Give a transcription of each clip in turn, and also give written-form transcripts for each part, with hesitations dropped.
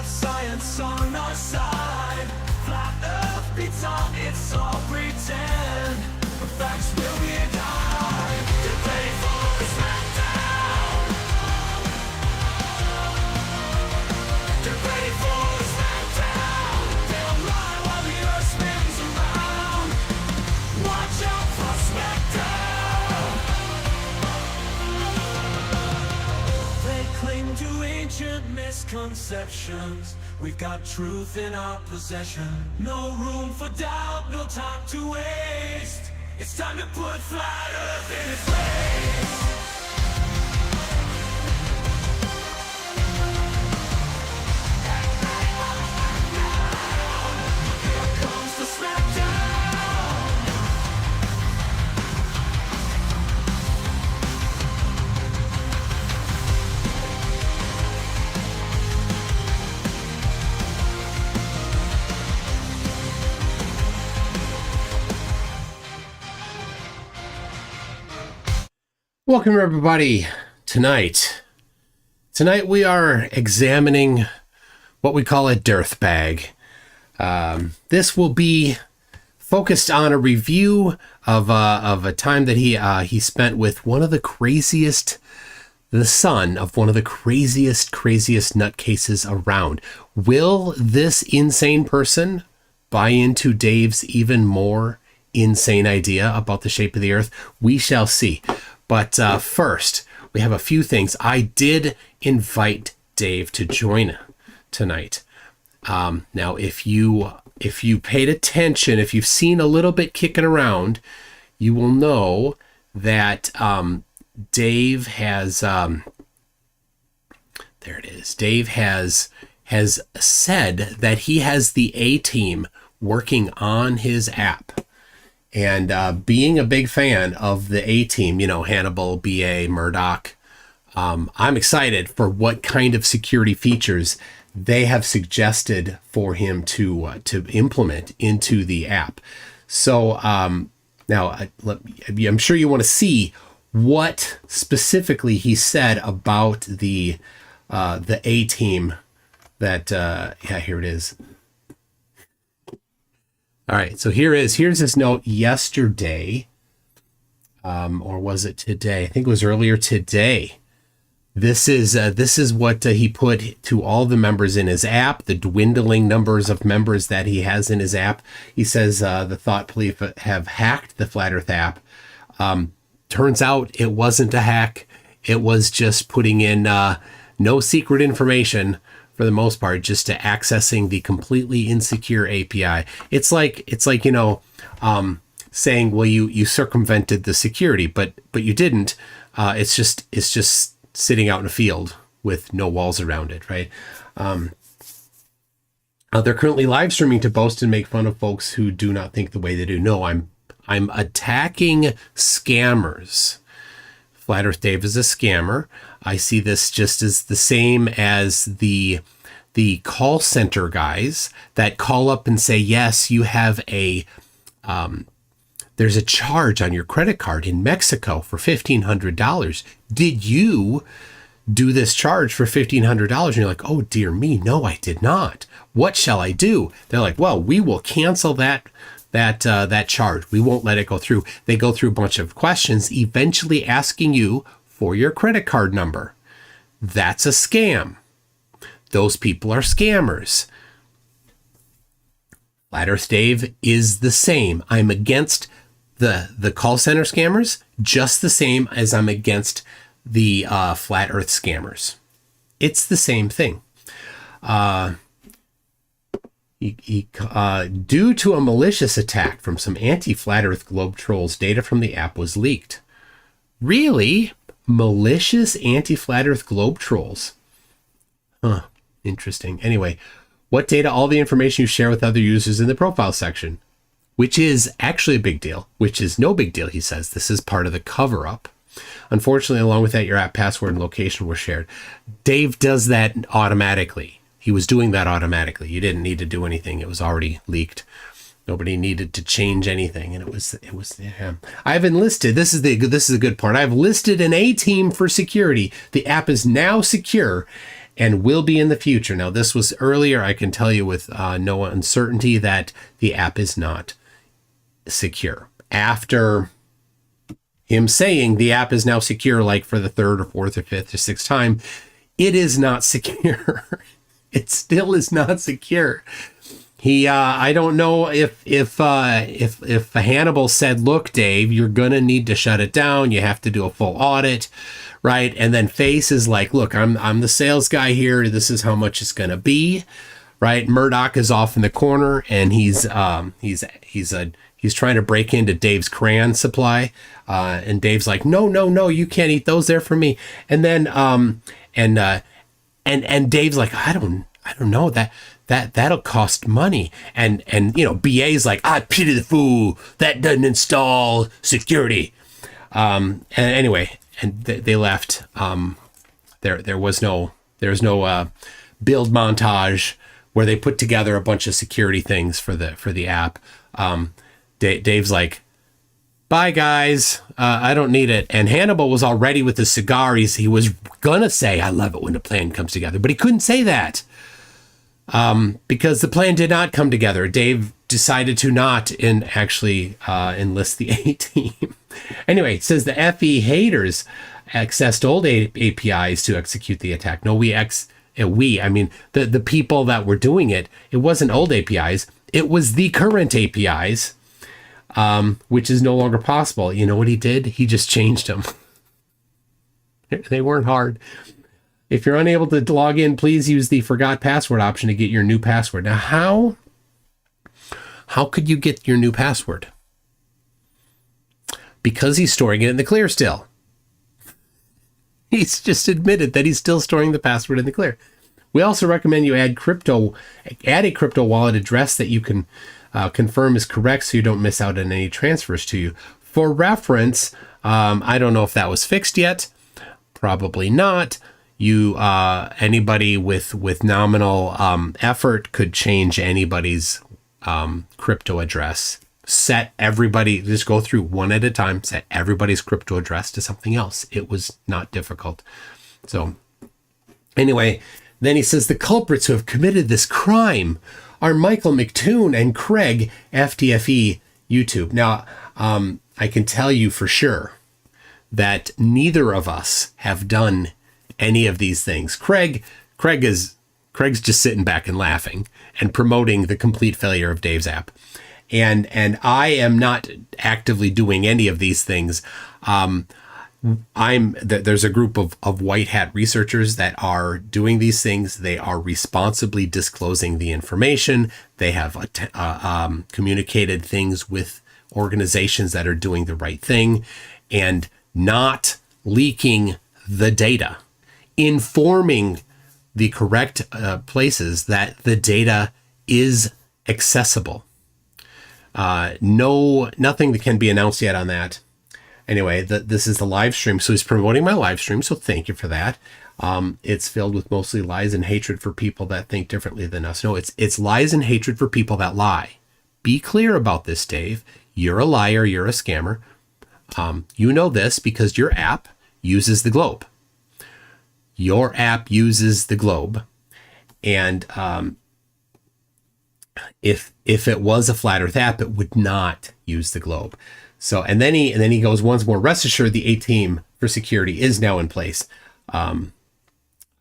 Science on our side. Flat Earth beats on, it's all pretend. But facts will be died. Debate for SmackDown. Debate for SmackDown. They'll lie while the Earth spins around. Watch out for SmackDown. They cling to ancient misconceptions. We've got truth in our possession. No room for doubt, no time to waste. It's time to put Flat Earth in its place. Here comes the SmackDown. Welcome everybody. Tonight we are examining what we call a DIRTₕ Bag. This will be focused on a review of a time that he spent with one of the craziest, the son of one of the craziest nutcases around. Will this insane person buy into Dave's even more insane idea about the shape of the Earth? We shall see. But first, we have a few things. I did invite Dave to join tonight. Now, if you paid attention, if you've seen a little bit kicking around, you will know that Dave has there it is. Dave has said that he has the A-team working on his app. And being a big fan of the A-team, you know, Hannibal, BA, Murdoch, I'm excited for what kind of security features they have suggested for him to implement into the app. So now, I'm sure you want to see what specifically he said about the A-team. That yeah, here it is. All right, so here's his note yesterday, or was it today? I think it was earlier today. This is what he put to all the members in his app, the dwindling numbers of members that he has in his app. He says the Thought Police have hacked the Flat Earth app. Turns out it wasn't a hack. It was just putting in no secret information, for the most part, just to accessing the completely insecure API. It's like you know, saying, well, you circumvented the security, but you didn't. It's just sitting out in a field with no walls around it, right? They're currently live streaming to boast and make fun of folks who do not think the way they do. No, I'm attacking scammers. Flat Earth Dave is a scammer. I see this just as the same as the call center guys that call up and say, yes, you have there's a charge on your credit card in Mexico for $1,500. Did you do this charge for $1,500? And you're like, oh dear me, no, I did not. What shall I do? They're like, well, we will cancel that charge. We won't let it go through. They go through a bunch of questions, eventually asking you for your credit card number. That's a scam. Those people are scammers. Flat Earth Dave is the same. I'm against the call center scammers just the same as I'm against the Flat Earth scammers. It's the same thing. Due to a malicious attack from some anti-Flat Earth globe trolls, data from the app was leaked. Really? Malicious anti-Flat Earth globe trolls? Huh. Interesting. Anyway, what data? All the information you share with other users in the profile section. which is actually a big deal, which is no big deal, he says. This is part of the cover-up. Unfortunately, along with that, your app password and location were shared. Dave does that automatically. He was doing that automatically. You didn't need to do anything. It was already leaked. Nobody needed to change anything, and it was him. I've enlisted. This is a good part. I've listed an A team for security. The app is now secure and will be in the future. Now, this was earlier. I can tell you with no uncertainty that the app is not secure. After him saying the app is now secure, like for the third or fourth or fifth or sixth time, it is not secure. It still is not secure. I don't know if Hannibal said, look, Dave, you're going to need to shut it down. You have to do a full audit, right? And then Face is like, look, I'm the sales guy here. This is how much it's going to be, right? Murdoch is off in the corner, and he's trying to break into Dave's crayon supply. And Dave's like, no, you can't eat those. They're for me. And then, and Dave's like, I don't know that'll cost money. And BA's like, I pity the fool that doesn't install security. And anyway, and they left. There was no build montage where they put together a bunch of security things for the app. Dave's like, bye guys, I don't need it. And Hannibal was already with his cigar. He was gonna say, I love it when a plan comes together, but he couldn't say that because the plan did not come together. Dave decided to not actually enlist the A team. Anyway, it says the FE haters accessed old APIs to execute the attack. No, I mean the people that were doing it. It wasn't old APIs. It was the current APIs. Which is no longer possible. You know what he did? He just changed them. They weren't hard. If you're unable to log in, please use the forgot password option to get your new password. Now, how could you get your new password? Because he's storing it in the clear still. He's just admitted that he's still storing the password in the clear. We also recommend you add a crypto wallet address that you can confirm is correct so you don't miss out on any transfers to you. For reference, I don't know if that was fixed yet. Probably not. Anybody with nominal effort could change anybody's crypto address. Just go through one at a time, set everybody's crypto address to something else. It was not difficult. So anyway, then he says the culprits who have committed this crime are Michael McToon and Craig FTFE YouTube. Now, I can tell you for sure that neither of us have done any of these things. Craig's just sitting back and laughing and promoting the complete failure of Dave's app. And I am not actively doing any of these things. There's a group of white hat researchers that are doing these things. They are responsibly disclosing the information. They have communicated things with organizations that are doing the right thing and not leaking the data, informing the correct places that the data is accessible. Nothing that can be announced yet on that. Anyway, this is the live stream. So he's promoting my live stream. So thank you for that. It's filled with mostly lies and hatred for people that think differently than us. No, it's lies and hatred for people that lie. Be clear about this, Dave. You're a liar. You're a scammer. You know this because your app uses the globe. Your app uses the globe. And if it was a flat Earth app, it would not use the globe. So, and then he goes once more, rest assured the A team for security is now in place. I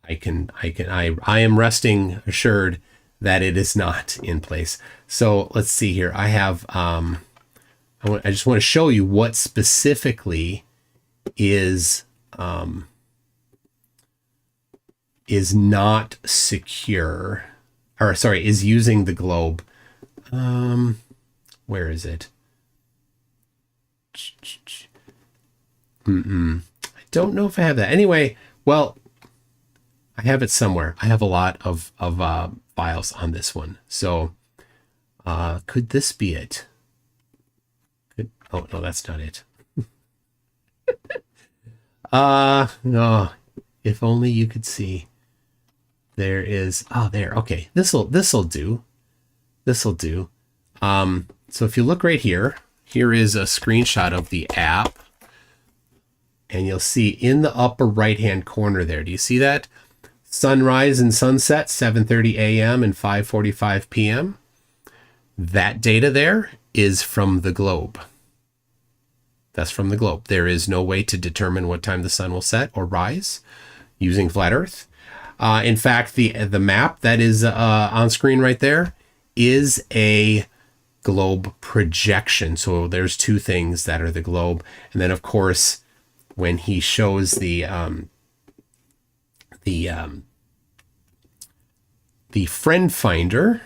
am resting assured that it is not in place. So let's see here. I have, I just want to show you what specifically is not secure, or sorry, is using the globe. Where is it? I don't know if I have that. Anyway, well, I have it somewhere. I have a lot of files on this one. So could this be it? Oh, no, that's not it. No, if only you could see. There is, oh, there. Okay, this'll do. This'll do. So if you look right here, here is a screenshot of the app. And you'll see in the upper right-hand corner there, do you see that? Sunrise and sunset, 7:30 a.m. and 5:45 p.m. That data there is from the globe. That's from the globe. There is no way to determine what time the sun will set or rise using flat Earth. In fact, the map that is on screen right there is a globe projection. So there's two things that are the globe. And then, of course, when he shows the friend finder,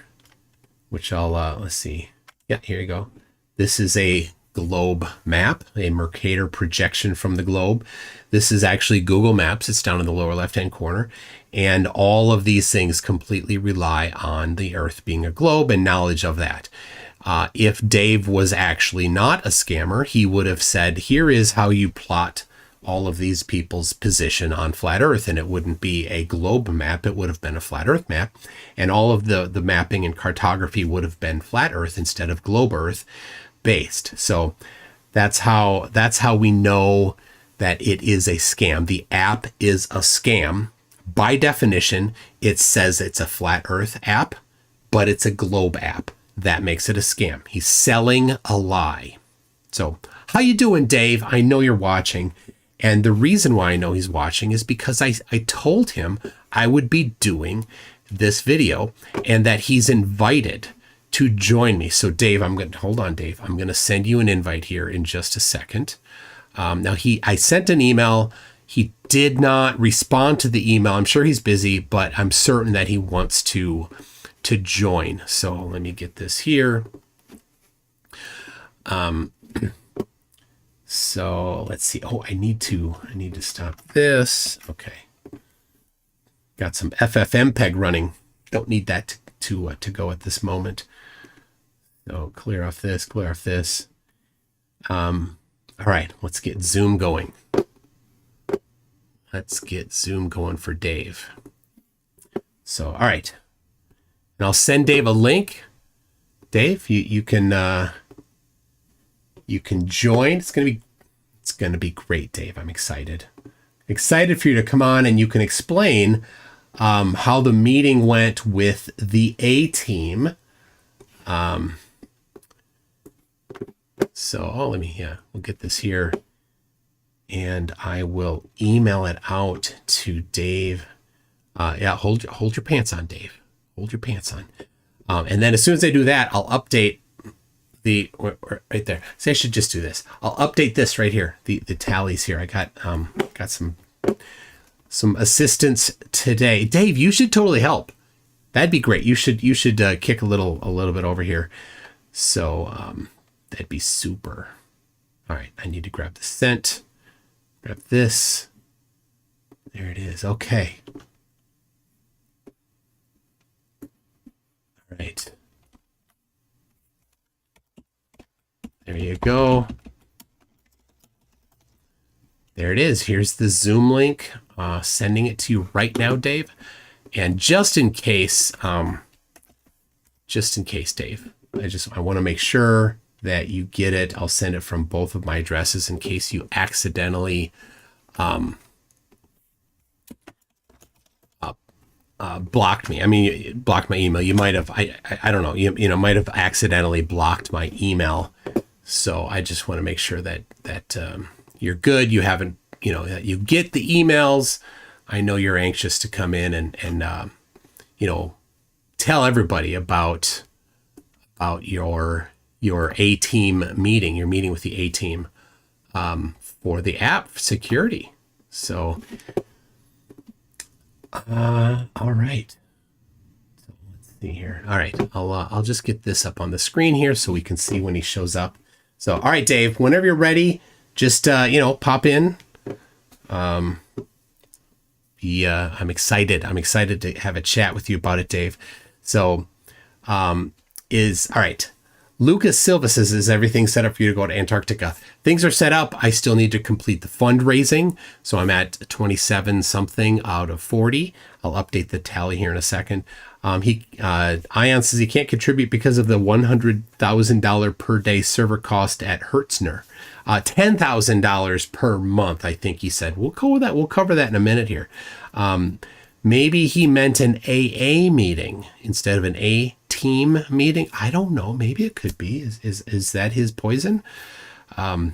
which I'll, let's see. Yeah, here you go. This is a globe map, a Mercator projection from the globe. This is actually Google Maps. It's down in the lower left-hand corner. And all of these things completely rely on the Earth being a globe and knowledge of that. If Dave was actually not a scammer, he would have said, here is how you plot all of these people's position on flat Earth, and it wouldn't be a globe map. It would have been a flat Earth map, and all of the mapping and cartography would have been flat Earth instead of globe Earth based. So that's how we know that it is a scam. The app is a scam. By definition, it says it's a flat Earth app, but it's a globe app. That makes it a scam. He's selling a lie. So how you doing, Dave? I know you're watching. And the reason why I know he's watching is because I told him I would be doing this video and that he's invited to join me. So Dave, hold on, Dave. I'm going to send you an invite here in just a second. Now I sent an email. He did not respond to the email. I'm sure he's busy, but I'm certain that he wants to join. So let me get this here. So let's see. Oh, I need to stop this. Okay. Got some FFmpeg running. Don't need that to go at this moment. So clear off this, All right, let's get Zoom going. Let's get Zoom going for Dave. So, all right. And I'll send Dave a link. Dave, you can join. It's gonna be great, Dave. I'm excited for you to come on and you can explain how the meeting went with the A team. So we'll get this here and I will email it out to Dave. Hold your pants on, Dave. Hold your pants on. And then as soon as I do that, I'll update right there. See, I should just do this. I'll update this right here. The tallies here. I got some assistance today. Dave, you should totally help. That'd be great. You should kick a little bit over here. So that'd be super. All right, I need to grab the scent. Grab this. There it is. Okay. All right. There you go. There it is. Here's the Zoom link. Sending it to you right now, Dave. And just in case, Dave, I want to make sure that you get it. I'll send it from both of my addresses in case you accidentally blocked me. I mean, blocked my email. You might have, I don't know, you might have accidentally blocked my email. So I just want to make sure that you're good. You haven't, that you get the emails. I know you're anxious to come in and tell everybody about your A-team meeting, your meeting with the A-team for the app security. So, all right. So let's see here. All right, I'll just get this up on the screen here so we can see when he shows up. So, all right, Dave, whenever you're ready, just pop in. I'm excited. I'm excited to have a chat with you about it, Dave. So, all right. Lucas Silva says, is everything set up for you to go to Antarctica? Things are set up. I still need to complete the fundraising. So I'm at 27 something out of 40. I'll update the tally here in a second. Ion says he can't contribute because of the $100,000 per day server cost at Hertzner. $10,000 per month, I think he said. We'll go with that. We'll cover that in a minute here. Maybe he meant an AA meeting instead of an A team meeting. I don't know. Maybe it could be. Is that his poison? I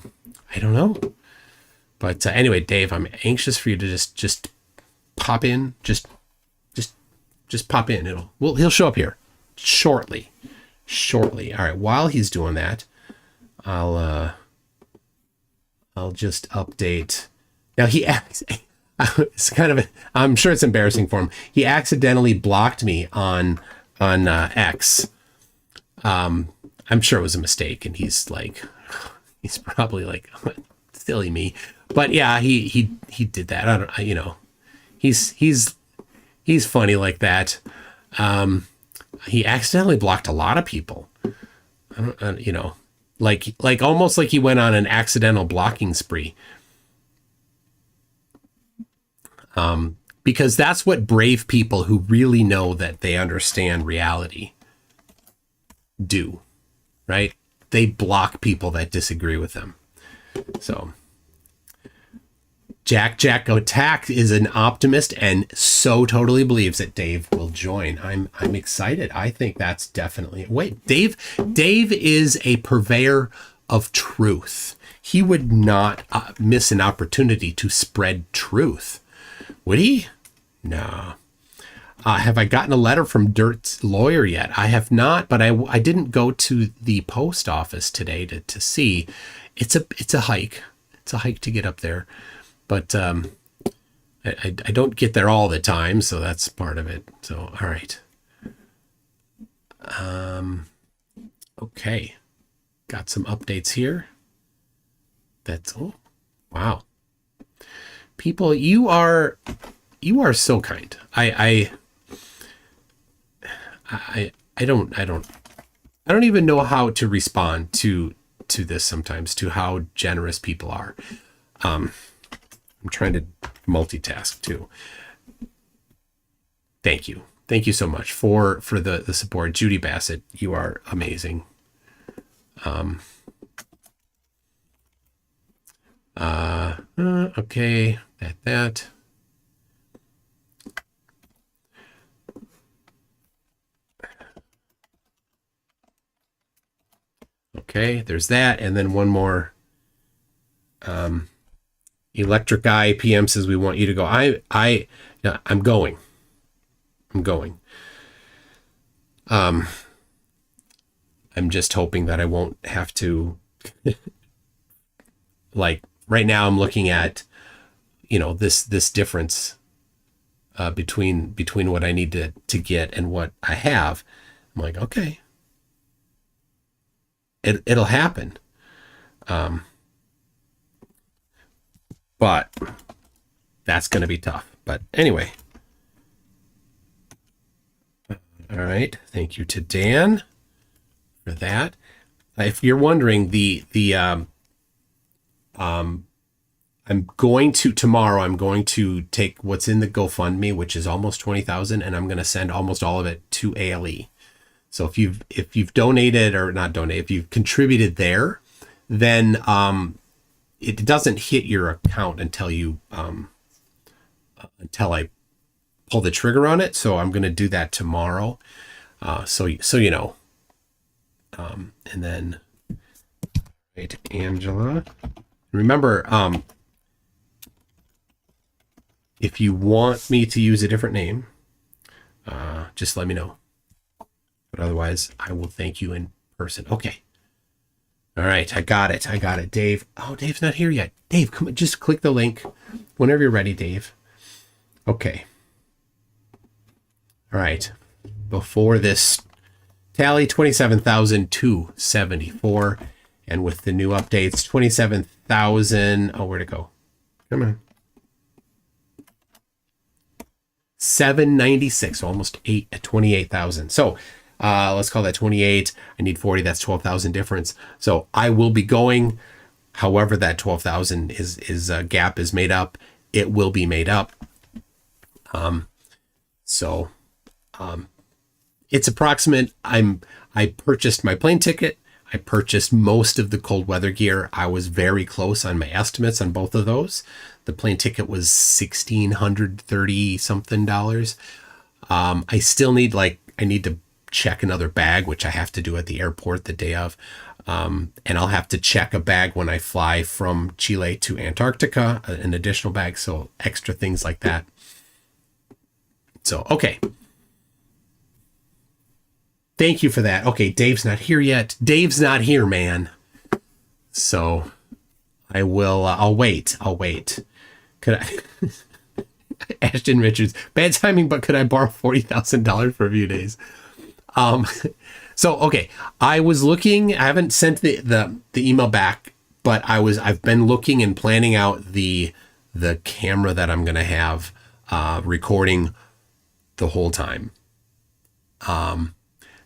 don't know. But anyway, Dave, I'm anxious for you to just pop in. Just pop in. He'll show up here shortly. All right. While he's doing that, I'll just update. Now it's kind of, I'm sure it's embarrassing for him. He accidentally blocked me on X. I'm sure it was a mistake, and he's probably like, silly me. But yeah, he did that. I don't, he's funny like that. He accidentally blocked a lot of people. I don't, like almost like he went on an accidental blocking spree. Because that's what brave people who really know that they understand reality do, right? They block people that disagree with them. So Jack Attack is an optimist and so totally believes that Dave will join. I'm excited. I think that's definitely, Dave is a purveyor of truth. He would not miss an opportunity to spread truth. Would he? No. Have I gotten a letter from Dirt's lawyer yet? I have not, but I didn't go to the post office today to see. It's a hike. It's a hike to get up there, but I don't get there all the time, so that's part of it. So all right. Okay. Got some updates here. Oh wow. People, you are so kind. I don't even know how to respond to this sometimes, to how generous people are. I'm trying to multitask too. Thank you so much for the support. Judy Bassett, you are amazing. Okay, that. Okay, there's that, and then one more. Electric Guy PM says we want you to go. I'm going. I'm just hoping that I won't have to. Like right now, I'm looking at, this difference between what I need to get and what I have. I'm like, okay. It'll happen. But that's going to be tough. But anyway. All right. Thank you to Dan for that. If you're wondering, I'm going to take what's in the GoFundMe, which is almost 20,000, and I'm going to send almost all of it to ALE. So if you've donated or not donated, if you've contributed there, then it doesn't hit your account until I pull the trigger on it. So I'm going to do that tomorrow. So you know. And then wait, Angela. Remember, if you want me to use a different name, just let me know. But otherwise, I will thank you in person. Okay. All right, I got it. Dave. Oh, Dave's not here yet. Dave, come on, just click the link whenever you're ready, Dave. Okay. All right. Before this tally, 27,274. And with the new updates, 27,000. Oh, where'd it go? Come on. 796, so almost 28,000. So let's call that 28. I need 40. That's 12,000 difference. So I will be going, however that 12,000 is gap is made up, it will be made up. So it's approximate. I purchased my plane ticket. I purchased most of the cold weather gear. I was very close on my estimates on both of those. The plane ticket was $1,630 something. I still need I need to check another bag, which I have to do at the airport the day of. And I'll have to check a bag when I fly from Chile to Antarctica, an additional bag. So extra things like that. So, okay. Thank you for that. Okay, Dave's not here yet. Dave's not here, man. So I'll wait. Could I, Ashton Richards, bad timing, but could I borrow $40,000 for a few days? So, okay, I was looking, I haven't sent the email back, but I've been looking and planning out the camera that I'm going to have, recording the whole time.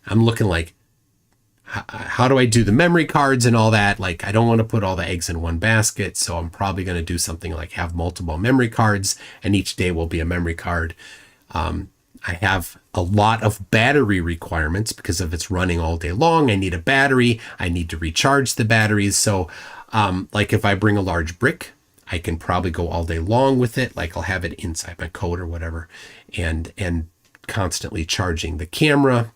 I'm looking how do I do the memory cards and all that? I don't want to put all the eggs in one basket. So I'm probably going to do something like have multiple memory cards, and each day will be a memory card. I have a lot of battery requirements because if it's running all day long, I need a battery. I need to recharge the batteries. So, if I bring a large brick, I can probably go all day long with it. I'll have it inside my coat or whatever, and constantly charging the camera.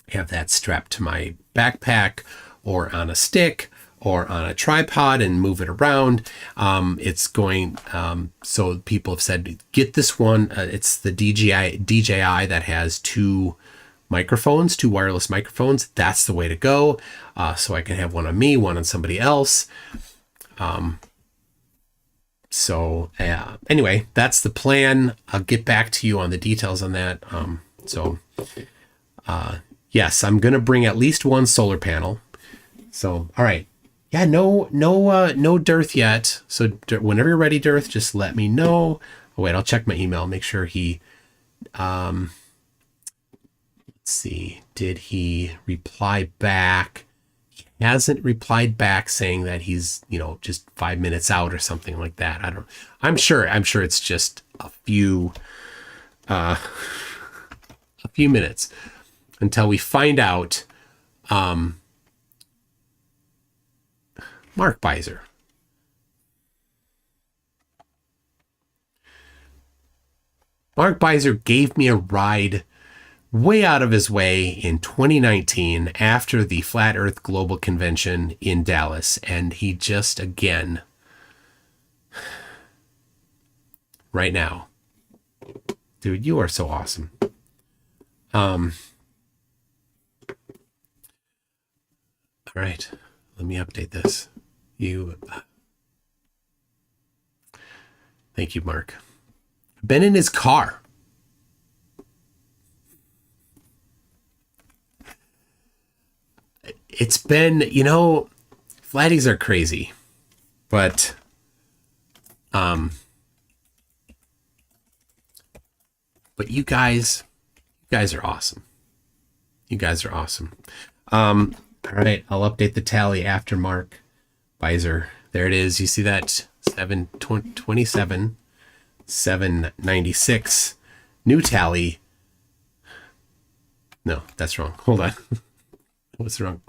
Have that strapped to my backpack or on a stick or on a tripod and move it around. It's going, so people have said, get this one. It's the DJI that has two wireless microphones. That's the way to go. So I can have one on me, one on somebody else. Anyway, that's the plan. I'll get back to you on the details on that. Yes, I'm going to bring at least one solar panel. So, all right. Yeah, no Dirth yet. So whenever you're ready, Dirth, just let me know. Oh, wait, I'll check my email. Make sure he, let's see. Did he reply back? He hasn't replied back saying that he's, just 5 minutes out or something like that. I'm sure it's just a few minutes until we find out. Mark Beiser. Mark Beiser gave me a ride way out of his way in 2019 after the Flat Earth Global Convention in Dallas. And he just, again, right now, dude, you are so awesome. All right, let me update this. Thank you, Mark. Been in his car. It's been, flatties are crazy, but, you guys are awesome. You guys are awesome. All right, I'll update the tally after Mark Beiser. There it is. You see that 727, 796 new tally. No, that's wrong. Hold on. What's wrong?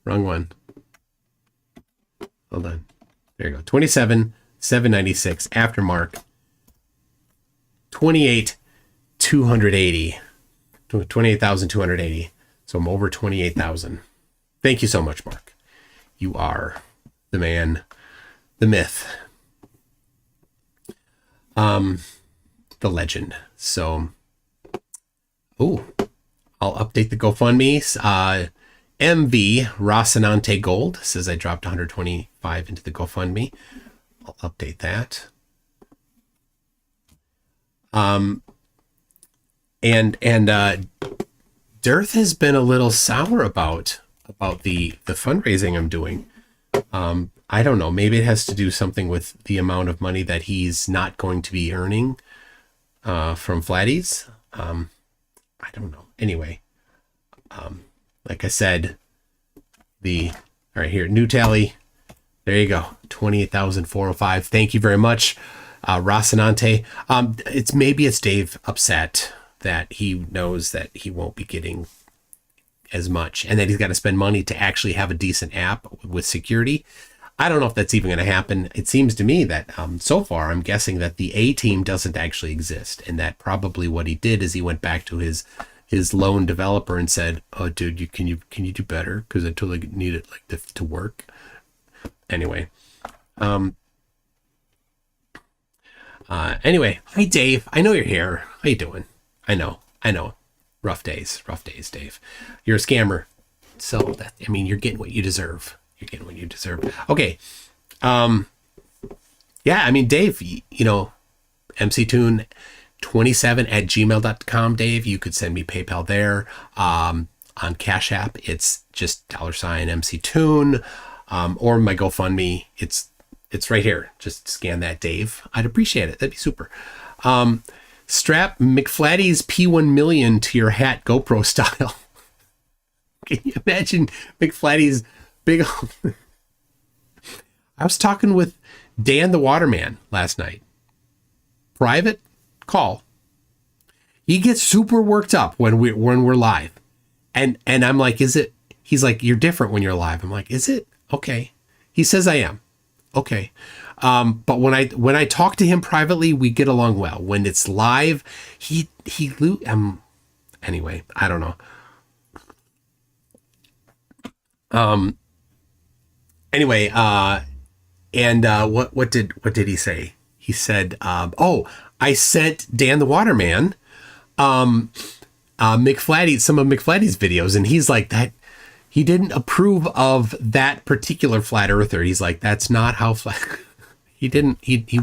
Wrong one. Hold on. There you go. 27, 796 after Mark. 28,280. 28,280. So I'm over 28,000. Thank you so much, Mark. You are the man, the myth, the legend. So, I'll update the GoFundMe. MV Rocinante Gold says I dropped 125 into the GoFundMe. I'll update that. Dirth has been a little sour about the fundraising I'm doing. I don't know. Maybe it has to do something with the amount of money that he's not going to be earning from Flatties. I don't know. Anyway, Like I said, all right here, new tally. There you go. 28,405. Thank you very much, Rocinante. Maybe it's Dave upset that he knows that he won't be getting as much and that he's got to spend money to actually have a decent app with security. I don't know if that's even going to happen. It seems to me that so far I'm guessing that the A team doesn't actually exist, and that probably what he did is he went back to his lone developer and said, "Oh, dude, can you do better? Because I totally need it to work." Anyway, anyway, hi Dave. I know you're here. How you doing? I know. Rough days, Dave. You're a scammer. So you're getting what you deserve. Okay. Yeah, Dave, MCToon 27@gmail.com, Dave. You could send me PayPal there. On CashApp, it's just $MCToon, or my GoFundMe. It's right here. Just scan that, Dave. I'd appreciate it. That'd be super. Strap McFlatty's P1 million to your hat, GoPro style. Can you imagine McFlatty's big? I was talking with Dan the Waterman last night. Private call. He gets super worked up when we're live, and I'm like, is it? He's like, you're different when you're live. I'm like, is it? Okay. He says I am. Okay. But when I talk to him privately, we get along well. When it's live, anyway, I don't know. Anyway, what did he say? He said, I sent Dan the Waterman, McFlatty, some of McFlatty's videos, and he's like that. He didn't approve of that particular flat earther. He's like, that's not how flat. He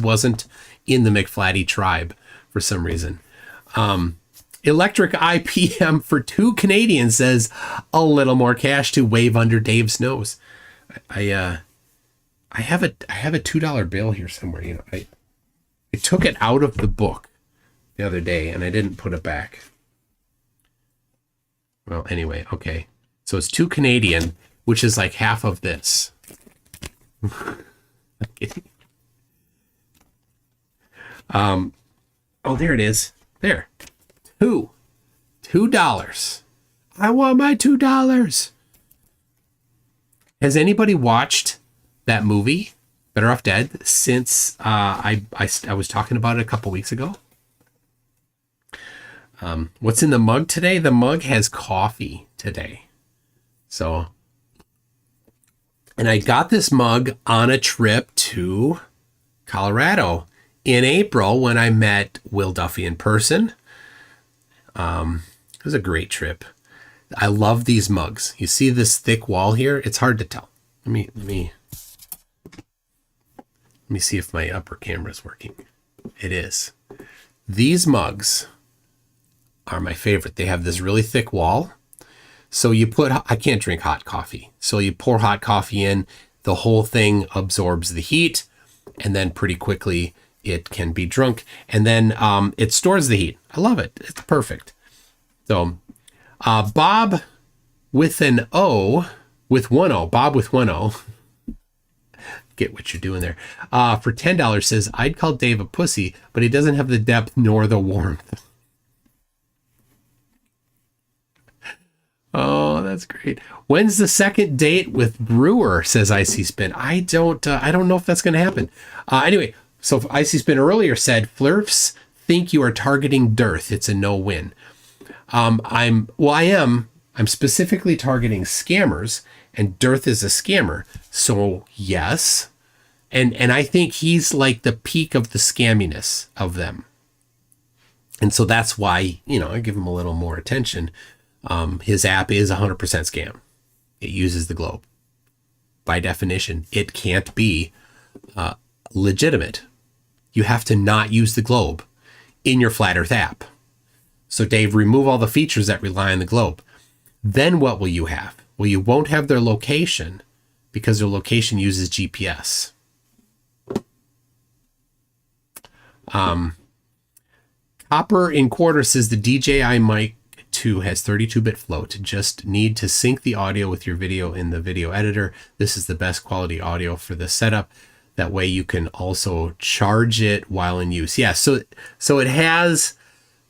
wasn't in the McFlatty tribe for some reason. Electric IPM for 2 Canadians says a little more cash to wave under Dave's nose. I have a $2 bill here somewhere. I took it out of the book the other day and I didn't put it back. Well, anyway, okay. So it's 2 Canadian, which is like half of this. Oh, there it is. There. $2. I want my $2. Has anybody watched that movie, Better Off Dead, since I was talking about it a couple weeks ago? What's in the mug today? The mug has coffee today. So, and I got this mug on a trip to Colorado in April when I met Will Duffy in person. It was a great trip. I love these mugs. You see this thick wall here? It's hard to tell. Let me see if my upper camera is working. It is. These mugs are my favorite. They have this really thick wall. So I can't drink hot coffee. So you pour hot coffee in, the whole thing absorbs the heat, and then pretty quickly it can be drunk. And then it stores the heat. I love it. It's perfect. So Bob with an O, with one O, Bob with one O. Get what you're doing there. For $10 says, I'd call Dave a pussy, but he doesn't have the depth nor the warmth. Oh, that's great. When's the second date with Brewer, says Icy Spin. I don't know if that's going to happen. Anyway, so Icy Spin earlier said, Flirfs think you are targeting Dearth. It's a no-win. I'm specifically targeting scammers, and Dearth is a scammer. So yes. And I think he's like the peak of the scamminess of them. And so that's why, I give him a little more attention. His app is 100% scam. It uses the globe. By definition, it can't be legitimate. You have to not use the globe in your Flat Earth app. So Dave, remove all the features that rely on the globe. Then what will you have? Well, you won't have their location because their location uses GPS. Copper in Quarter says the DJI Mic 2 has 32-bit float. Just need to sync the audio with your video in the video editor. This is the best quality audio for this setup. That way you can also charge it while in use. Yeah, so it has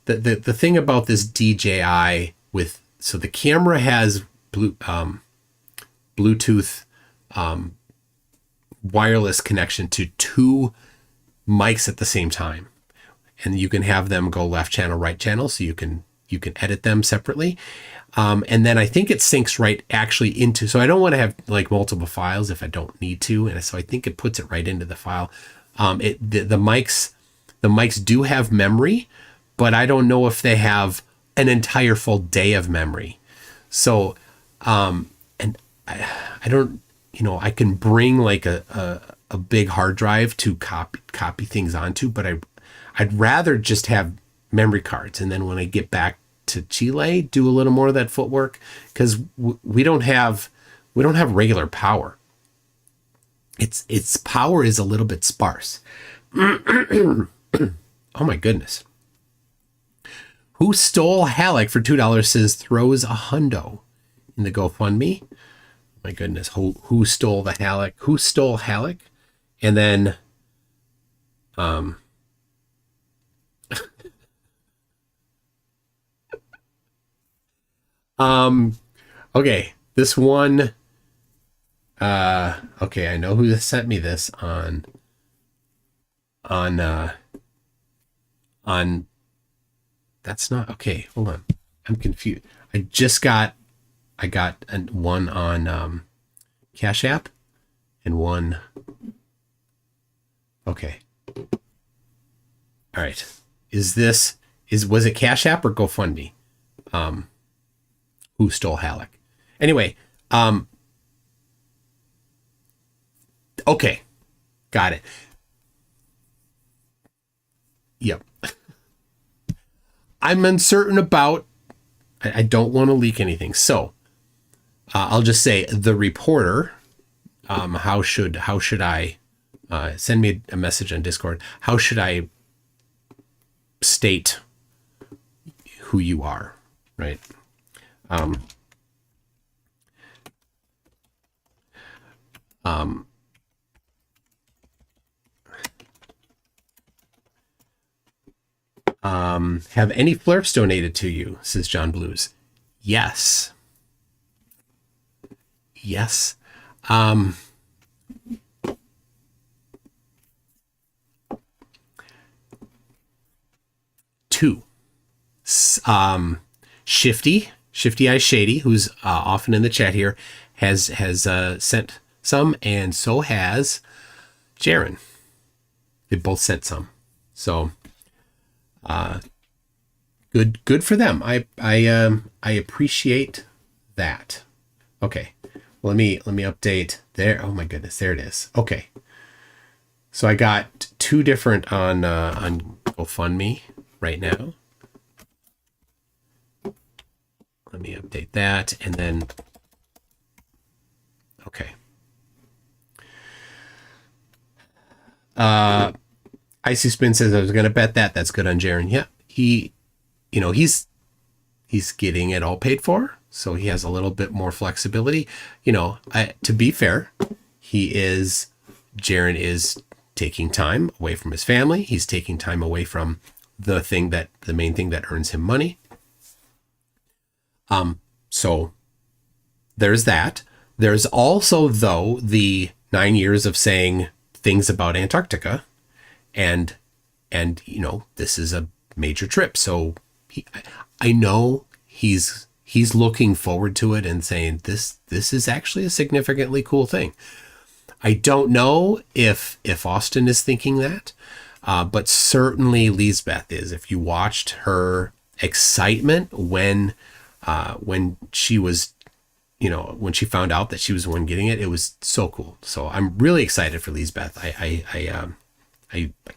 the thing about this DJI with, so the camera has Bluetooth wireless connection to 2 mics at the same time, and you can have them go left channel, right channel, so you can edit them separately. And then I think it syncs right actually into, so I don't want to have like multiple files if I don't need to, and so I think it puts it right into the file. The mics do have memory, but I don't know if they have an entire full day of memory. So and I don't, I can bring like a big hard drive to copy things onto, but I'd rather just have memory cards, and then when I get back to Chile, do a little more of that footwork, because we don't have regular power. Its power is a little bit sparse. Oh my goodness. Who Stole Halleck for $2 says throws a hundo in the GoFundMe. My goodness, who stole the Halleck? Who stole Halleck? And then okay, this one, okay, I know who sent me this on, that's not, okay, hold on. I'm confused. I got one on, CashApp and one, okay. All right. Was it CashApp or GoFundMe? Who stole Halleck? Anyway, okay, got it. Yep. I'm uncertain about, I don't want to leak anything. So I'll just say the reporter, how should I, send me a message on Discord. How should I state who you are, right? Have any flirts donated to you, says John Blues. Yes. Yes. Two. Shifty Eyes Shady, who's often in the chat here, has sent some, and so has Jaron. They both sent some. So good for them. I appreciate that. Okay. Let me update there. Oh my goodness, there it is. Okay. So I got 2 different on GoFundMe right now. Let me update that, and then, okay. Icy Spin says, I was going to bet that. That's good on Jaron. Yeah, he's getting it all paid for, so he has a little bit more flexibility. To be fair, Jaron is taking time away from his family. He's taking time away from the main thing that earns him money. So there's that. There's also, though, the 9 years of saying things about Antarctica, and this is a major trip. So I know he's looking forward to it and saying this is actually a significantly cool thing. I don't know if Austin is thinking that, but certainly Lisbeth is. If you watched her excitement when she was, when she found out that she was the one getting it, it was so cool. So I'm really excited for Lisbeth. I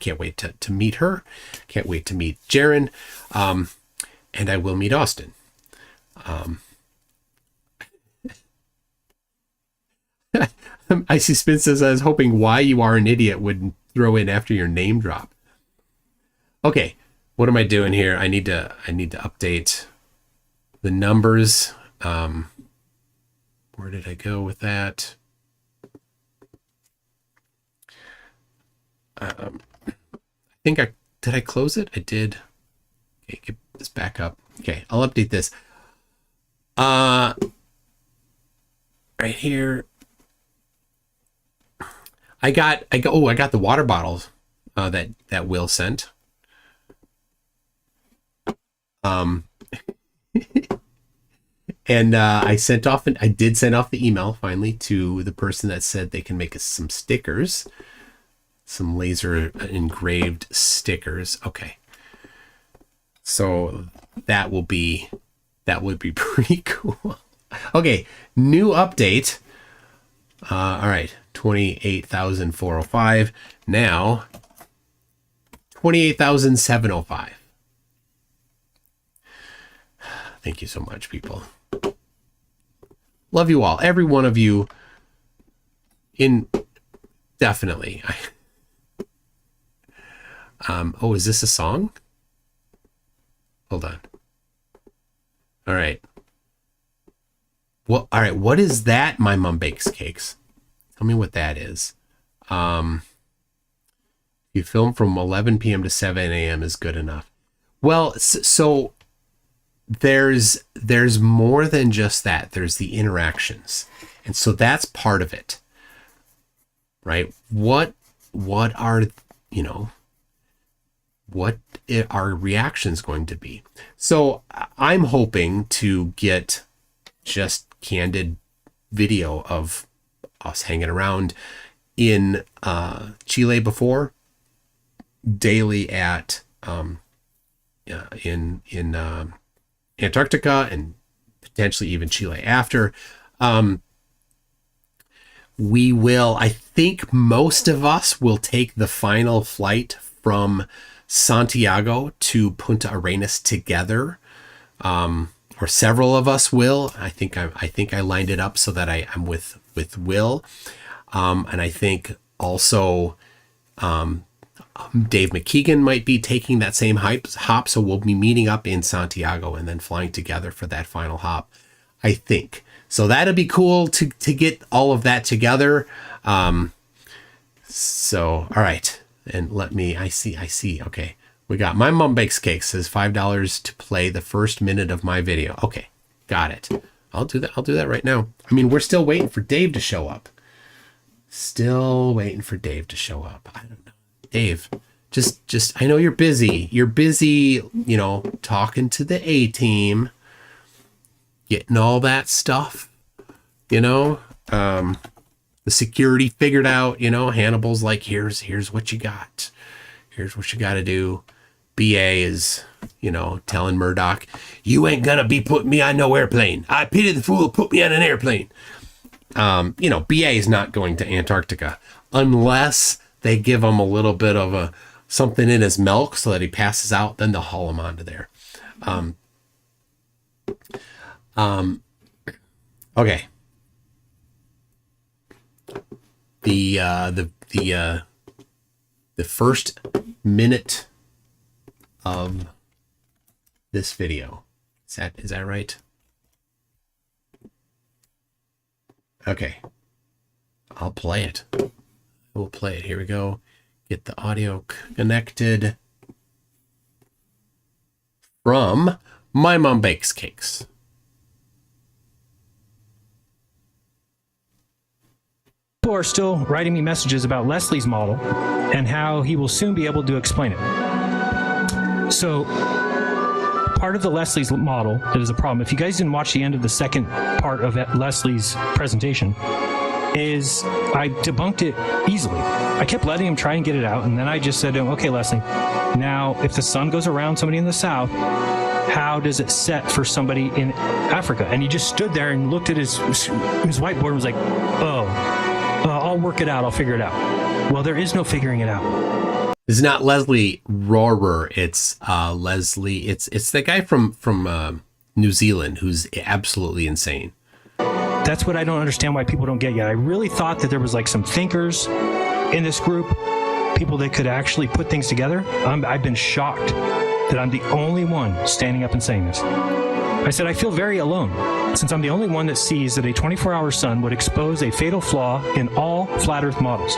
can't wait to meet her. Can't wait to meet Jaron. And I will meet Austin. Icy Spin says, I was hoping Why You Are an Idiot would throw in after your name drop. Okay. What am I doing here? I need to update the numbers. Where did I go with that? I think did I close it? I did. Okay, get this back up. Okay, I'll update this. Right here. I got the water bottles that Will sent. And I did send off the email finally to the person that said they can make us some stickers, some laser engraved stickers. Okay. So that would be pretty cool. Okay. New update. All right. 28,405. Now 28,705. Thank you so much, people. Love you all. Every one of you. Definitely. Oh, is this a song? Hold on. All right. Well, all right. What is that? My mom bakes cakes. Tell me what that is. You film from 11 p.m. to 7 a.m. is good enough. Well, so there's more than just that. There's the interactions. And so that's part of it. Right? What are, what are reactions going to be? So I'm hoping to get just candid video of us hanging around in Chile before, daily at in Antarctica, and potentially even Chile after. We will, I think most of us will take the final flight from Santiago to Punta Arenas together. Or several of us will. I think I lined it up so that I'm with Will. And I think also Dave McKeegan might be taking that same hop. So we'll be meeting up in Santiago and then flying together for that final hop, I think. So that'd be cool to get all of that together. So, all right. And I see. Okay. We got My Mom Bakes Cakes, says $5 to play the first minute of my video. Okay. Got it. I'll do that right now. I mean, we're still waiting for Dave to show up. I don't know. Dave, just, I know you're busy. You're busy, talking to the A team, getting all that stuff, the security figured out, Hannibal's like, here's what you got. Here's what you got to do. BA is, telling Murdoch, you ain't gonna be putting me on no airplane. I pity the fool who put me on an airplane. BA is not going to Antarctica unless they give him a little bit of something in his milk so that he passes out. Then they'll haul him onto there. Okay. The first minute of this video. Is that right? Okay. I'll play it. We'll play it. Here we go. Get the audio connected from My Mom Bakes Cakes. People are still writing me messages about Leslie's model and how he will soon be able to explain it. So part of the Leslie's model that is a problem, if you guys didn't watch the end of the second part of Leslie's presentation, is I debunked it easily. I kept letting him try and get it out, and then I just said to him, okay, Leslie, now if the sun goes around somebody in the south, how does it set for somebody in Africa? And he just stood there and looked at his whiteboard and was like, I'll work it out. I'll figure it out. Well, there is no figuring it out. It's not Leslie Rohrer. It's Leslie. It's the guy from New Zealand who's absolutely insane. That's what I don't understand why people don't get yet. I really thought that there was like some thinkers in this group, people that could actually put things together. I've been shocked that I'm the only one standing up and saying this. I said, I feel very alone, since I'm the only one that sees that a 24-hour sun would expose a fatal flaw in all flat Earth models.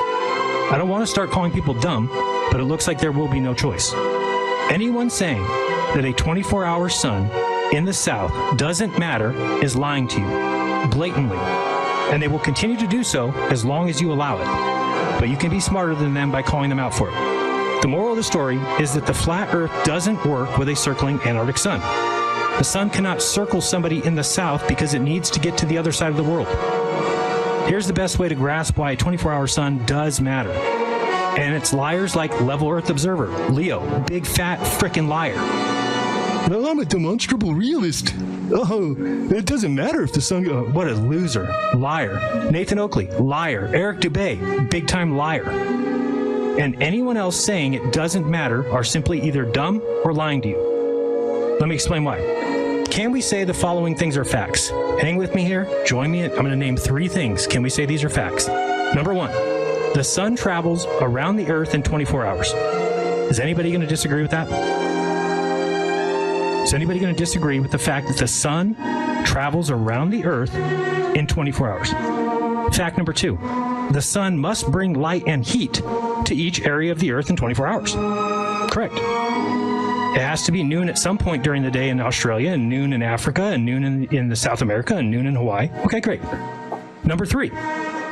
I don't want to start calling people dumb, but it looks like there will be no choice. Anyone saying that a 24-hour sun in the south doesn't matter is lying to you, blatantly. And they will continue to do so as long as you allow it. But you can be smarter than them by calling them out for it. The moral of the story is that the flat Earth doesn't work with a circling Antarctic sun. The sun cannot circle somebody in the south because it needs to get to the other side of the world. Here's the best way to grasp why a 24-hour sun does matter. And it's liars like Level Earth Observer, Leo, big fat frickin' liar. Well, I'm a demonstrable realist. Oh, it doesn't matter if the sun... what a loser. Liar. Nathan Oakley, liar. Eric Dubay, big time liar. And anyone else saying it doesn't matter are simply either dumb or lying to you. Let me explain why. Can we say the following things are facts? Hang with me here. Join me. I'm going to name 3 things. Can we say these are facts? Number 1, the sun travels around the Earth in 24 hours. Is anybody going to disagree with that? Is anybody going to disagree with the fact that the sun travels around the Earth in 24 hours? Fact number 2, the sun must bring light and heat to each area of the Earth in 24 hours. Correct. It has to be noon at some point during the day in Australia, and noon in Africa, and noon in the South America, and noon in Hawaii. Okay, great. Number 3,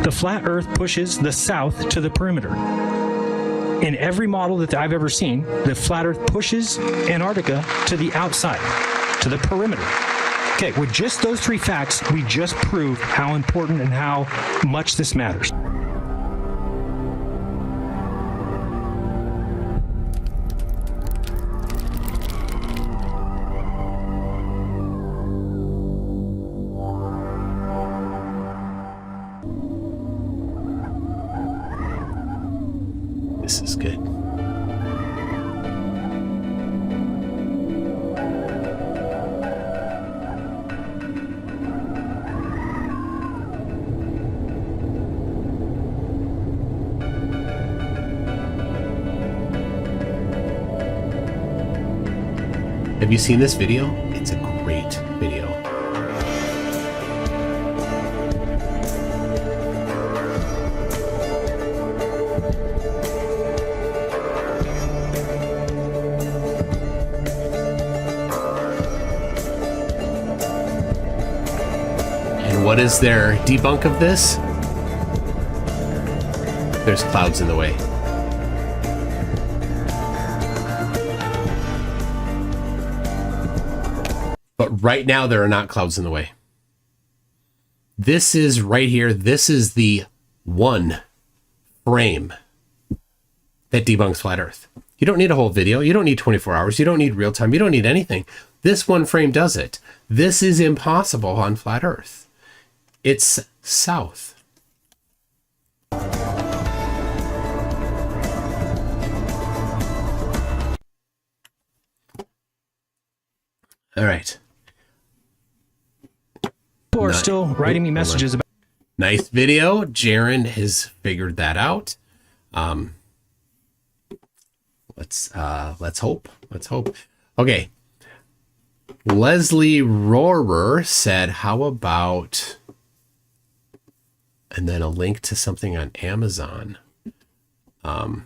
the flat Earth pushes the south to the perimeter. In every model that I've ever seen, the flat Earth pushes Antarctica to the outside, to the perimeter. Okay, with just those 3 facts, we just proved how important and how much this matters. This is good. Have you seen this video? It's a great video. What is their debunk of this? There's clouds in the way. But right now there are not clouds in the way. This is right here. This is the one frame that debunks flat Earth. You don't need a whole video. You don't need 24 hours. You don't need real time. You don't need anything. This one frame does it. This is impossible on flat Earth. It's south. All right. People are still writing me messages about... Nice video. Jaron has figured that out. Let's hope. Let's hope. Okay. Leslie Rohrer said, how about... and then a link to something on Amazon. A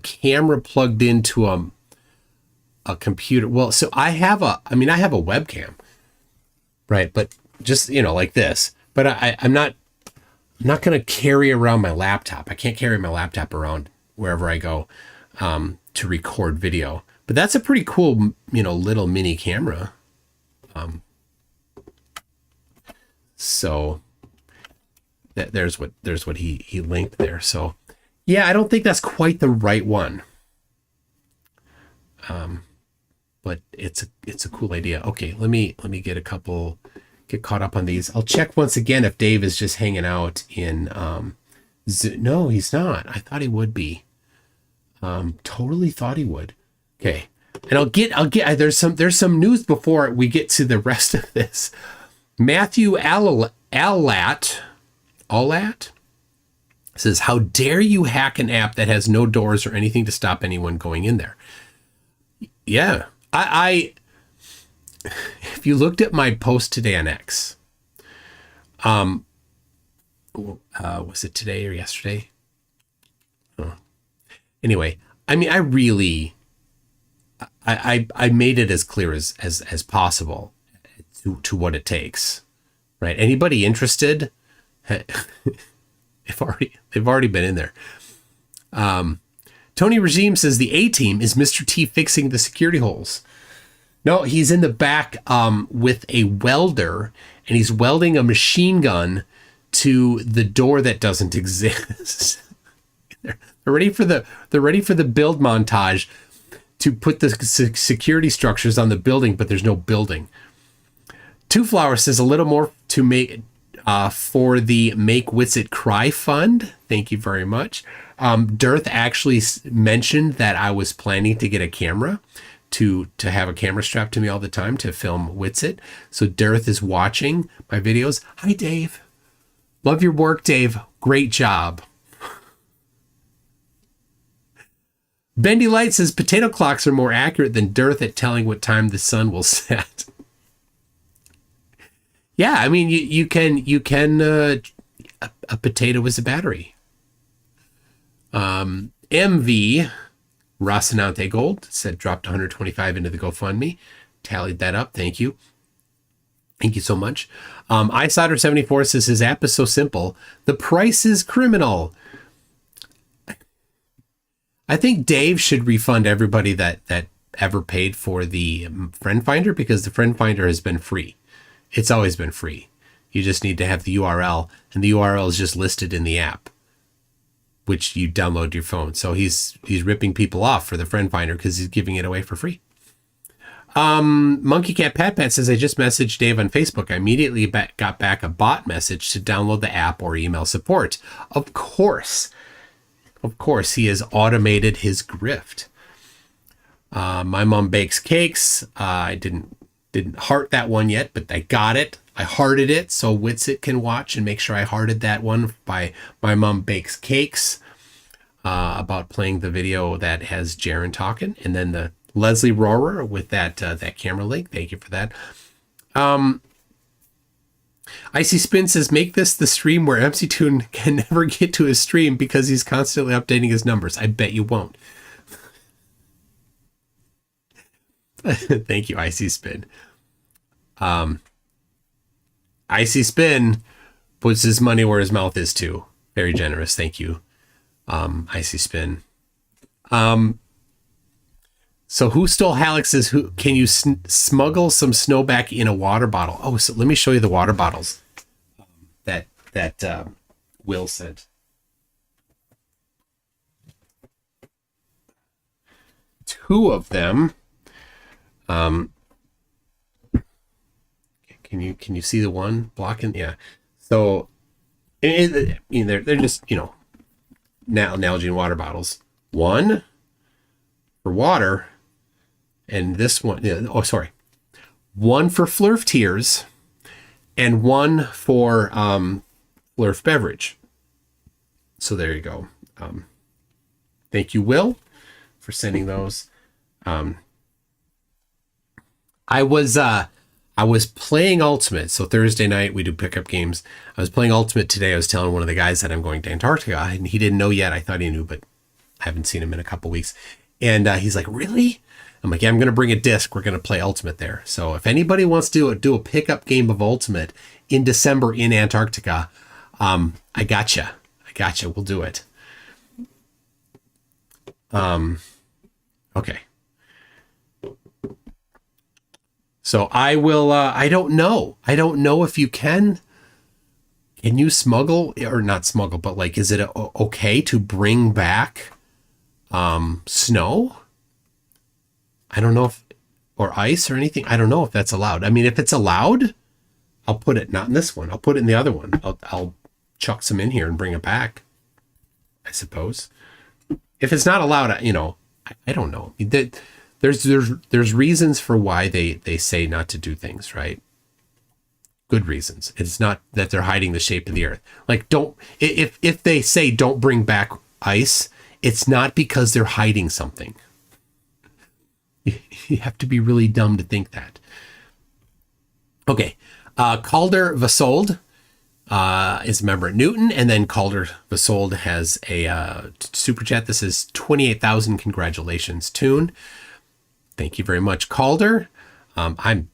camera plugged into a computer. Well, so I have a webcam, right? But just, like this, but I'm not going to carry around my laptop. I can't carry my laptop around wherever I go, to record video, but that's a pretty cool, little mini camera. So there's what he linked there. So yeah, I don't think that's quite the right one. But it's a cool idea. Okay, let me get caught up on these. I'll check once again if Dave is just hanging out in no, he's not. I thought he would be. Totally thought he would. Okay. And I'll get there's some news before we get to the rest of this. Matthew Allat says, how dare you hack an app that has no doors or anything to stop anyone going in there? Yeah. I if you looked at my post today on X, was it today or yesterday? Oh. Anyway, I mean, I made it as clear as possible to what it takes, right? Anybody interested? they've already been in there. Tony Regime says the A team is Mr. T fixing the security holes. No, he's in the back with a welder, and he's welding a machine gun to the door that doesn't exist. They're ready for the build montage to put the security structures on the building, but there's no building. Two Flower says a little more to make for the Make Witsit Cry Fund. Thank you very much. DIRTₕ actually mentioned that I was planning to get a camera to have a camera strapped to me all the time to film Witsit. So DIRTₕ is watching my videos. Hi, Dave. Love your work, Dave. Great job. Bendy Light says potato clocks are more accurate than DIRTₕ at telling what time the sun will set. Yeah, I mean, you can a potato is a battery. MV Rocinante Gold said dropped 125 into the GoFundMe. Tallied that up. Thank you. Thank you so much. iSolder74 says his app is so simple. The price is criminal. I think Dave should refund everybody that ever paid for the Friend Finder, because the Friend Finder has been free. It's always been free. You just need to have the URL, and the URL is just listed in the app, which you download to your phone. So he's ripping people off for the Friend Finder because he's giving it away for free. Monkey Cat Pat Pat says, I just messaged Dave on Facebook. I immediately got back a bot message to download the app or email support. Of course, he has automated his grift. My mom bakes cakes. I didn't heart that one yet, but I got it. I hearted it so Witsit can watch and make sure I hearted that one by My Mom Bakes Cakes, about playing the video that has Jaron talking, and then the Leslie Rohrer with that camera link. Thank you for that. Icy Spin says, make this the stream where MCToon can never get to his stream because he's constantly updating his numbers. I bet you won't. Thank you, Icy Spin. Icy Spin puts his money where his mouth is too. Very generous. Thank you, Icy Spin. So who stole Halix's? Who can you smuggle some snow back in a water bottle? Oh, so let me show you the water bottles that Will sent. Two of them. Can you see the one blocking? Yeah. So they're just, Nalgene water bottles. One for water, and this one. One for Flurf Tears, and one for Flurf Beverage. So there you go. Thank you, Will, for sending those. I was playing Ultimate. So Thursday night we do pickup games. I was playing Ultimate today. I was telling one of the guys that I'm going to Antarctica, and he didn't know yet. I thought he knew, but I haven't seen him in a couple weeks. And he's like, "Really?" I'm like, "Yeah, I'm going to bring a disc. We're going to play Ultimate there." So if anybody wants to do a pickup game of Ultimate in December in Antarctica, I gotcha. We'll do it. Okay. So I will, I don't know if you can you smuggle, or not smuggle, but like, is it okay to bring back, snow? I don't know or ice or anything. I don't know if that's allowed. I mean, if it's allowed, I'll put it, not in this one. I'll put it in the other one. I'll chuck some in here and bring it back, I suppose. If it's not allowed, I don't know. There's reasons for why they say not to do things, right? Good reasons. It's not that they're hiding the shape of the earth. Like, if they say don't bring back ice, it's not because they're hiding something. You have to be really dumb to think that. Okay. Calder Vasold is a member at Newton, and then Calder Vasold has a super chat. This is 28,000. Congratulations, Toon. Thank you very much, Calder. I'm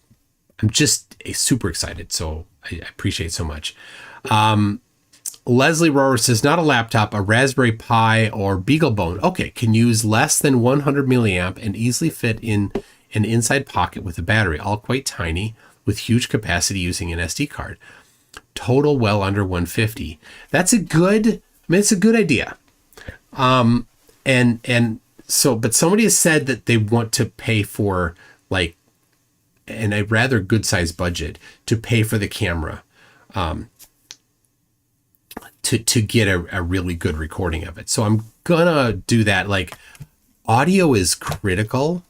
just super excited, so I appreciate it so much. Leslie Rohrer says, not a laptop, a Raspberry Pi or BeagleBone. Okay, can use less than 100 milliamp and easily fit in an inside pocket with a battery, all quite tiny, with huge capacity using an SD card. Total well under 150. That's a good, it's a good idea. And so, but somebody has said that they want to pay for like, and a rather good sized budget to pay for the camera, to get a really good recording of it. So I'm gonna do that. Like, audio is critical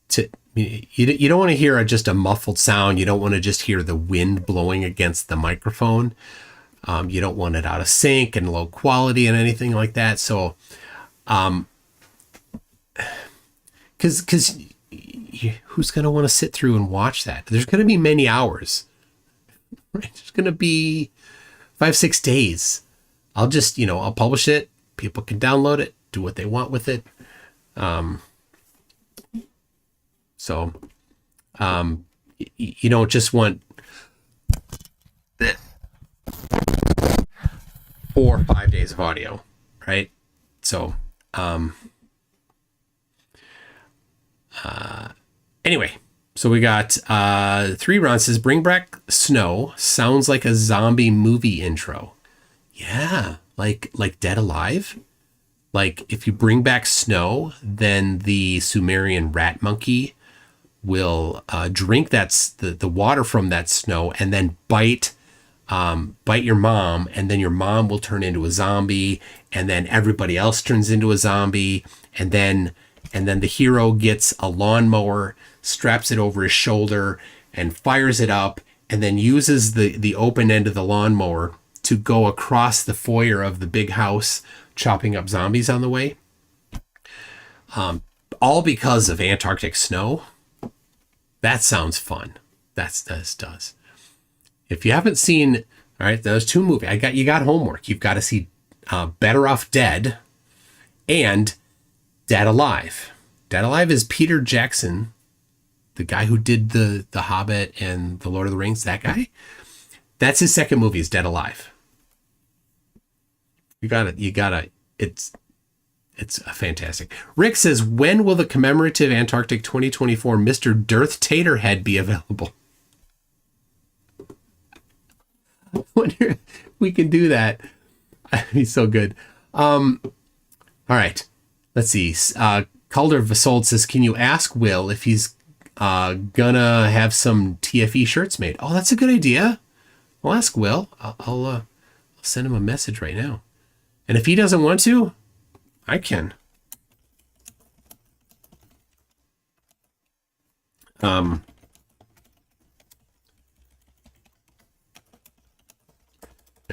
to, you don't want to hear just a muffled sound. You don't want to just hear the wind blowing against the microphone. You don't want it out of sync and low quality and anything like that. So, because who's going to want to sit through and watch that? There's going to be many hours, right? There's going to be 5-6 days. I'll just, I'll publish it. People can download it, do what they want with it. So, you don't just want that 4 or 5 days of audio, right? So, anyway, so we got 3 Ron says, bring back snow. Sounds like a zombie movie intro. Yeah, like Dead Alive. Like, if you bring back snow, then the Sumerian rat monkey will drink the water from that snow and then bite your mom, and then your mom will turn into a zombie, and then everybody else turns into a zombie, and then the hero gets a lawnmower, straps it over his shoulder, and fires it up, and then uses the open end of the lawnmower to go across the foyer of the big house, chopping up zombies on the way. All because of Antarctic snow. That sounds fun. That does. If you haven't seen, all right, those 2 movies. You got homework. You've got to see Better Off Dead and Dead Alive. Dead Alive is Peter Jackson, the guy who did the Hobbit and the Lord of the Rings. That guy. That's his second movie. Is Dead Alive. You gotta. It's fantastic. Rick says, when will the commemorative Antarctic 2024 Mr. Dirth Taterhead be available? I wonder if we can do that. He's so good. All right. Let's see. Calder Vasold says, can you ask Will if he's gonna have some TFE shirts made? Oh, that's a good idea. I'll ask Will. I'll send him a message right now. And if he doesn't want to, I can. There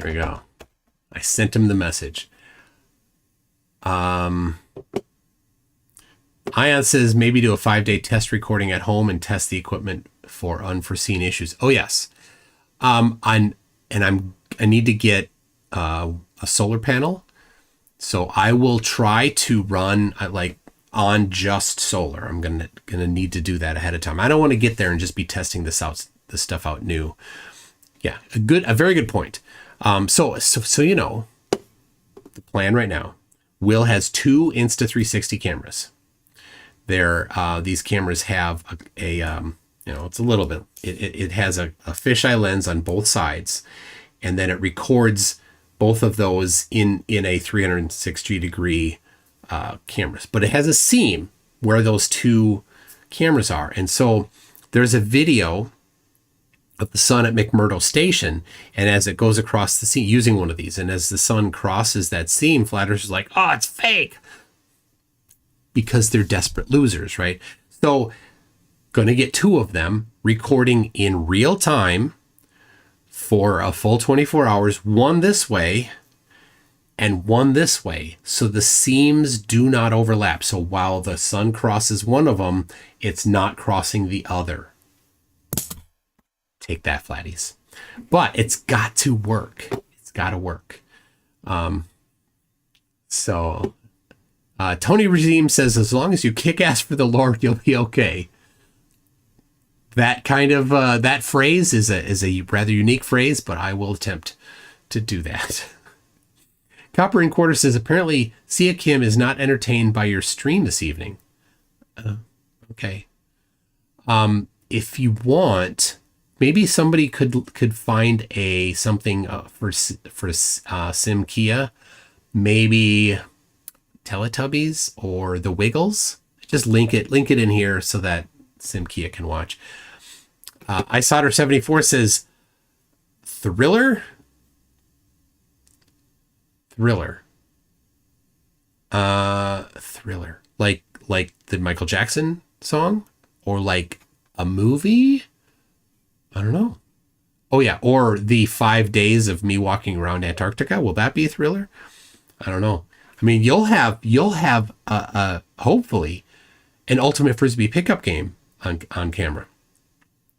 we go. I sent him the message. Ion says maybe do a 5-day test recording at home and test the equipment for unforeseen issues. Oh yes. I need to get a solar panel. So I will try to run on just solar. I'm gonna need to do that ahead of time. I don't want to get there and just be testing this stuff out new. Yeah, a very good point. So the plan right now. Will has 2 Insta360 cameras. These cameras have it's a little bit. It has a fisheye lens on both sides, and then it records both of those in a 360-degree cameras. But it has a seam where those 2 cameras are. And so there's a video of the sun at McMurdo Station, and as it goes across the seam, using one of these, and as the sun crosses that seam, Flat Earthers are like, oh, it's fake! Because they're desperate losers, right? So gonna get 2 of them recording in real time for a full 24 hours, one this way and one this way. So the seams do not overlap. So while the sun crosses one of them, it's not crossing the other. Take that, flatties. But it's got to work. It's got to work. Tony Regime says, as long as you kick ass for the Lord, you'll be okay. That kind of that phrase is a rather unique phrase, but I will attempt to do that. Copper and Quarter says, apparently Sia Kim is not entertained by your stream this evening. Okay. If you want, maybe somebody could find something for Sim Kia, maybe Teletubbies or The Wiggles. Just link it in here so that Sim Kia can watch. iSolder74 says Thriller. Thriller. Like the Michael Jackson song, or like a movie? I don't know. Oh yeah, or the 5 days of me walking around Antarctica. Will that be a thriller? I don't know. I mean, you'll have hopefully an ultimate frisbee pickup game on camera.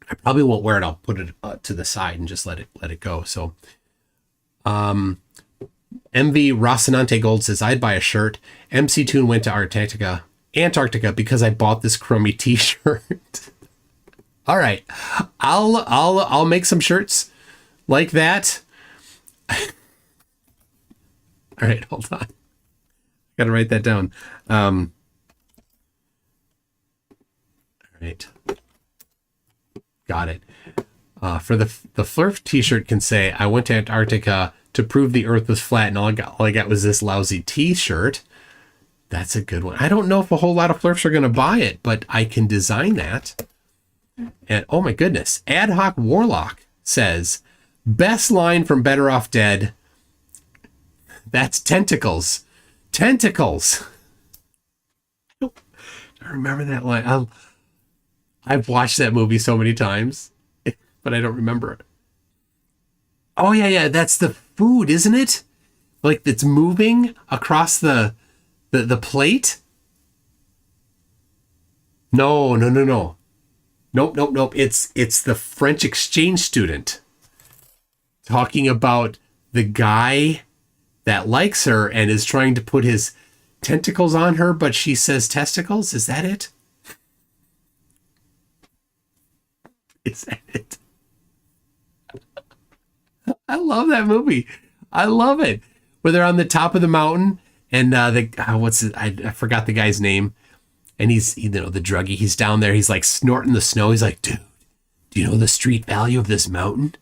I probably won't wear it. I'll put it to the side and just let it go. So, MV Rocinante Gold says, I'd buy a shirt. MCToon went to Antarctica because I bought this crummy t-shirt. All right. I'll make some shirts like that. All right, hold on. Got to write that down. All right. Got it. For the Flurf t-shirt can say, I went to Antarctica to prove the earth was flat, and all I got was this lousy t-shirt. That's a good one. I don't know if a whole lot of Flurfs are going to buy it, but I can design that. And oh my goodness, Ad Hoc Warlock says, best line from Better Off Dead. That's tentacles. Tentacles. I remember that line. I've watched that movie so many times, but I don't remember it. Oh yeah, that's the food, isn't it? Like it's moving across the plate. No. Nope. It's the French exchange student talking about the guy that likes her and is trying to put his tentacles on her, but she says testicles. Is that it? Is that it? I love that movie. I love it. Where they're on the top of the mountain and I forgot the guy's name. And he's, the druggie, he's down there. He's like snorting the snow. He's like, dude, do you know the street value of this mountain?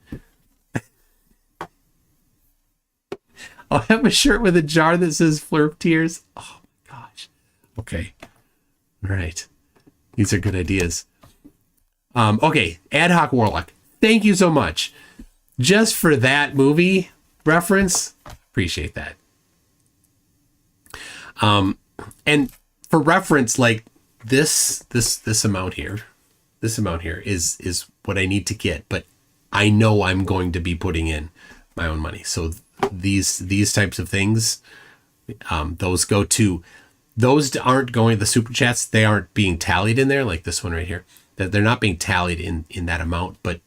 I'll have a shirt with a jar that says Flurp Tears. Oh my gosh. Okay. All right. These are good ideas. Okay. Ad Hoc Warlock. Thank you so much. Just for that movie reference. Appreciate that. And for reference, like this amount here is what I need to get, but I know I'm going to be putting in my own money. So these types of things, those aren't going, the super chats, they aren't being tallied in there, like this one right here. They're not being tallied in that amount, but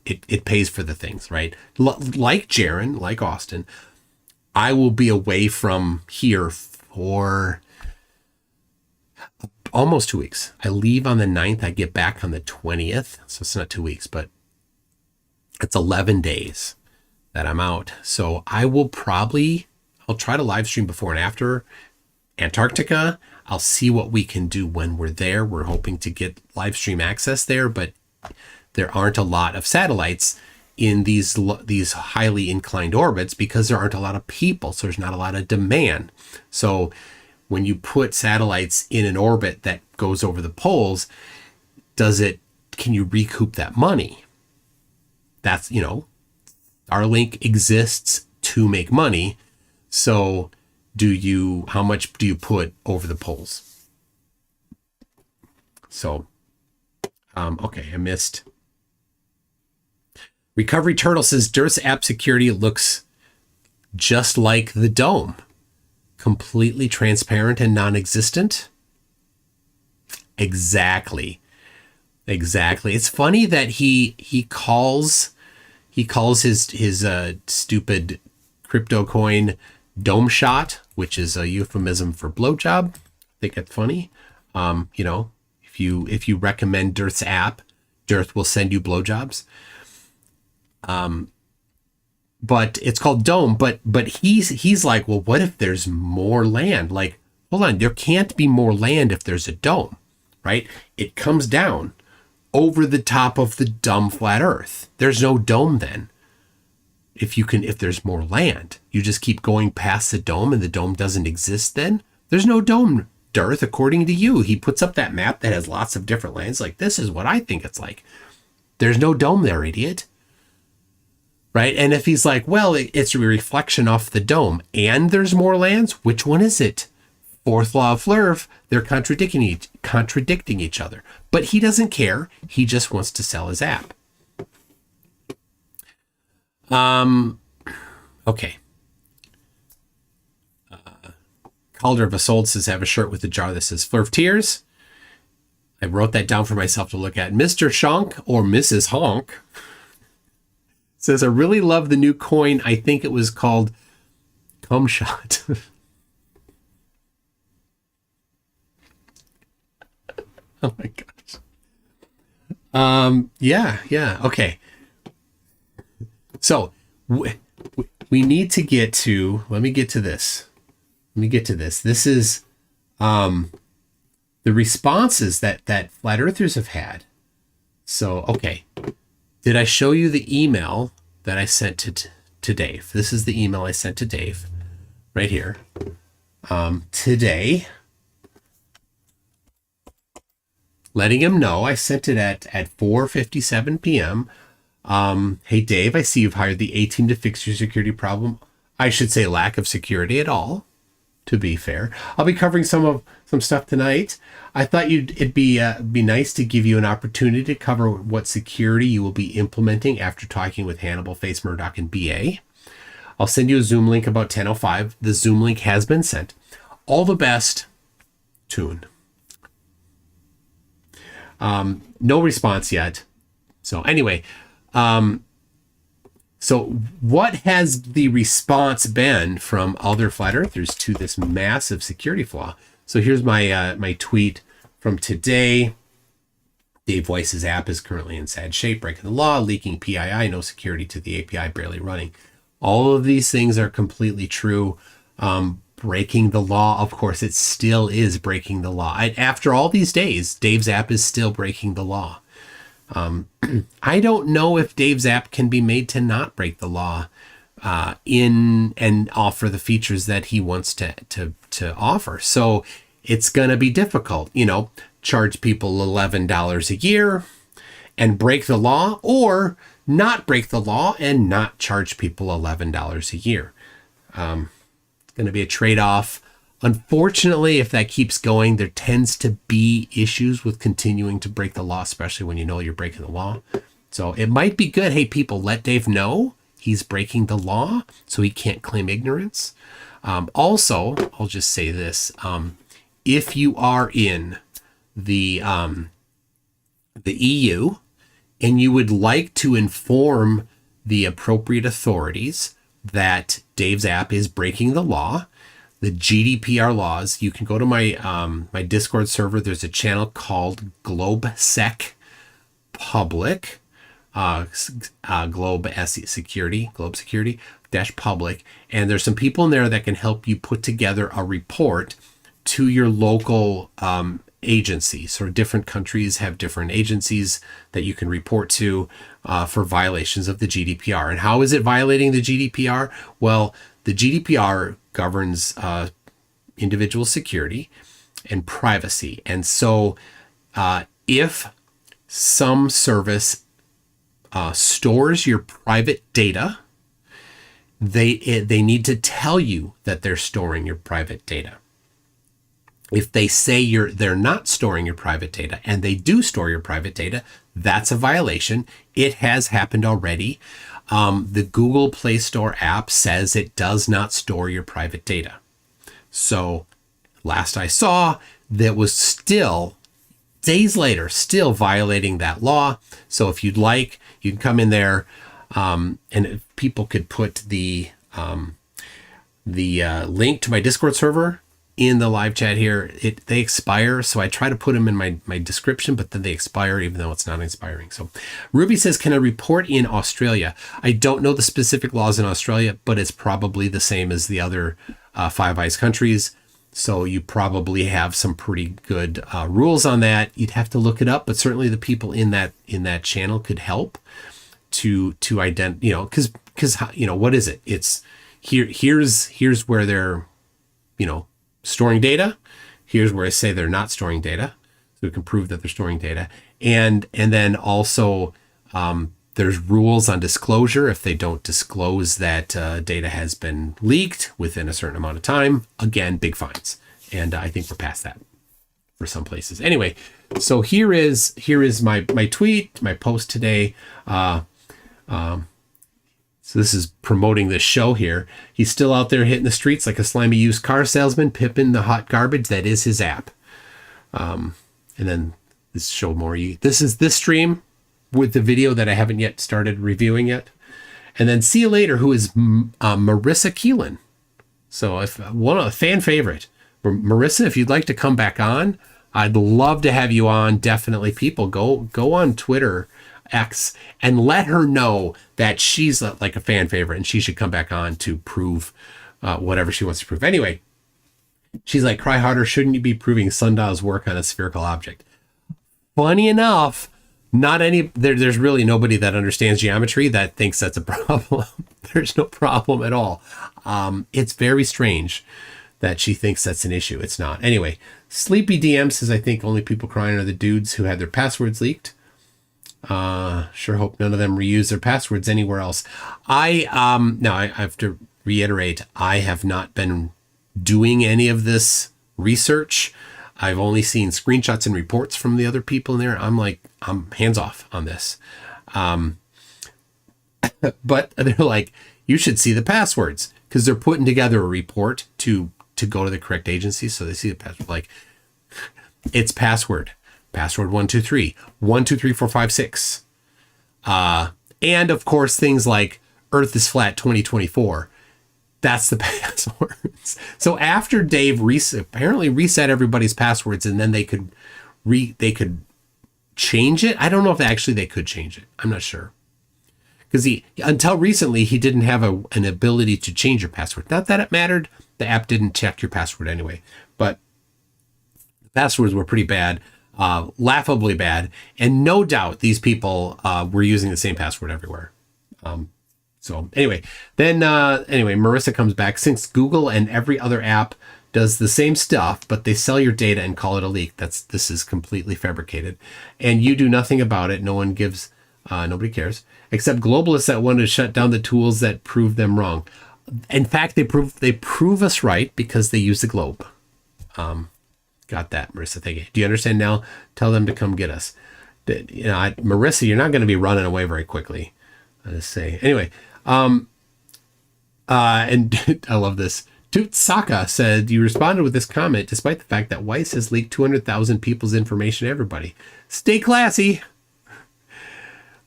it pays for the things, right? Like Jaron, like Austin, I will be away from here for almost 2 weeks. I leave on the 9th. I get back on the 20th. So it's not 2 weeks, but it's 11 days that I'm out. So I'll try to live stream before and after Antarctica. I'll see what we can do when we're there. We're hoping to get live stream access there, but there aren't a lot of satellites in these highly inclined orbits because there aren't a lot of people. So there's not a lot of demand. So when you put satellites in an orbit that goes over the poles, can you recoup that money? That's, Starlink exists to make money. So how much do you put over the poles? So, okay, I missed. Recovery Turtle says DIRT's app security looks just like the dome, completely transparent and non-existent. Exactly. It's funny that he calls his stupid crypto coin dome shot, which is a euphemism for blowjob. I think it's funny. If you recommend DIRT's app, DIRTH will send you blowjobs. But it's called dome. But he's like, well, what if there's more land? Like, hold on, there can't be more land if there's a dome, right? It comes down over the top of the dumb flat Earth. There's no dome then. If there's more land, you just keep going past the dome and the dome doesn't exist then. There's no dome, DIRTH, according to you. He puts up that map that has lots of different lands. Like, this is what I think it's like. There's no dome there, idiot. Right? And if he's like, well, it's a reflection off the dome and there's more lands, which one is it? Fourth law of Flerv, they're contradicting each other. But he doesn't care. He just wants to sell his app. Okay. Calder of Isolde says, have a shirt with a jar that says Flerv Tears. I wrote that down for myself to look at. Mr. Shonk or Mrs. Honk says, I really love the new coin. I think it was called Cum Shot. Oh my gosh. Yeah. Okay. So we need to get to, let me get to this. This is, the responses that flat earthers have had. So, okay. Did I show you the email that I sent to Dave? This is the email I sent to Dave right here. Today, letting him know, I sent it at 4:57 p.m. Hey, Dave, I see you've hired the A-team to fix your security problem. I should say lack of security at all, to be fair. I'll be covering some stuff tonight. I thought it'd be nice to give you an opportunity to cover what security you will be implementing after talking with Hannibal, Face, Murdoch, and BA. I'll send you a Zoom link about 10:05. The Zoom link has been sent. All the best, Toon. No response yet. So anyway, so what has the response been from other flat earthers to this massive security flaw? So here's my tweet from today. Dave Weiss's app is currently in sad shape, breaking the law, leaking PII, no security to the API, barely running. All of these things are completely true. Breaking the law, of course, it still is breaking the law. After all these days, Dave's app is still breaking the law. I don't know if Dave's app can be made to not break the law in and offer the features that he wants to offer. So it's going to be difficult, charge people $11 a year and break the law, or not break the law and not charge people $11 a year. It's going to be a trade-off. Unfortunately, if that keeps going, there tends to be issues with continuing to break the law, especially when you know you're breaking the law. So it might be good. Hey, people, let Dave know he's breaking the law so he can't claim ignorance. Also, I'll just say this. If you are in the EU and you would like to inform the appropriate authorities that Dave's app is breaking the law, the GDPR laws, you can go to my Discord server. There's a channel called GlobeSec Public, Globe Security --public, and there's some people in there that can help you put together a report to your local agency. So different countries have different agencies that you can report to for violations of the GDPR. And how is it violating the GDPR? Well, the GDPR governs individual security and privacy. And so if some service stores your private data, they need to tell you that they're storing your private data. If they say they're not storing your private data and they do store your private data, that's a violation. It has happened already. The Google Play Store app says it does not store your private data. So last I saw, that was still, days later, still violating that law. So if you'd like, you can come in there, and if people could put the link to my Discord server in the live chat here. They expire, so I try to put them in my description, but then they expire even though it's not expiring. So Ruby says, can I report in Australia? I don't know the specific laws in Australia, but it's probably the same as the other Five Eyes countries. So you probably have some pretty good rules on that. You'd have to look it up, but certainly the people in that channel could help to identify, because what is it? It's here's where they're, storing data. Here's where I say they're not storing data. So we can prove that they're storing data. And then also there's rules on disclosure. If they don't disclose that data has been leaked within a certain amount of time, again, big fines. And I think we're past that for some places. Anyway, so here is my tweet, my post today. So this is promoting this show here. He's still out there hitting the streets like a slimy used car salesman, pipping the hot garbage. That is his app. And then this show more. This is this stream with the video that I haven't yet started reviewing yet. And then see you later, who is Marissa Keelan. So if a fan favorite, Marissa, if you'd like to come back on, I'd love to have you on. Definitely, people go on Twitter X and let her know that she's like a fan favorite and she should come back on to prove whatever she wants to prove. Anyway, she's like, cry harder, shouldn't you be proving sundials work on a spherical object? Funny enough, there's really nobody that understands geometry that thinks that's a problem. There's no problem at all. It's very strange that she thinks that's an issue. It's not. Anyway, Sleepy DM says, I think only people crying are the dudes who had their passwords leaked. Sure hope none of them reuse their passwords anywhere else. I have to reiterate, I have not been doing any of this research. I've only seen screenshots and reports from the other people in there. I'm hands off on this. But they're like, you should see the passwords, because they're putting together a report to go to the correct agency. So they see the password, like it's password 123 123456, and of course things like Earth is flat 2024. That's the passwords. So after Dave apparently reset everybody's passwords, and then they could change it. I don't know if they could change it. I'm not sure, because until recently he didn't have an ability to change your password. Not that it mattered. The app didn't check your password anyway, but the passwords were pretty bad. Laughably bad, and no doubt these people were using the same password everywhere. So anyway, Marissa comes back. Since Google and every other app does the same stuff, but they sell your data and call it a leak, this is completely fabricated, and you do nothing about it. Nobody cares, except globalists that want to shut down the tools that prove them wrong. In fact, they prove us right because they use the globe. Got that, Marissa. Thank you. Do you understand now? Tell them to come get us. Marissa, you're not going to be running away very quickly. I just say. Anyway, and I love this. Tutsaka said, you responded with this comment despite the fact that Weiss has leaked 200,000 people's information to everybody. Stay classy.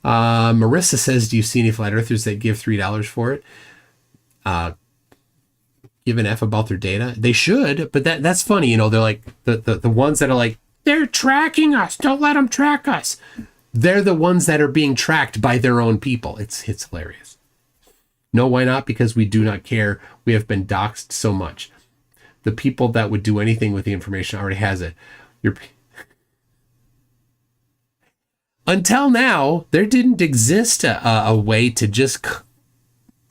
Marissa says, do you see any flat earthers that give $3 for it? Give an F about their data? They should, but that's funny. They're like the ones that are like, they're tracking us. Don't let them track us. They're the ones that are being tracked by their own people. It's hilarious. No, why not? Because we do not care. We have been doxxed so much. The people that would do anything with the information already has it. Until now, there didn't exist a way to just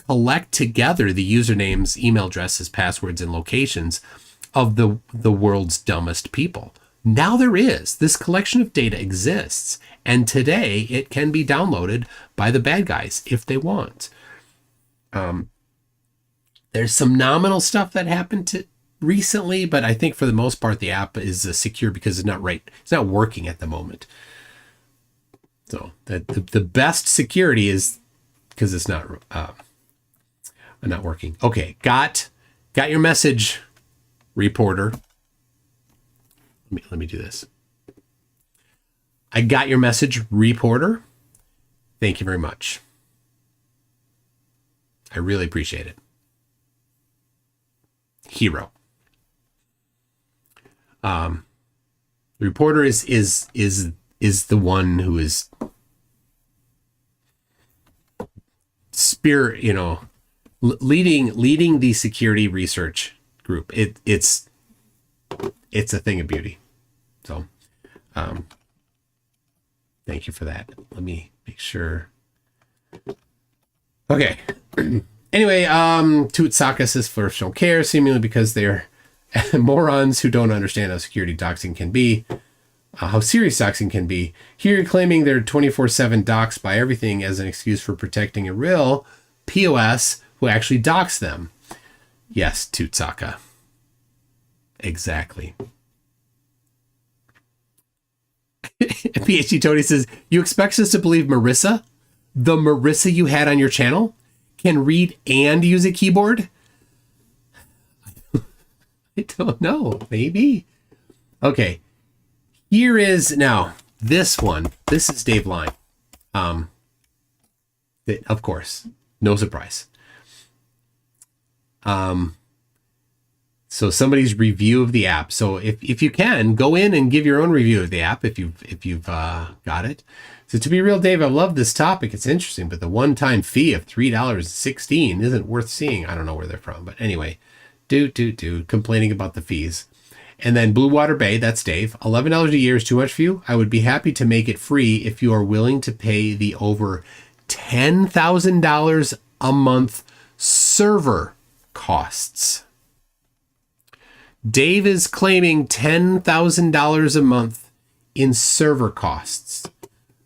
collect together the usernames, email addresses, passwords, and locations of the world's dumbest people. Now there is. This collection of data exists, and today it can be downloaded by the bad guys if they want. There's some nominal stuff that happened recently, but I think for the most part the app is secure because it's not working at the moment. So the best security is because it's not working. Okay, got your message, reporter. Let me do this. I got your message, reporter. Thank you very much. I really appreciate it. Hero. The reporter is the one who is leading the security research group. It's a thing of beauty. So, thank you for that. Let me make sure. Okay. Anyway, Tootsaka says first don't care, seemingly because they're morons who don't understand how security doxing can be, how serious doxing can be. Here you're claiming they're 24/7 doxed by everything as an excuse for protecting a real POS who actually dox them. Yes, Tootsaka. Exactly. PhD Tony says, you expect us to believe Marissa, the Marissa you had on your channel, can read and use a keyboard? I don't know. Maybe. Okay. Here is now this one. This is Dave Line. Of course, no surprise. So somebody's review of the app. So if you can go in and give your own review of the app, if you've got it. So to be real, Dave, I love this topic. It's interesting, but the one-time fee of $3.16 isn't worth seeing. I don't know where they're from, but anyway, complaining about the fees. And then Blue Water Bay, that's Dave. $11 a year is too much for you. I would be happy to make it free if you are willing to pay the over $10,000 a month server costs. Dave is claiming $10,000 a month in server costs.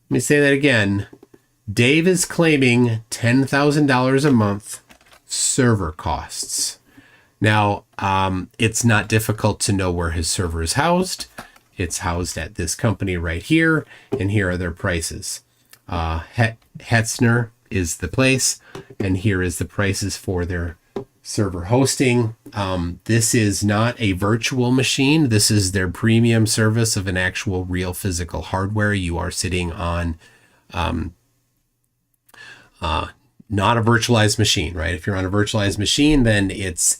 Let me say that again. Dave is claiming $10,000 a month server costs. Now, it's not difficult to know where his server is housed. It's housed at this company right here, and here are their prices. Hetzner is the place, and here is the prices for their server hosting. This is not a virtual machine. This is their premium service of an actual real physical hardware. You are sitting on not a virtualized machine, right? If you're on a virtualized machine, then it's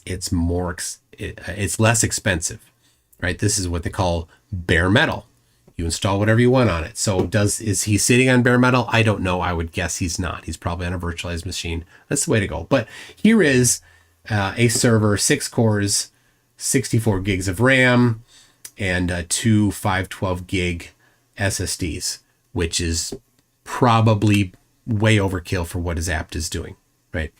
less expensive, right? This is what they call bare metal. You install whatever you want on it. So is he sitting on bare metal? I don't know. I would guess he's not. He's probably on a virtualized machine. That's the way to go. But here is a server, 6 cores, 64 gigs of RAM, and 2 512 gig SSDs, which is probably way overkill for what his app is doing, right?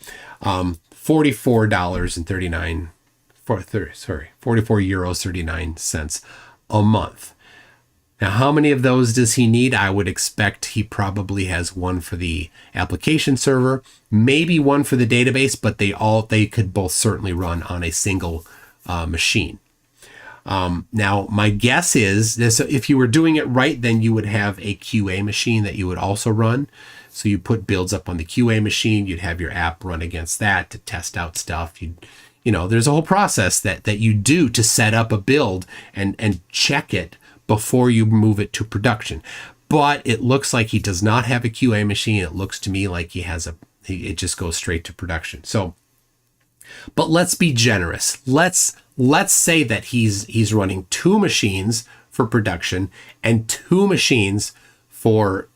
€44.39 a month. Now, how many of those does he need? I would expect he probably has one for the application server, maybe one for the database, but they could both certainly run on a single machine. Now, my guess is this: if you were doing it right, then you would have a QA machine that you would also run. So you put builds up on the QA machine, you'd have your app run against that to test out stuff. There's a whole process that you do to set up a build and check it before you move it to production. But it looks like he does not have a QA machine. It looks to me like it just goes straight to production. So, but let's be generous. Let's say that he's running 2 machines for production and 2 machines for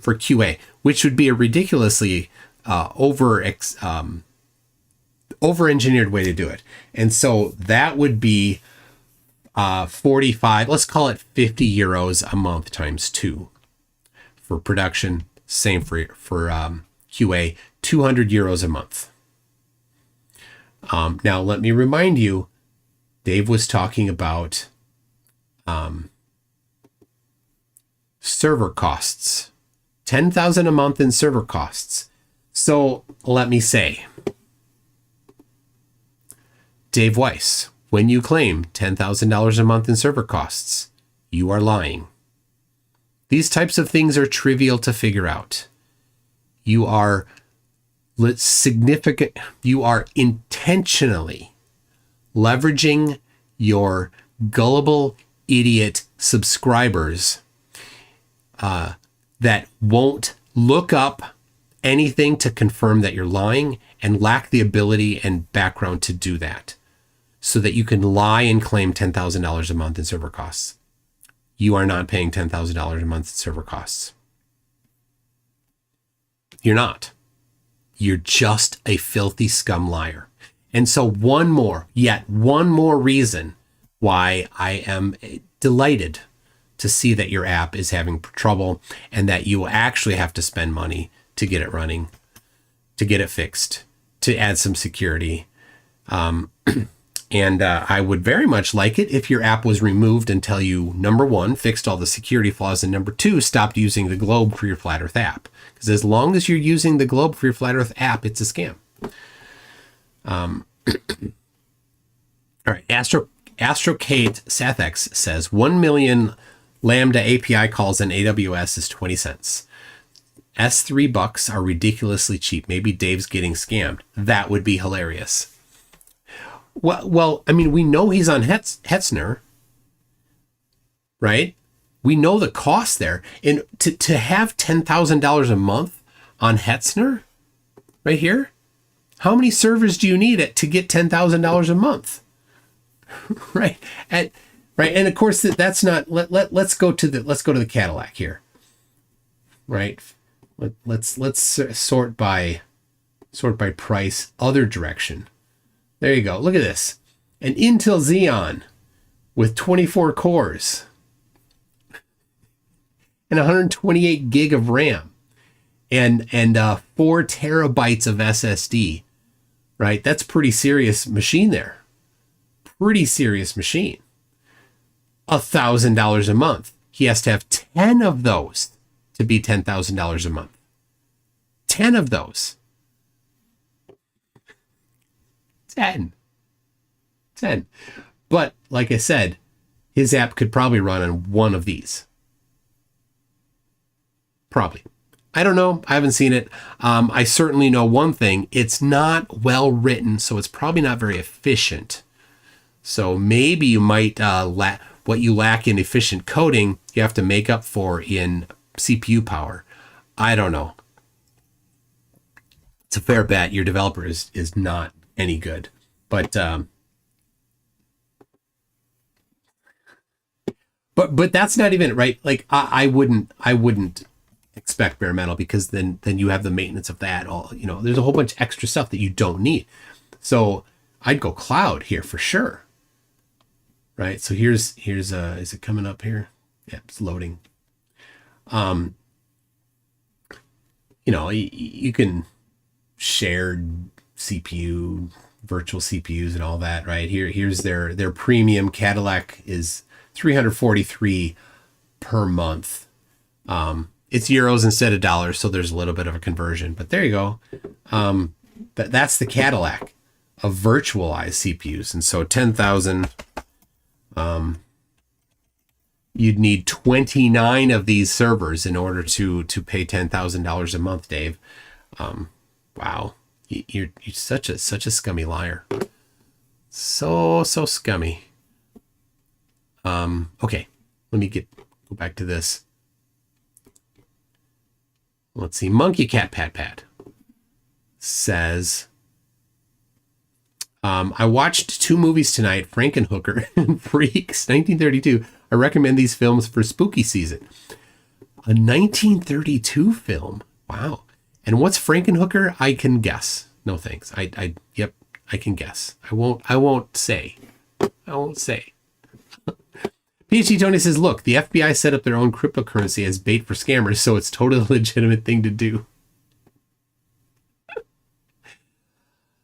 for QA, which would be a ridiculously over-engineered way to do it. And so that would be 45, let's call it 50 euros a month times 2 for production. Same for QA, 200 euros a month. Now, let me remind you, Dave was talking about server costs, 10,000 a month in server costs. So let me say, Dave Weiss, when you claim $10,000 a month in server costs, you are lying. These types of things are trivial to figure out. You are you are intentionally leveraging your gullible idiot subscribers that won't look up anything to confirm that you're lying and lack the ability and background to do that, so that you can lie and claim $10,000 a month in server costs. You are not paying $10,000 a month in server costs. You're not. You're just a filthy scum liar. And so one more reason why I am delighted to see that your app is having trouble and that you actually have to spend money to get it running, to get it fixed, to add some security. And I would very much like it if your app was removed until you, number one, fixed all the security flaws, and number two, stopped using the globe for your Flat Earth app. Because as long as you're using the globe for your Flat Earth app, it's a scam. All right, Astrocade Sathex says 1 million Lambda API calls in AWS is 20 cents. S3 bucks are ridiculously cheap. Maybe Dave's getting scammed. That would be hilarious. Well, I mean, we know he's on Hetzner, right? We know the cost there. And to have $10,000 a month on Hetzner, right here, how many servers do you need to get $10,000 a month? Right. And of course that's not, let's go to the Cadillac here. Right. Let's sort by price, other direction. There you go. Look at this. An Intel Xeon with 24 cores and 128 gig of RAM and 4 terabytes of SSD, right? That's pretty serious machine there. Pretty serious machine. $1,000 a month. He has to have 10 of those to be $10,000 a month. 10 of those. 10. But like I said, his app could probably run on one of these. Probably. I don't know. I haven't seen it. I certainly know one thing. It's not well written, so it's probably not very efficient. So maybe you might what you lack in efficient coding, you have to make up for in CPU power. I don't know. It's a fair bet. Your developer is not any good. But that's not even right. Like I wouldn't expect bare metal, because then you have the maintenance of that all, there's a whole bunch of extra stuff that you don't need. So I'd go cloud here for sure. Right. So here's is it coming up here? Yeah, it's loading. You can share CPU, virtual CPUs and all that, right? Here's their premium. Cadillac is $343 per month. It's euros instead of dollars, so there's a little bit of a conversion, but there you go. That's the Cadillac of virtualized CPUs. And so 10,000, you'd need 29 of these servers in order to pay $10,000 a month, Dave. Wow. You're such a scummy liar. So scummy. Okay. Let me go back to this. Let's see. Monkey Cat Pat says, I watched 2 movies tonight, Frankenhooker and Freaks, 1932. I recommend these films for spooky season. A 1932 film. Wow. And what's Frankenhooker? I can guess. No thanks. I can guess. I won't say. PhD Tony says, look, the FBI set up their own cryptocurrency as bait for scammers, so it's totally a legitimate thing to do.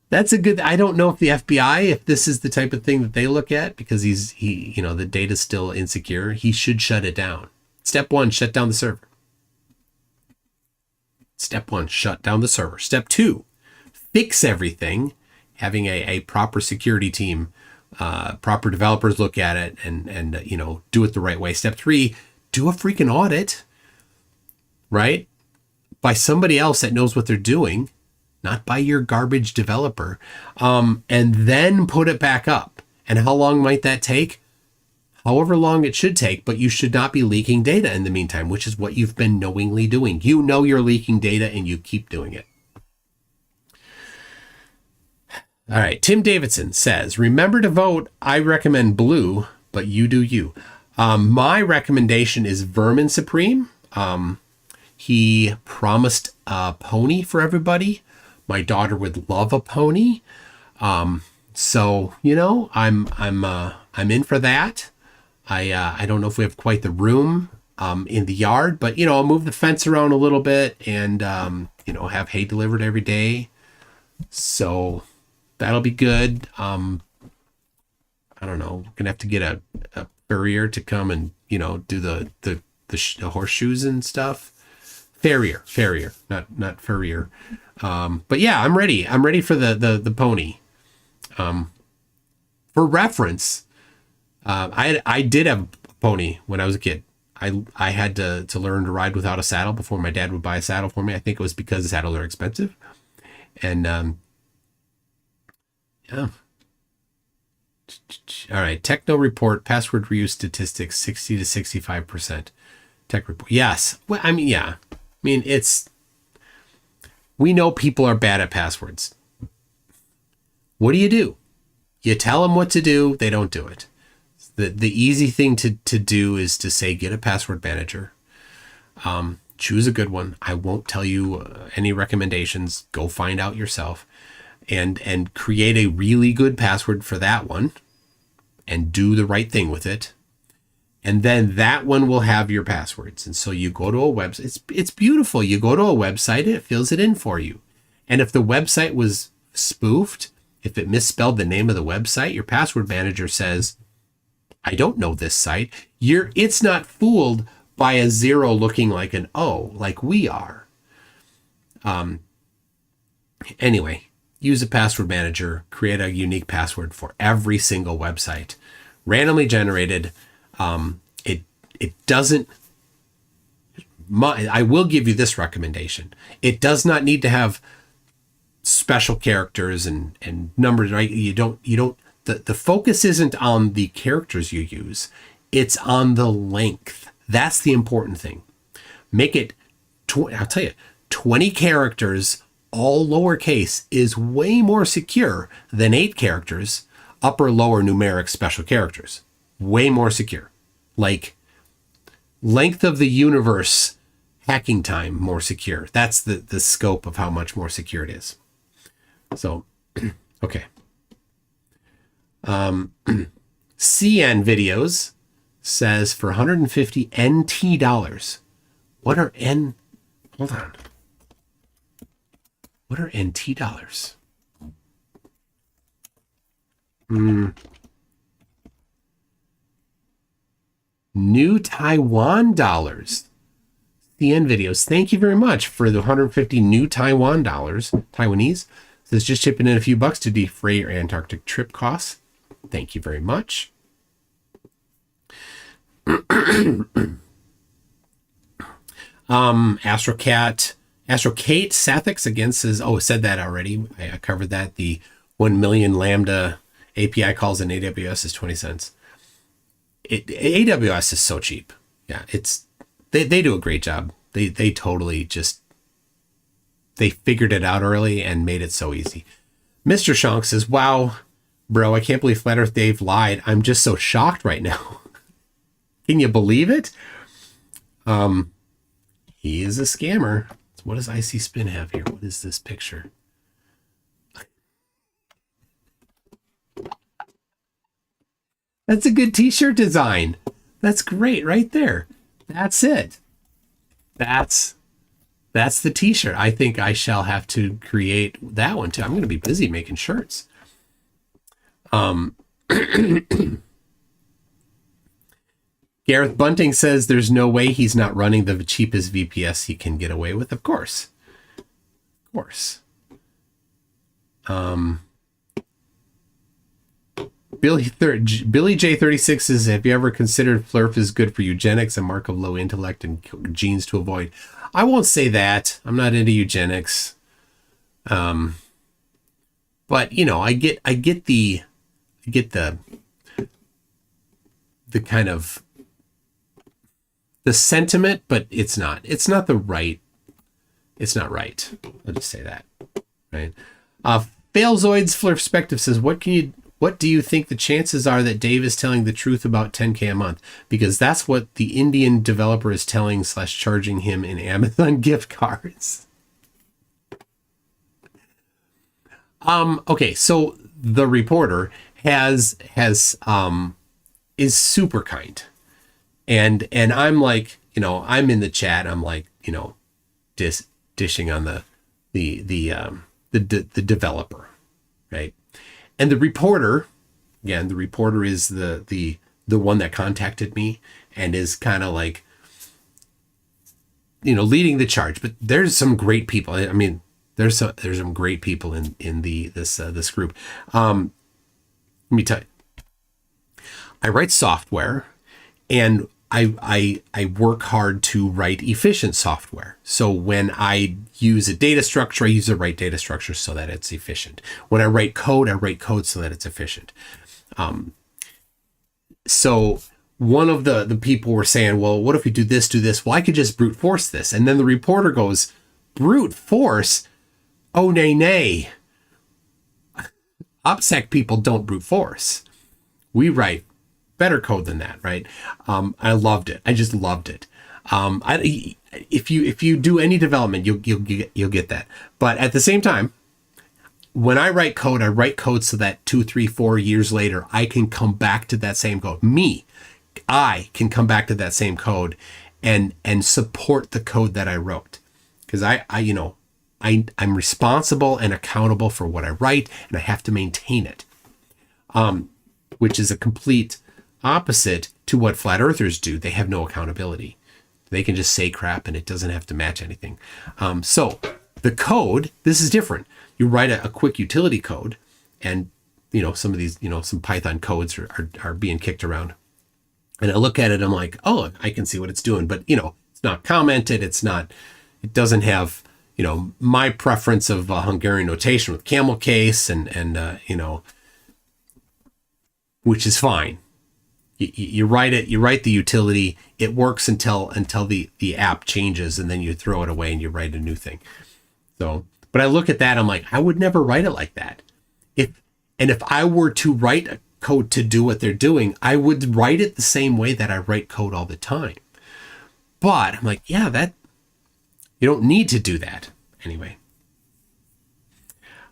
That's a good, I don't know if the FBI, if this is the type of thing that they look at, because the data's still insecure, he should shut it down. Step 1, shut down the server. Step 1, shut down the server. Step 2, fix everything, having a proper security team, proper developers look at it and do it the right way. Step 3, do a freaking audit, right? by somebody else that knows what they're doing, not by your garbage developer, and then put it back up. And how long might that take? However long it should take, but you should not be leaking data in the meantime, which is what you've been knowingly doing. You know you're leaking data and you keep doing it. All right. Tim Davidson says, remember to vote. I recommend blue, but you do you. My recommendation is Vermin Supreme. He promised a pony for everybody. My daughter would love a pony. So, you know, I'm in for that. I don't know if we have quite the room in the yard, but, you know, I'll move the fence around a little bit and, you know, have hay delivered every day. So that'll be good. I don't know. We're going to have to get a farrier to come and, you know, do the horseshoes and stuff. Farrier, not furrier. But yeah, I'm ready. I'm ready for the pony. For reference, I did have a pony when I was a kid. I had to learn to ride without a saddle before my dad would buy a saddle for me. I think it was because the saddles are expensive. And yeah. All right. Techno report, password reuse statistics, 60 to 65%. Tech report. Yes. Well, I mean, yeah. I mean, we know people are bad at passwords. What do? You tell them what to do. They don't do it. The easy thing to do is to say, get a password manager. Choose a good one. I won't tell you any recommendations. Go find out yourself and create a really good password for that one and do the right thing with it. And then that one will have your passwords. And so you go to a website. It's beautiful. You go to a website and it fills it in for you. And if the website was spoofed, if it misspelled the name of the website, your password manager says, I don't know this site. It's not fooled by a 0 looking like an O, like we are. Anyway, use a password manager, create a unique password for every single website, randomly generated. It doesn't. I will give you this recommendation. It does not need to have special characters and numbers, right? You don't. The focus isn't on the characters you use. It's on the length. That's the important thing. Make it, I'll tell you, 20 characters, all lowercase, is way more secure than 8 characters, upper, lower, numeric, special characters. Way more secure. Like length of the universe, hacking time, more secure. That's the scope of how much more secure it is. So, okay. CN Videos says for 150 NT dollars. What are hold on. What are NT dollars? New Taiwan dollars. CN Videos. Thank you very much for the 150 new Taiwan dollars. Taiwanese. So it's just chipping in a few bucks to defray your Antarctic trip costs. Thank you very much. Astrokate Sathix again says, said that already. I covered that. The 1 million Lambda API calls in AWS is 20 cents. AWS is so cheap. Yeah, they do a great job. They totally just, they figured it out early and made it so easy. Mr. Shank says, wow, bro, I can't believe Flat Earth Dave lied. I'm just so shocked right now. Can you believe it? He is a scammer. So what does Icy Spin have here? What is this picture? That's a good t-shirt design. That's great right there. That's it. That's the t-shirt. I think I shall have to create that one too. I'm going to be busy making shirts. Gareth Bunting says there's no way he's not running the cheapest VPS he can get away with. Of course. Of course. Billy J36 says, have you ever considered Flurf is good for eugenics, a mark of low intellect and genes to avoid? I won't say that. I'm not into eugenics. But you know, I get the kind of the sentiment, but it's not right. It's not right. I'll just say that. Right. Failzoids Perspective says, what do you think the chances are that Dave is telling the truth about 10K a month? Because that's what the Indian developer is telling / charging him in Amazon gift cards. Okay, so the reporter is super kind. And I'm like, you know, I'm in the chat. I'm like, you know, dishing on the developer, right? And the reporter, again, the reporter is the one that contacted me and is kind of like, you know, leading the charge. But there's some great people. I mean, there's some great people in this group. Let me tell you, I write software, and I work hard to write efficient software. So when I use a data structure, I use the right data structure so that it's efficient. When I write code so that it's efficient. So one of the people were saying, well, what if we do this? Well, I could just brute force this. And then the reporter goes, brute force? Oh, nay. OPSEC people don't brute force. We write better code than that, right? I loved it. I just loved it. If you do any development, you'll get that. But at the same time, when I write code so that 2, 3, 4 years later, I can come back to that same code. I can come back to that same code and support the code that I wrote, because I'm responsible and accountable for what I write, and I have to maintain it, which is a complete opposite to what flat earthers do. They have no accountability. They can just say crap and it doesn't have to match anything. So the code, this is different. You write a quick utility code, and you know, some of these, you know, some Python codes are being kicked around. And I look at it, I'm like, oh, I can see what it's doing. But, you know, it's not commented. It doesn't have, you know, my preference of Hungarian notation with camel case and you know, which is fine. You write it, you write the utility, it works until the app changes, and then you throw it away and you write a new thing. So, but I look at that, I'm like, I would never write it like that. If I were to write a code to do what they're doing, I would write it the same way that I write code all the time. But I'm like, yeah, that you don't need to do that anyway.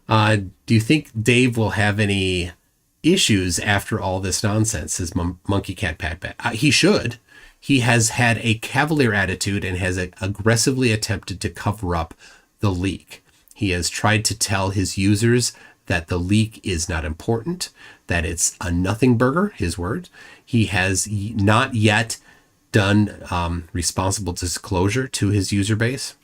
Do you think Dave will have any issues after all this nonsense? Says Monkey Cat Pat Pat. He should. He has had a cavalier attitude and has aggressively attempted to cover up the leak. He has tried to tell his users that the leak is not important, that it's a nothing burger, his words. He has not yet done responsible disclosure to his user base.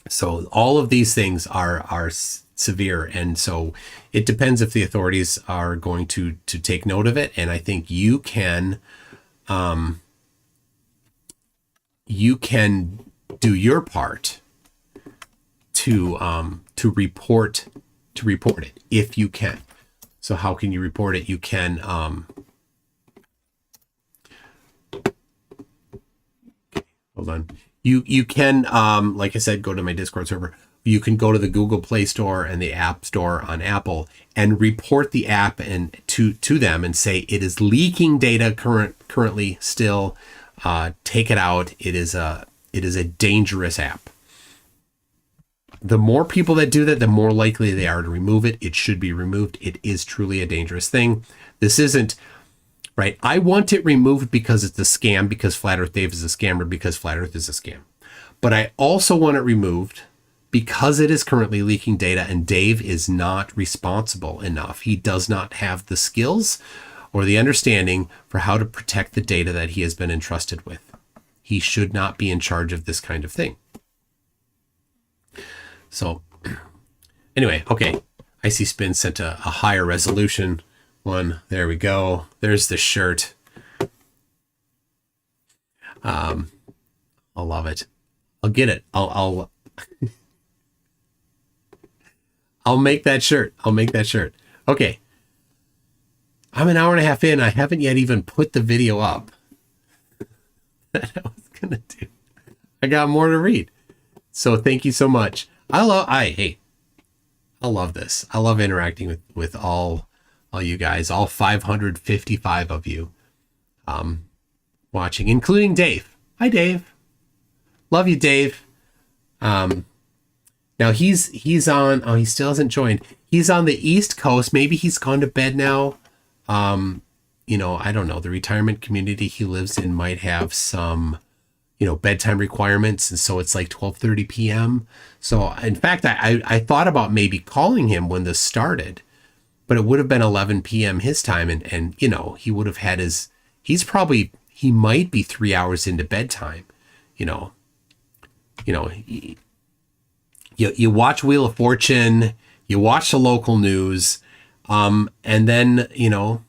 So all of these things are severe, and so it depends if the authorities are going to take note of it. And I think you can do your part to report it if you can. So how can you report it? You can hold on. You can, like I said, go to my Discord server. You can go to the Google Play Store and the App Store on Apple and report the app and to them and say it is leaking data currently still. Take it out. It is a dangerous app. The more people that do that, the more likely they are to remove it. It should be removed. It is truly a dangerous thing. This isn't right. I want it removed because it's a scam, because Flat Earth Dave is a scammer, because Flat Earth is a scam. But I also want it removed because it is currently leaking data, and Dave is not responsible enough. He does not have the skills or the understanding for how to protect the data that he has been entrusted with. He should not be in charge of this kind of thing. So anyway, okay. Icy Spin sent a higher resolution one. There we go. There's the shirt. I love it. I'll get it. I'll make that shirt. I'll make that shirt. Okay. I'm an hour and a half in. I haven't yet even put the video up that I was gonna do. I got more to read. So thank you so much. I love this. I love interacting with all you guys, all 555 of you watching, including Dave. Hi, Dave. Love you, Dave. Now he's on, oh, he still hasn't joined. He's on the East Coast. Maybe he's gone to bed now. You know, I don't know. The retirement community he lives in might have some, you know, bedtime requirements. And so it's like 12:30 p.m. So in fact, I thought about maybe calling him when this started, but it would have been 11 p.m. his time. And, you know, he would have had he might be 3 hours into bedtime, you know, you watch Wheel of Fortune, you watch the local news, and then, you know,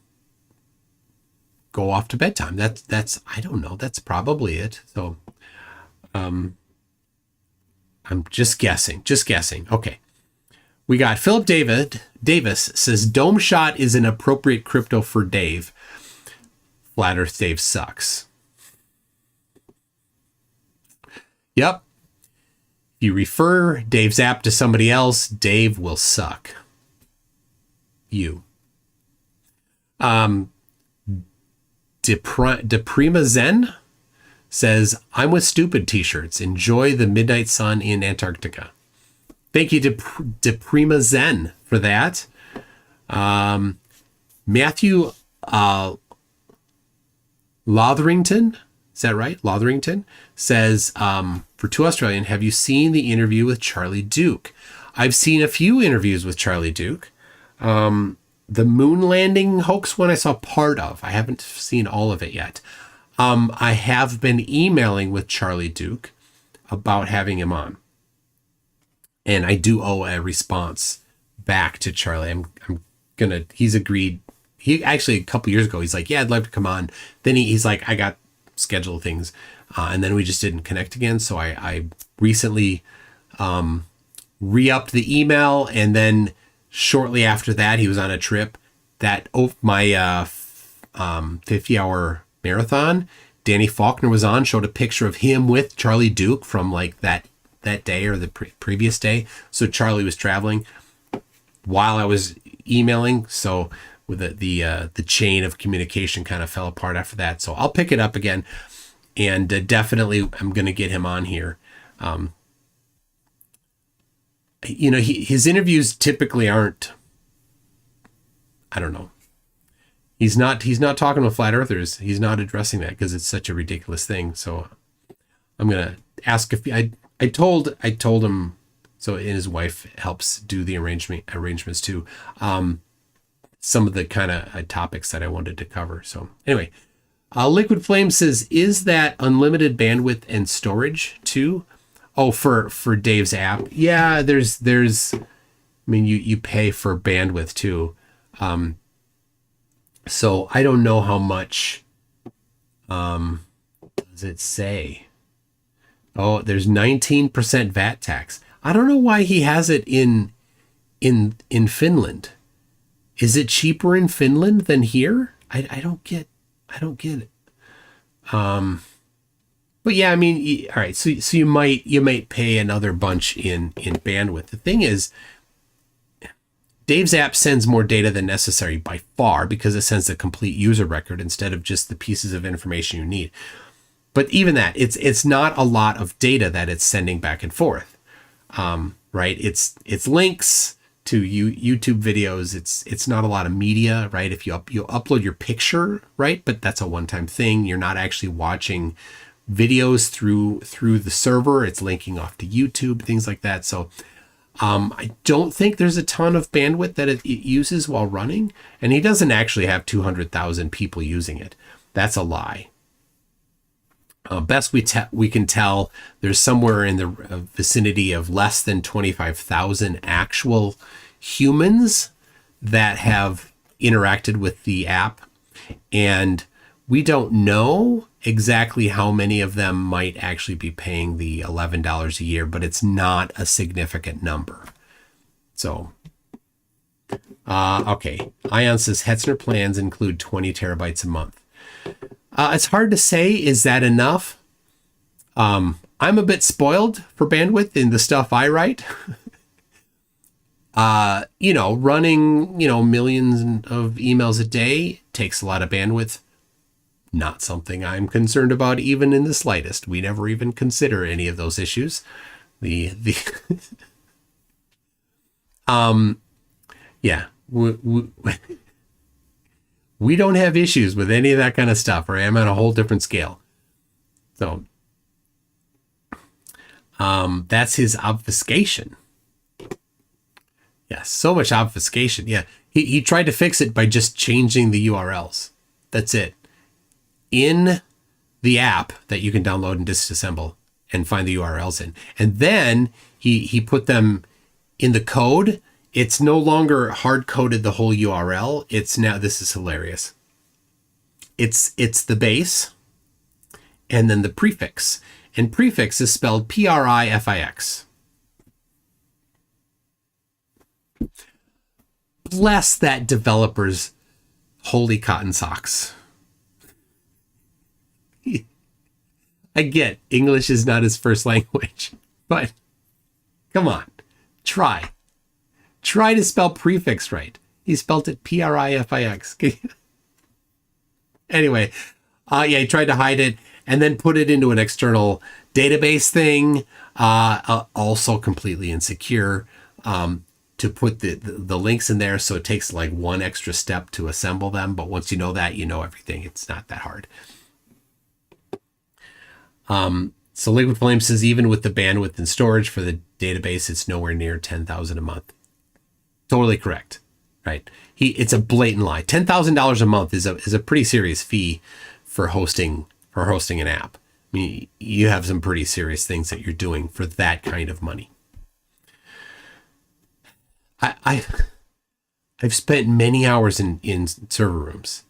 go off to bedtime. That's, I don't know. That's probably it. So, I'm just guessing. Okay. We got Philip Davis says Dome Shot is an appropriate crypto for Dave. Flat Earth Dave sucks. Yep. If you refer Dave's app to somebody else, Dave will suck. You. Deprima Zen says, I'm with stupid t-shirts. Enjoy the midnight sun in Antarctica. Thank you to Deprima Zen for that. Matthew Lotherington, is that right? Lotherington says, for Two Australian, have you seen the interview with Charlie Duke? I've seen a few interviews with Charlie Duke. The moon landing hoax one I saw part of. I haven't seen all of it yet. I have been emailing with Charlie Duke about having him on. And I do owe a response back to Charlie. He's agreed. He actually, a couple years ago, he's like, yeah, I'd love to come on. Then he's like, I got scheduled things. And then we just didn't connect again. So I recently re-upped the email. And then shortly after that, he was on a trip that my 50-hour marathon. Danny Faulkner was on, showed a picture of him with Charlie Duke from like that day or the previous day. So Charlie was traveling while I was emailing. So with the chain of communication kind of fell apart after that. So I'll pick it up again, and definitely I'm going to get him on here. You know, his interviews typically aren't, I don't know. He's not talking to flat earthers. He's not addressing that because it's such a ridiculous thing. So I'm going to ask if I told him, so, and his wife helps do the arrangements too. Some of the kind of topics that I wanted to cover. So anyway, Liquid Flame says, is that unlimited bandwidth and storage too? Oh, for Dave's app. Yeah, there's, I mean, you pay for bandwidth too. So I don't know how much, does it say? Oh, there's 19% VAT tax. I don't know why he has it in Finland. Is it cheaper in Finland than here? I don't get it. But yeah, I mean, all right. So you might pay another bunch in bandwidth. The thing is, Dave's app sends more data than necessary by far because it sends the complete user record instead of just the pieces of information you need. But even that, it's not a lot of data that it's sending back and forth, right? It's links to YouTube videos. It's not a lot of media, right? If you upload your picture, right? But that's a one-time thing. You're not actually watching videos through the server. It's linking off to YouTube, things like that. So I don't think there's a ton of bandwidth that it uses while running. And he doesn't actually have 200,000 people using it. That's a lie. Best we can tell, there's somewhere in the vicinity of less than 25,000 actual humans that have interacted with the app. And we don't know exactly how many of them might actually be paying the $11 a year, but it's not a significant number. So, okay. Ion says Hetzner plans include 20 terabytes a month. It's hard to say, is that enough? I'm a bit spoiled for bandwidth in the stuff I write. Running, millions of emails a day takes a lot of bandwidth. Not something I'm concerned about even in the slightest. We never even consider any of those issues. Yeah, we don't have issues with any of that kind of stuff, or I'm on a whole different scale. So, that's his obfuscation. Yeah, so much obfuscation. Yeah, he tried to fix it by just changing the URLs. That's it. In the app that you can download and disassemble and find the URLs in. And then he put them in the code. It's no longer hard-coded the whole URL. It's now, this is hilarious. It's the base and then the prefix. And prefix is spelled Prifix. Bless that developer's holy cotton socks. I get English is not his first language, but come on, try to spell prefix right. He spelled it Prifix. Anyway, he tried to hide it and then put it into an external database thing, also completely insecure, to put the links in there. So it takes like one extra step to assemble them. But once you know that, you know everything. It's not that hard. So Liquid Flame says, even with the bandwidth and storage for the database, it's nowhere near 10,000 a month. Totally correct. Right. It's a blatant lie. $10,000 a month is a pretty serious fee for hosting an app. I mean, you have some pretty serious things that you're doing for that kind of money. I've spent many hours in server rooms.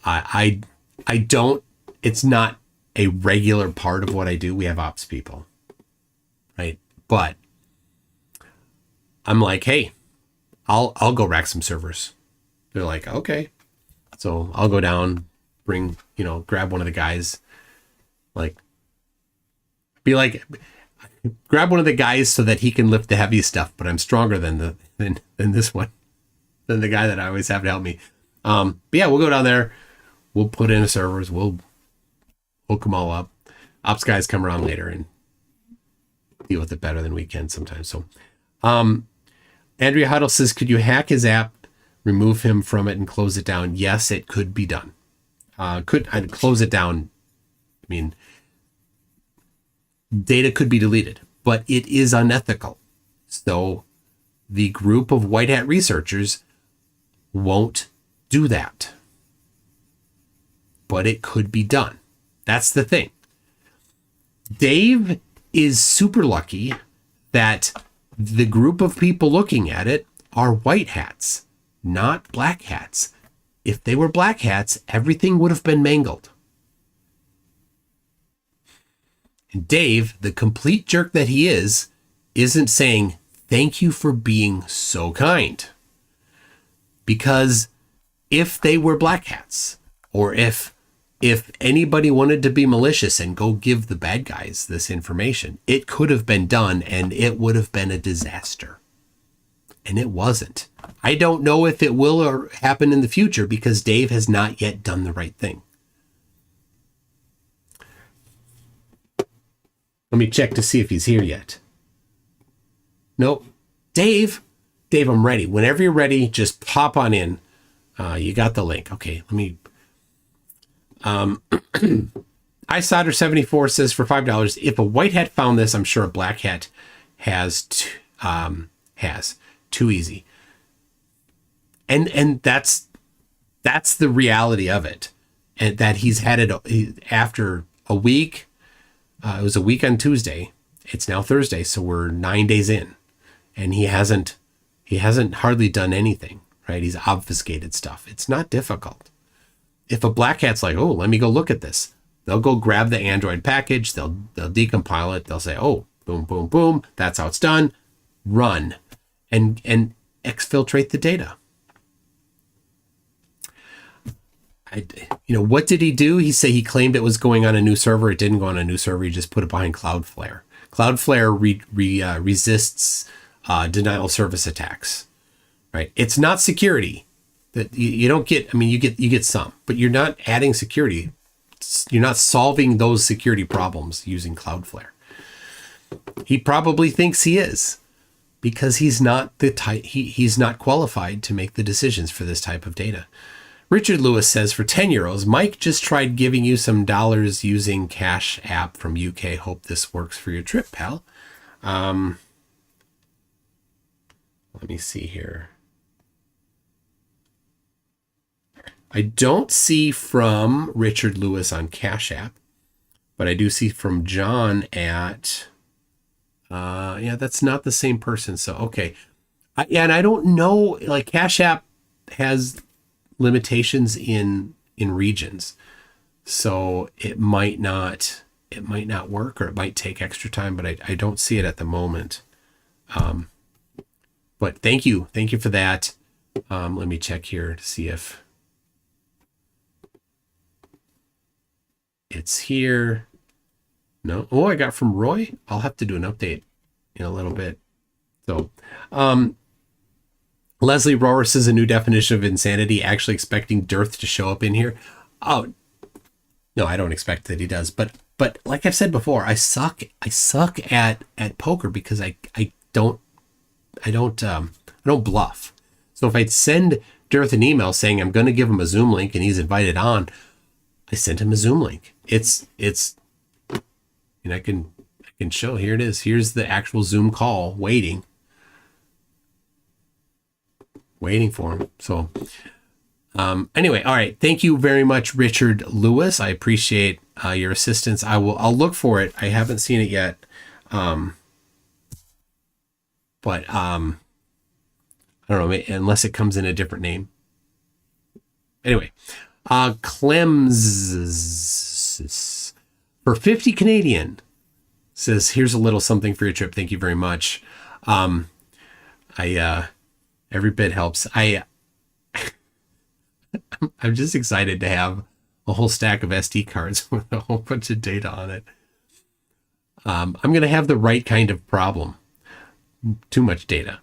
I don't, it's not a regular part of what I do. We have ops people, right? But I'm like, hey, I'll go rack some servers. They're like, okay. So I'll go down, grab one of the guys, grab one of the guys so that he can lift the heavy stuff, but I'm stronger than this one, than the guy that I always have to help me. But yeah, we'll go down there. We'll put in servers. We'll hook them all up. Ops guys come around later and deal with it better than we can sometimes. So, Andrea Huddle says, could you hack his app, remove him from it, and close it down? Yes, it could be done. Could I close it down? I mean, data could be deleted, but it is unethical. So the group of white hat researchers won't do that. But it could be done. That's the thing. Dave is super lucky that the group of people looking at it are white hats, not black hats. If they were black hats, everything would have been mangled. And Dave, the complete jerk that he is, isn't saying, thank you for being so kind. Because if they were black hats, or if anybody wanted to be malicious and go give the bad guys this information, it could have been done and it would have been a disaster. And it wasn't. I don't know if it will or happen in the future because Dave has not yet done the right thing. Let me check to see if he's here yet. Nope. Dave, I'm ready. Whenever you're ready, just pop on in. You got the link. Okay, let me... iSolder74 says for $5, if a white hat found this, I'm sure a black hat has too easy. And that's the reality of it. And that he's had it after a week. It was a week on Tuesday. It's now Thursday, so we're 9 days in. And he hasn't hardly done anything, right? He's obfuscated stuff. It's not difficult. if a black hat's like, oh, let me go look at this, they'll go grab the Android package, they'll decompile it, they'll say, oh, boom, boom, boom, that's how it's done, run, and exfiltrate the data. What did he do? He claimed it was going on a new server. It didn't go on a new server. He just put it behind Cloudflare. Cloudflare resists denial of service attacks, right? It's not security that you don't get. I mean, you get some, but you're not adding security. You're not solving those security problems using Cloudflare. He probably thinks he is, because he's not he's not qualified to make the decisions for this type of data. Richard Lewis says, for €10, Mike just tried giving you some dollars using CashApp from UK. Hope this works for your trip, pal. Let me see here. I don't see from Richard Lewis on CashApp, but I do see from John at, yeah, that's not the same person. So, okay. And I don't know, like CashApp has limitations in regions, so it might not work, or it might take extra time, but I don't see it at the moment. But thank you for that. Let me check here to see if it's here. No. Oh, I got from Roy. I'll have to do an update in a little bit. So Leslie Rower says, a new definition of insanity, actually expecting Dearth to show up in here. Oh, no, I don't expect that he does. But like I've said before, I suck at poker because I don't bluff. So if I'd send Dearth an email saying I'm going to give him a Zoom link and he's invited on, I sent him a Zoom link. It's and I can show, here it is. Here's the actual Zoom call waiting for him. So anyway, all right, thank you very much, Richard Lewis. I appreciate your assistance. I'll look for it. I haven't seen it yet, but I don't know, unless it comes in a different name. Anyway, Clems for 50 Canadian says, here's a little something for your trip. Thank you very much. Every bit helps. I'm just excited to have a whole stack of SD cards with a whole bunch of data on it. I'm going to have the right kind of problem. Too much data.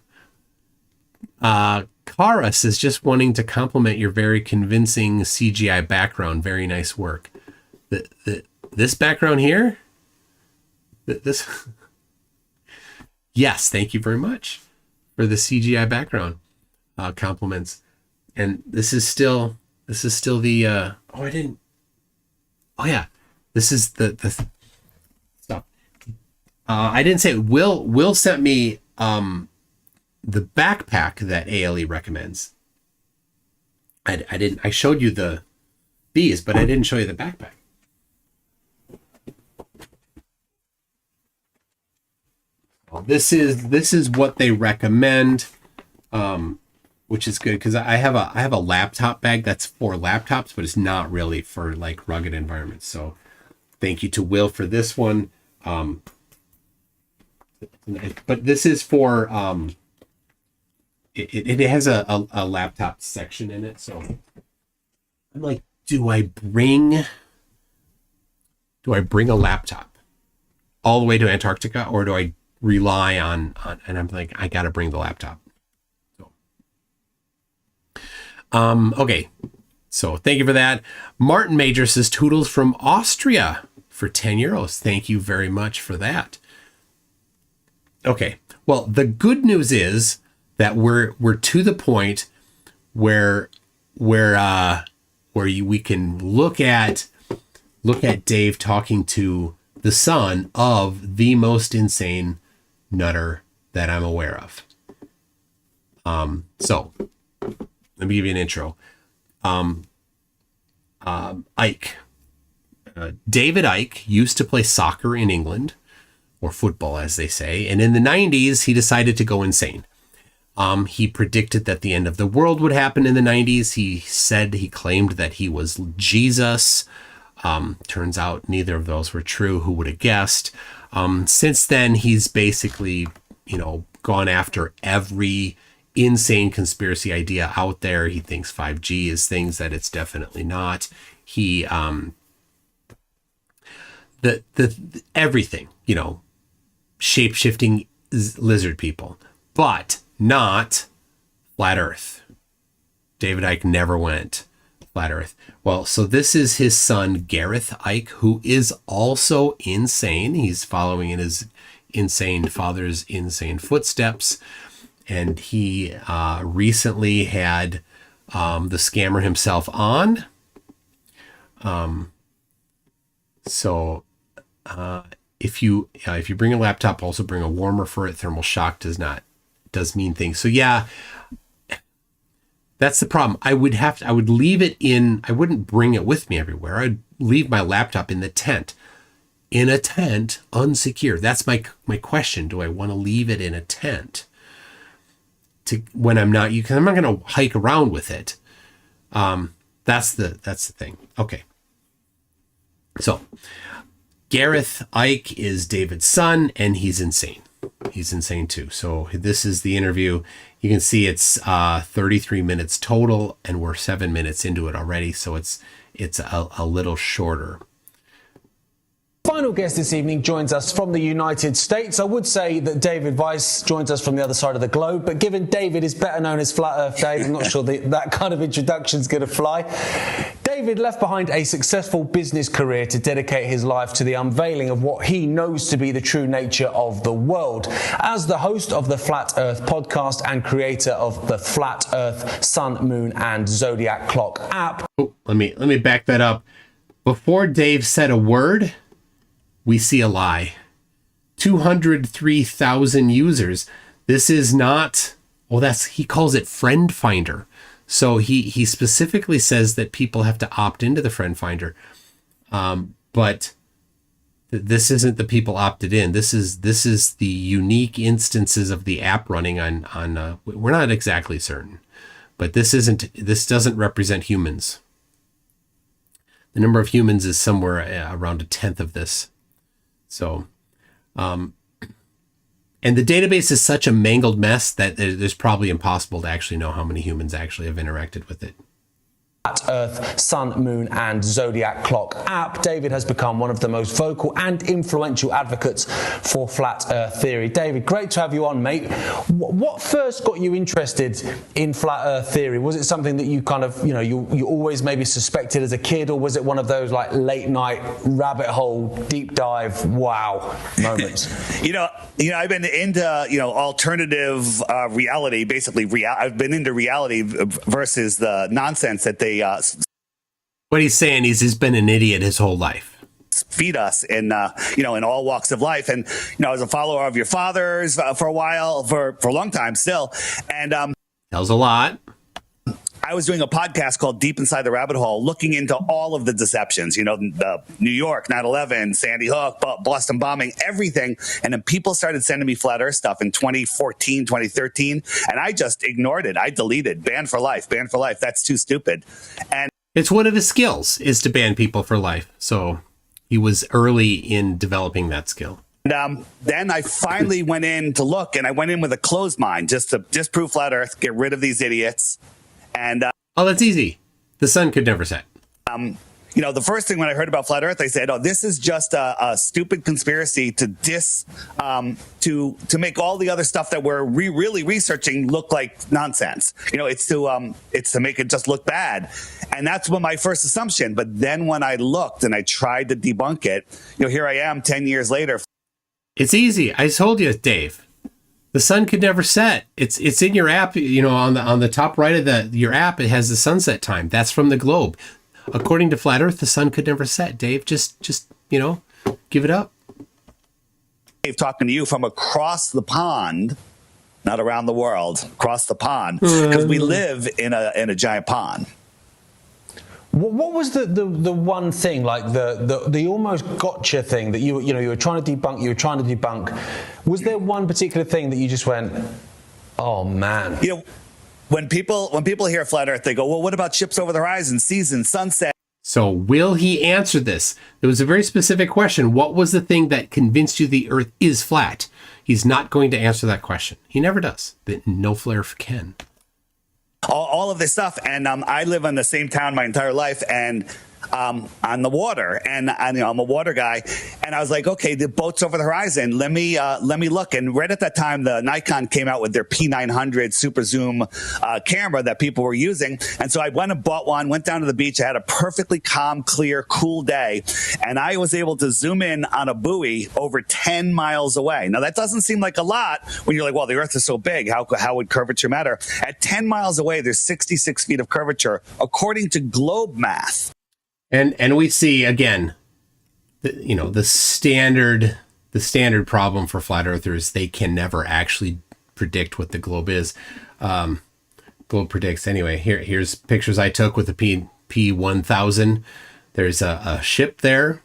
Kara says, just wanting to compliment your very convincing CGI background. Very nice work. This background here? This? Yes, thank you very much for the CGI background compliments. And this is still the this is the stuff. I didn't say it. Will sent me the backpack that ALE recommends. I showed you these, but I didn't show you the backpack. This is what they recommend, which is good, because I have a laptop bag that's for laptops, but it's not really for like rugged environments. So thank you to Will for this one. But this is for it has a laptop section in it. So I'm like, do I bring a laptop all the way to Antarctica, or do I rely on, and I'm like, I got to bring the laptop. So, okay. So thank you for that. Martin Major says, Toodles from Austria for €10. Thank you very much for that. Okay. Well, the good news is that we're to the point where we can look at Dave talking to the son of the most insane nutter that I'm aware of. So let me give you an intro. Ike. David Icke used to play soccer in England, or football as they say, and in the 90s he decided to go insane. He predicted that the end of the world would happen in the 90s. He claimed that he was Jesus. Turns out neither of those were true. Who would have guessed? Since then, he's basically, gone after every insane conspiracy idea out there. He thinks 5G is things that it's definitely not. He, everything, shape-shifting lizard people, but not flat Earth. David Icke never went flat Earth. Well, so this is his son, Gareth Icke, who is also insane. He's following in his insane father's insane footsteps. And he recently had the scammer himself on. If you bring a laptop, also bring a warmer for it. Thermal shock does mean things. So yeah, that's the problem. I would leave it in, I wouldn't bring it with me everywhere. I'd leave my laptop in the tent. In a tent, unsecure. That's my question. Do I want to leave it in a tent when I'm not, because I'm not going to hike around with it. That's the thing. Okay. So Gareth Icke is David's son, and he's insane. He's insane too. So this is the interview. You can see it's 33 minutes total, and we're 7 minutes into it already. So it's a little shorter. Final guest this evening joins us from the United States. I would say that David Weiss joins us from the other side of the globe, but given David is better known as Flat Earth Dave, I'm not sure that kind of introduction is going to fly. David left behind a successful business career to dedicate his life to the unveiling of what he knows to be the true nature of the world. As the host of the Flat Earth podcast and creator of the Flat Earth Sun, Moon and Zodiac Clock app. Oh, let me back that up. Before Dave said a word, we see a lie. 203,000 users. This is not, he calls it Friend Finder. So he specifically says that people have to opt into the Friend Finder. But this isn't the people opted in. This is the unique instances of the app running on we're not exactly certain, but this doesn't represent humans. The number of humans is somewhere around 1/10 of this. So, and the database is such a mangled mess that it's probably impossible to actually know how many humans actually have interacted with it. Flat Earth, Sun, Moon and Zodiac Clock app. David has become one of the most vocal and influential advocates for Flat Earth theory. David, great to have you on, mate. What first got you interested in Flat Earth theory? Was it something that you kind of, you always maybe suspected as a kid, or was it one of those like late night rabbit hole, deep dive, wow moments? I've been into, alternative reality, basically. I've been into reality versus the nonsense that they what he's saying is he's been an idiot his whole life. Feed us in all walks of life. And, I was a follower of your fathers for a while, for a long time still. And that was a lot. I was doing a podcast called Deep Inside the Rabbit Hole, looking into all of the deceptions, the New York, 9/11, Sandy Hook, Boston bombing, everything. And then people started sending me Flat Earth stuff in 2014, 2013. And I just ignored it. I deleted, banned for life. That's too stupid. And it's one of his skills is to ban people for life. So he was early in developing that skill. And then I finally went in to look, and I went in with a closed mind just to disprove Flat Earth, get rid of these idiots. And that's easy. The sun could never set. The first thing when I heard about Flat Earth, I said, this is just a stupid conspiracy to to make all the other stuff that we're really researching look like nonsense. It's to make it just look bad. And that's what my first assumption. But then when I looked and I tried to debunk it, here I am 10 years later. It's easy. I told you, Dave. The sun could never set. It's in your app, on the top right of your app, it has the sunset time. That's from the globe. According to Flat Earth, the sun could never set. Dave, just give it up. Dave, talking to you from across the pond, not around the world, across the pond, because we live in a giant pond. What was the one thing, like the almost gotcha thing that you were trying to debunk? Was there one particular thing that you just went, Oh man. You know, when people hear flat Earth, they go, well, what about ships over the horizon, seasons, sunset? So will he answer this? It was a very specific question. What was the thing that convinced you the Earth is flat? He's not going to answer that question. He never does. No flare can. All of this stuff. And I live in the same town my entire life, and on the water, and you know, I'm a water guy, and I was like, okay, the boat's over the horizon. Let me look. And right at that time, the Nikon came out with their P900 super zoom camera that people were using, and so I went and bought one. Went down to the beach. I had a perfectly calm, clear, cool day, and I was able to zoom in on a buoy over 10 miles away. Now that doesn't seem like a lot when you're like, well, the Earth is so big. How would curvature matter? At 10 miles away, there's 66 feet of curvature according to globe math. And we see again, the standard problem for flat earthers. They can never actually predict what the globe is. Globe predicts anyway. Here's pictures I took with the P1000. There's a ship there,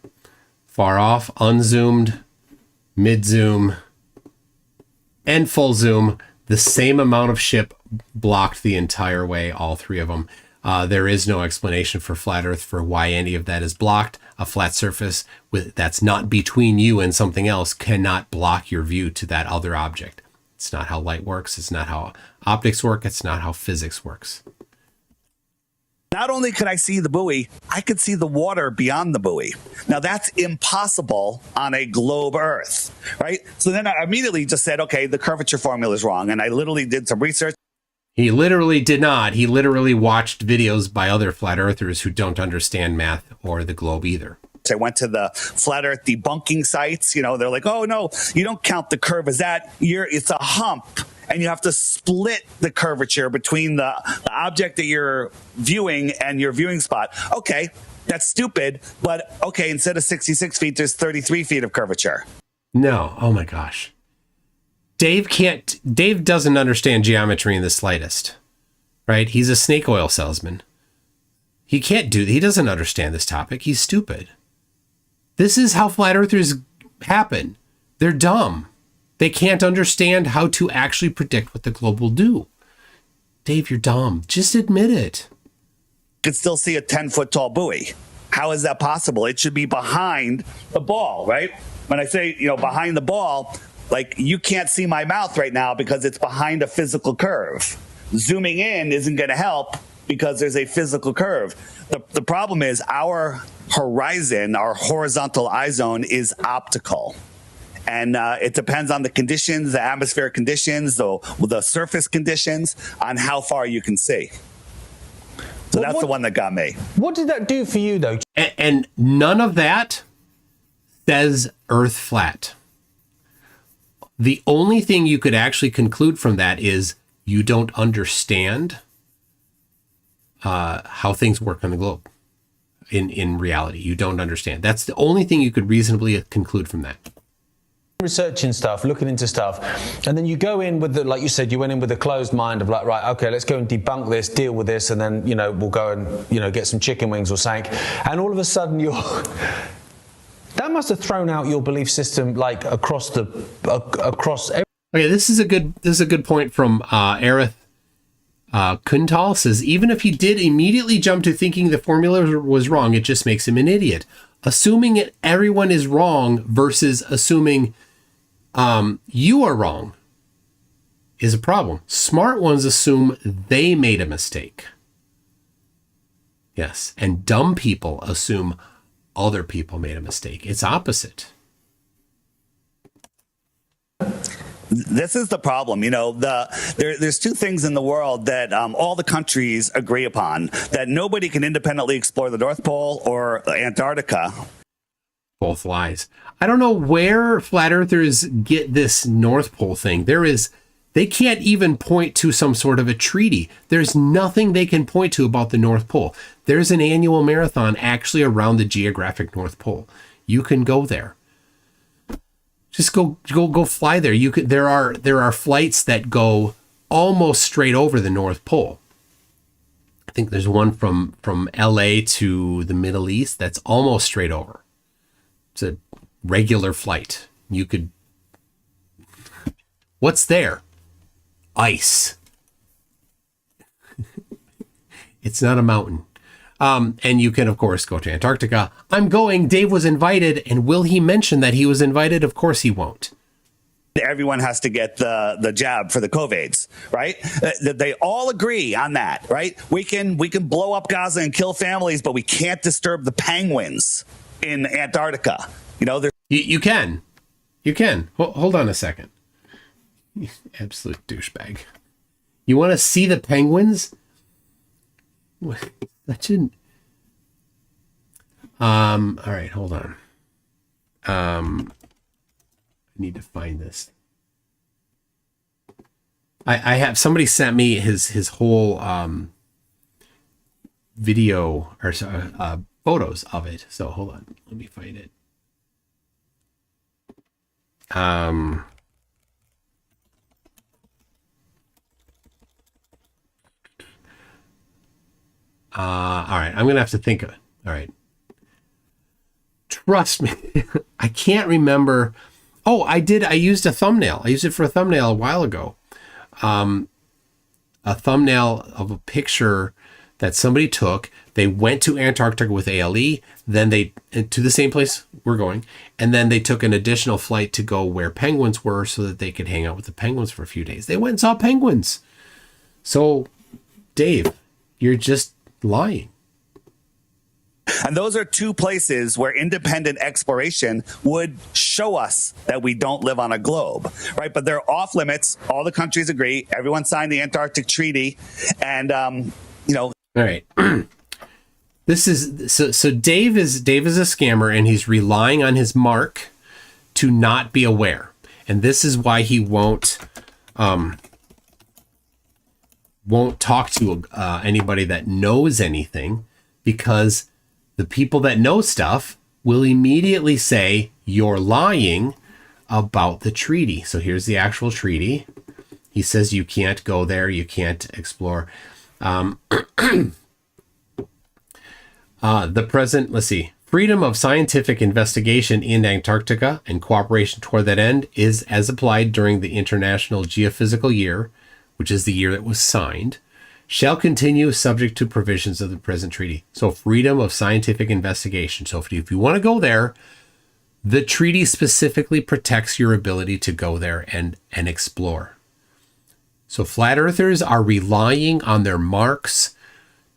far off, unzoomed, mid zoom, and full zoom. The same amount of ship blocked the entire way, all three of them. There is no explanation for flat Earth for why any of that is blocked. A flat surface that's not between you and something else cannot block your view to that other object. It's not how light works. It's not how optics work. It's not how physics works. Not only could I see the buoy, I could see the water beyond the buoy. Now that's impossible on a globe Earth, right? So then I immediately just said, okay, the curvature formula is wrong. And I literally did some research. He literally did not. He literally watched videos by other flat earthers who don't understand math or the globe either. I went to the flat Earth debunking sites. You know, they're like, oh, no, you don't count the curve as that. It's a hump, and you have to split the curvature between the object that you're viewing and your viewing spot. Okay, that's stupid. But, okay, instead of 66 feet, there's 33 feet of curvature. No. Oh, my gosh. Dave doesn't understand geometry in the slightest, right? He's a snake oil salesman. He doesn't understand this topic. He's stupid. This is how flat earthers happen. They're dumb. They can't understand how to actually predict what the globe will do. Dave, you're dumb. Just admit it. You could still see a 10-foot tall buoy. How is that possible? It should be behind the ball, right? When I say, behind the ball, like, you can't see my mouth right now because it's behind a physical curve. Zooming in isn't going to help because there's a physical curve. The problem is our horizon, our horizontal eye zone, is optical. And it depends on the conditions, the atmospheric conditions, the surface conditions, on how far you can see. So that's the one that got me. What did that do for you, though? And none of that says Earth flat. The only thing you could actually conclude from that is you don't understand how things work on the globe. In reality, you don't understand. That's the only thing you could reasonably conclude from that. Researching stuff, looking into stuff, and then you go in with like you said, you went in with a closed mind of like, right, okay, let's go and debunk this, deal with this, and then we'll go and get some chicken wings or something. And all of a sudden that must have thrown out your belief system like across. Okay, this is a good point from Arith Kuntal. Says even if he did immediately jump to thinking the formula was wrong, it just makes him an idiot. Assuming everyone is wrong versus assuming you are wrong is a problem. Smart ones assume they made a mistake. Yes, and dumb people assume other people made a mistake. It's opposite. This is the problem. There's two things in the world that all the countries agree upon, that nobody can independently explore the North Pole or Antarctica. Both lies. I don't know where flat earthers get this North Pole thing. They can't even point to some sort of a treaty. There's nothing they can point to about the North Pole. There's an annual marathon actually around the geographic North Pole. You can go there. Just go fly there. There are flights that go almost straight over the North Pole. I think there's one from LA to the Middle East that's almost straight over. It's a regular flight. What's there? ice. It's not a mountain. And you can, of course, go to Antarctica. I'm going. Dave was invited. And will he mention that he was invited? Of course he won't. Everyone has to get the jab for the COVIDs, right? They all agree on that, right? We can blow up Gaza and kill families, but we can't disturb the penguins in Antarctica. You know, you can. Hold on a second. You absolute douchebag. You want to see the penguins? That shouldn't. All right, hold on. I need to find this. I have somebody sent me his whole video or photos of it. So hold on, let me find it. All right, I'm gonna have to think of it. All right. Trust me, I can't remember. Oh, I did. I used a thumbnail. I used it for a thumbnail a while ago. A thumbnail of a picture that somebody took. They went to Antarctica with ALE, then they to the same place we're going, and then they took an additional flight to go where penguins were so that they could hang out with the penguins for a few days. They went and saw penguins. So, Dave, you're just lying. And those are two places where independent exploration would show us that we don't live on a globe, right? But they're off limits. All the countries agree. Everyone signed the Antarctic Treaty. And, All right. This is so Dave is a scammer, and he's relying on his mark to not be aware. And this is why he won't talk to anybody that knows anything, because the people that know stuff will immediately say, you're lying about the treaty. So here's the actual treaty. He says you can't go there, you can't explore. The present, let's see, freedom of scientific investigation in Antarctica and cooperation toward that end is as applied during the International Geophysical Year, which is the year that was signed, shall continue subject to provisions of the present treaty. So freedom of scientific investigation. So if you want to go there, the treaty specifically protects your ability to go there and explore. So flat earthers are relying on their marks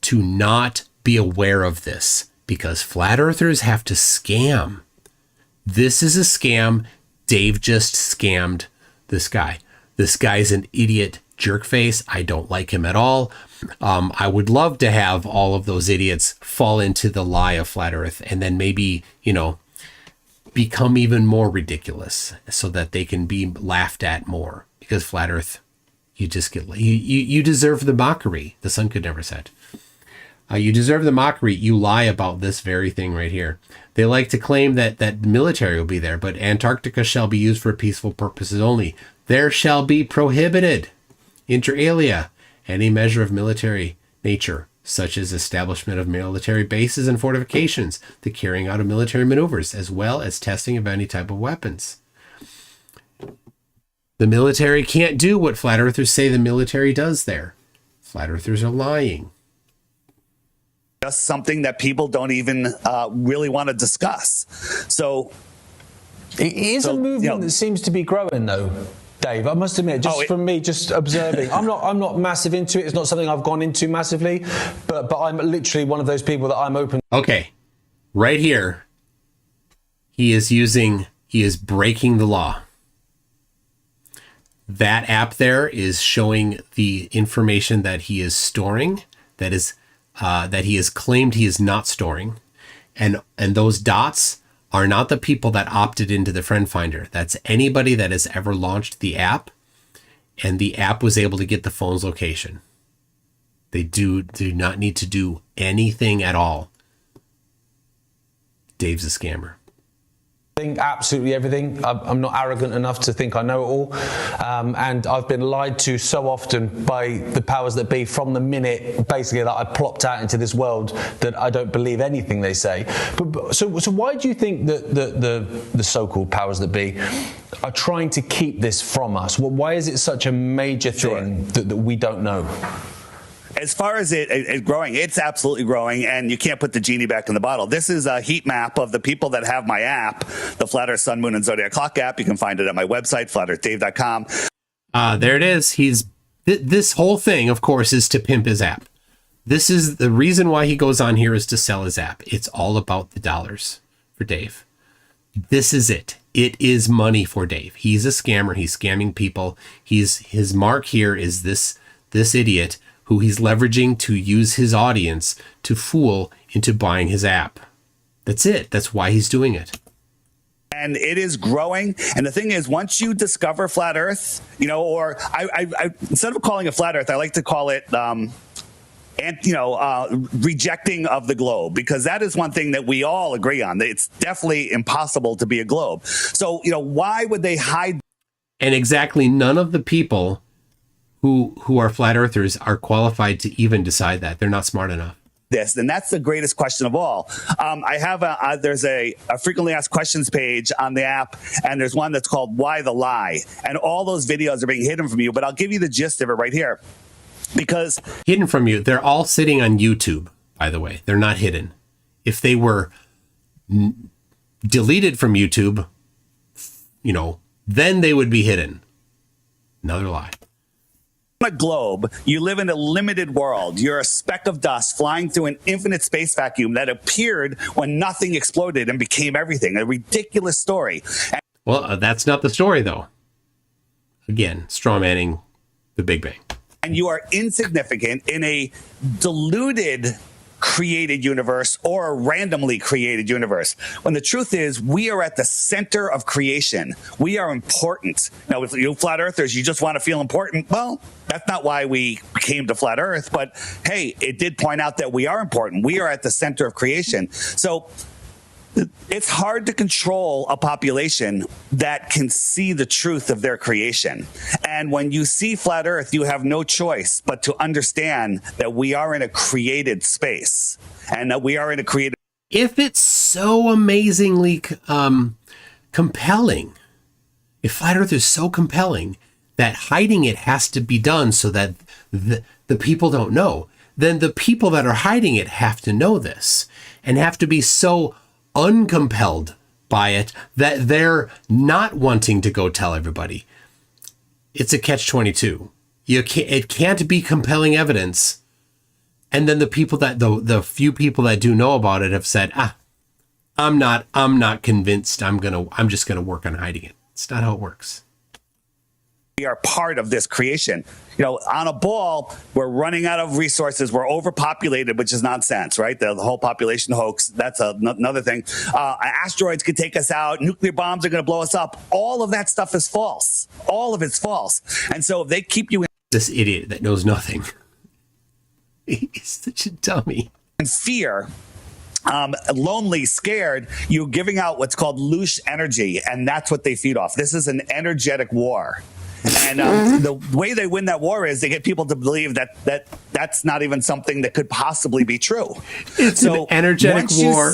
to not be aware of this, because flat earthers have to scam. This is a scam. Dave just scammed this guy. This guy's an idiot jerkface. I don't like him at all. I would love to have all of those idiots fall into the lie of flat earth and then maybe, become even more ridiculous so that they can be laughed at more, because flat earth, you just get, you deserve the mockery. The sun could never set. You deserve the mockery. You lie about this very thing right here. They like to claim that the military will be there, but Antarctica shall be used for peaceful purposes only. There shall be prohibited, inter alia, any measure of military nature, such as establishment of military bases and fortifications, the carrying out of military maneuvers, as well as testing of any type of weapons. The military can't do what flat earthers say the military does there. Flat earthers are lying. Just something that people don't even really want to discuss. So it is a movement that seems to be growing, though, Dave. I must admit, from me just observing, I'm not massive into it. It's not something I've gone into massively, but I'm literally one of those people that I'm open. Okay, right here, he is breaking the law. That app there is showing the information that he is storing, that he has claimed he is not storing. And those dots are not the people that opted into the friend finder. That's anybody that has ever launched the app, and the app was able to get the phone's location. They do not need to do anything at all. Dave's a scammer. absolutely everything. I'm not arrogant enough to think I know it all. And I've been lied to so often by the powers that be from the minute, basically, that I plopped out into this world that I don't believe anything they say. So why do you think that the so-called powers that be are trying to keep this from us? Well, why is it such a major thing that we don't know? As far as it growing, it's absolutely growing, and you can't put the genie back in the bottle. This is a heat map of the people that have my app, the Flat Earth, Sun, Moon, and Zodiac Clock app. You can find it at my website, flatearthdave.com. There it is. This whole thing, of course, is to pimp his app. This is the reason why he goes on here, is to sell his app. It's all about the dollars for Dave. This is it. It is money for Dave. He's a scammer. He's scamming people. His mark here is this idiot who he's leveraging to use his audience to fool into buying his app. That's it. That's why he's doing it. And it is growing. And the thing is, once you discover flat Earth, or I instead of calling it flat Earth, I like to call it, rejecting of the globe, because that is one thing that we all agree on. It's definitely impossible to be a globe. So, why would they hide? And exactly none of the people who are flat earthers are qualified to even decide that. They're not smart enough. This, and that's the greatest question of all. I have there's a frequently asked questions page on the app, and there's one that's called Why the Lie, and all those videos are being hidden from you, but I'll give you the gist of it right here. Because hidden from you, they're all sitting on YouTube, by the way. They're not hidden. If they were deleted from YouTube, then they would be hidden. Another lie. A globe, you live in a limited world. You're a speck of dust flying through an infinite space vacuum that appeared when nothing exploded and became everything. A ridiculous story. Well, that's not the story, though. Again, strawmanning the Big Bang. And you are insignificant in a diluted created universe or a randomly created universe, when the truth is we are at the center of creation. We are important. Now, with you flat earthers, you just want to feel important. Well, that's not why we came to flat earth, but hey, it did point out that we are important. We are at the center of creation. So it's hard to control a population that can see the truth of their creation. And when you see flat earth, you have no choice but to understand that we are in a created space, and that we are in a created. If it's so amazingly compelling, if flat earth is so compelling that hiding it has to be done so that the people don't know, then the people that are hiding it have to know this and have to be so uncompelled by it that they're not wanting to go tell everybody. It's a catch-22. It can't be compelling evidence, and then the people that the few people that do know about it have said, I'm not convinced. I'm just gonna work on hiding it. It's not how it works. We are part of this creation. On a ball, we're running out of resources. We're overpopulated, which is nonsense, right? The whole population hoax, that's another thing. Asteroids could take us out. Nuclear bombs are going to blow us up. All of that stuff is false. All of it's false. And so if they keep you in this idiot that knows nothing, he's such a dummy. in fear, lonely, scared, you're giving out what's called loose energy, and that's what they feed off. This is an energetic war. And the way they win that war is they get people to believe that's not even something that could possibly be true. It's an energetic war.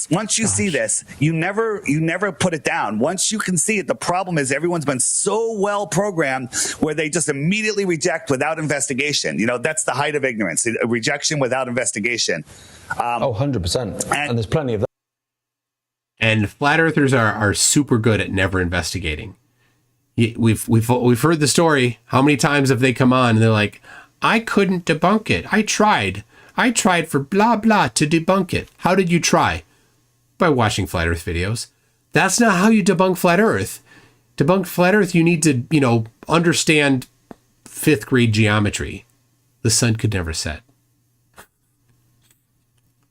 Once you see this, you never put it down. Once you can see it, the problem is everyone's been so well programmed where they just immediately reject without investigation. That's the height of ignorance, rejection without investigation. 100%. And there's plenty of that. And flat earthers are super good at never investigating. We've heard the story. How many times have they come on and they're like, I couldn't debunk it. I tried for blah blah to debunk it. How did you try? By watching flat earth videos. That's not how you debunk flat earth. Debunk flat earth, you need to, understand 5th grade geometry. The sun could never set.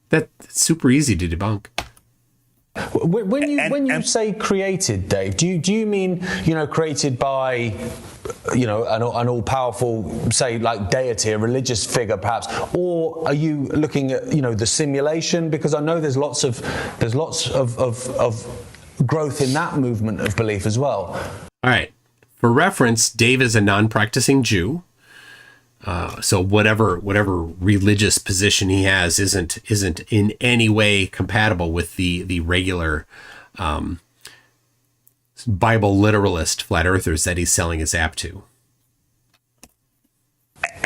That's super easy to debunk. When you say created, Dave, do you mean created by an all-powerful, say, like deity, a religious figure, perhaps, or are you looking at the simulation? Because I know there's lots of growth in that movement of belief as well. All right. For reference, Dave is a non-practicing Jew. So whatever religious position he has isn't in any way compatible with the regular Bible literalist flat earthers that he's selling his app to.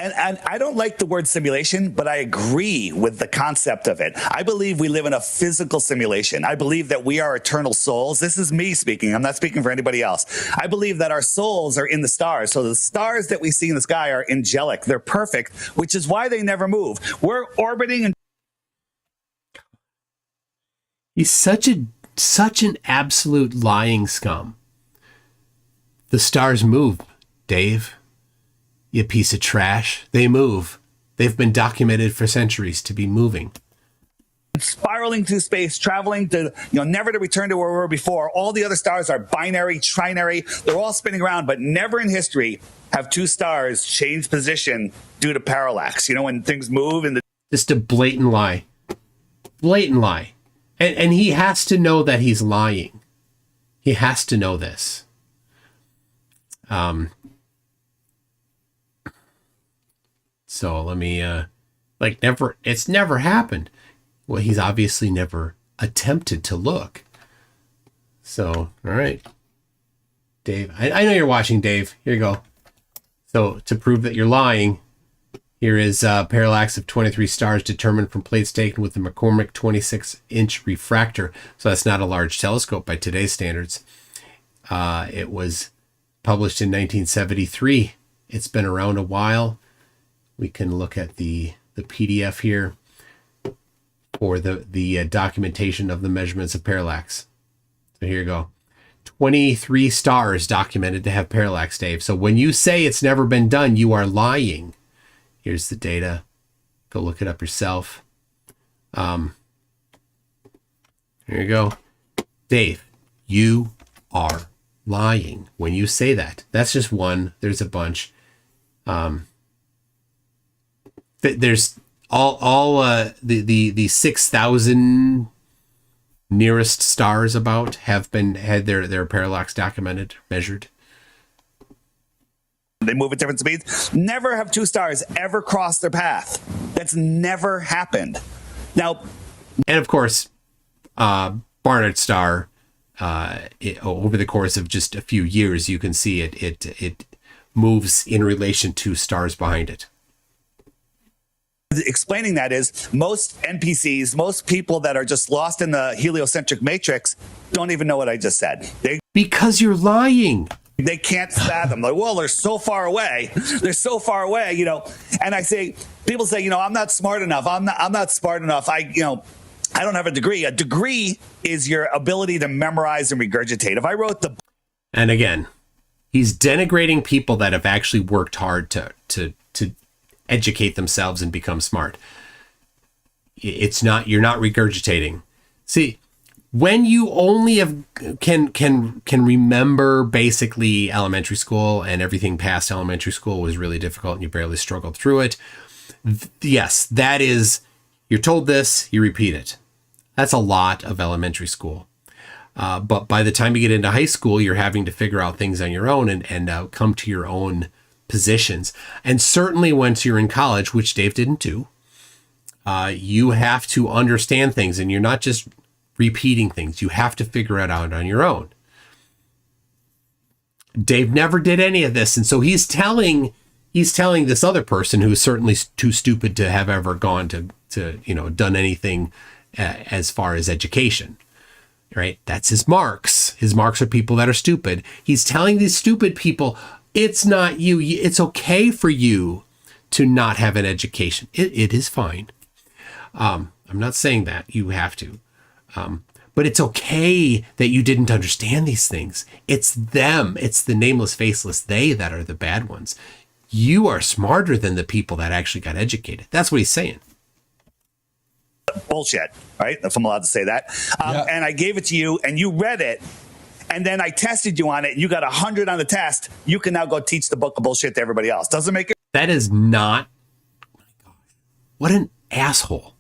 And I don't like the word simulation, but I agree with the concept of it. I believe we live in a physical simulation. I believe that we are eternal souls. This is me speaking. I'm not speaking for anybody else. I believe that our souls are in the stars. So the stars that we see in the sky are angelic. They're perfect, which is why they never move. We're orbiting and He's such an absolute lying scum. The stars move, Dave. You piece of trash. They move. They've been documented for centuries to be moving. spiraling through space, traveling to, never to return to where we were before. All the other stars are binary, trinary. They're all spinning around, but never in history have two stars changed position due to parallax. When things move in the... Just a blatant lie. Blatant lie. And he has to know that he's lying. He has to know this. So let me, it's never happened. Well, he's obviously never attempted to look. So, all right. Dave, I know you're watching, Dave. Here you go. So to prove that you're lying, here is parallax of 23 stars determined from plates taken with the McCormick 26-inch refractor. So that's not a large telescope by today's standards. It was published in 1973. It's been around a while. We can look at the PDF here for the documentation of the measurements of parallax. So here you go. 23 stars documented to have parallax, Dave. So when you say it's never been done, you are lying. Here's the data. Go look it up yourself. Here you go. Dave, you are lying when you say that. That's just one. There's a bunch. There's all the 6,000 nearest stars about had their parallax documented, measured. They move at different speeds. Never have two stars ever crossed their path. That's never happened. Now, and of course, Barnard star. Over the course of just a few years, you can see it moves in relation to stars behind it. Explaining that is most NPCs, most people that are just lost in the heliocentric matrix don't even know what I just said. Because you're lying. They can't fathom. Like, well, they're so far away. They're so far away, And I say, people say, I'm not smart enough. I'm not smart enough. I don't have a degree. A degree is your ability to memorize and regurgitate. If I wrote the... And again, he's denigrating people that have actually worked hard to educate themselves and become smart. You're not regurgitating. See, when you only can remember basically elementary school, and everything past elementary school was really difficult and you barely struggled through it. Yes, that is, you're told this, you repeat it. That's a lot of elementary school. But by the time you get into high school, you're having to figure out things on your own and come to your own positions. And certainly once you're in college, which Dave didn't do, you have to understand things, and you're not just repeating things. You have to figure it out on your own. Dave never did any of this. And so he's telling this other person, who's certainly too stupid to have ever gone to done anything as far as education, right? That's his marks. His marks are people that are stupid. He's telling these stupid people, it's not you. It's okay for you to not have an education. It is fine. I'm not saying that you have to. But it's okay that you didn't understand these things. It's them. It's the nameless, faceless they that are the bad ones. You are smarter than the people that actually got educated. That's what he's saying. Bullshit, right? If I'm allowed to say that. Yeah. And I gave it to you, and you read it, and then I tested you on it, and you got 100 on the test. You can now go teach the book of bullshit to everybody else. Doesn't make it... That is not... Oh my God. What an asshole.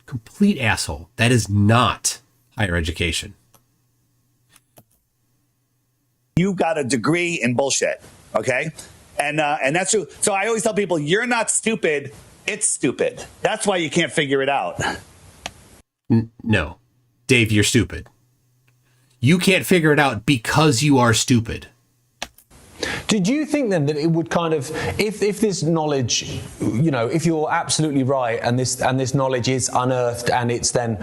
Complete asshole. That is not higher education. you got a degree in bullshit. Okay. And that's true. So I always tell people, you're not stupid. It's stupid. That's why you can't figure it out. No, Dave, you're stupid. You can't figure it out because you are stupid. Did you think then that it would kind of, if this knowledge, you know, if you're absolutely right and this knowledge is unearthed and it's then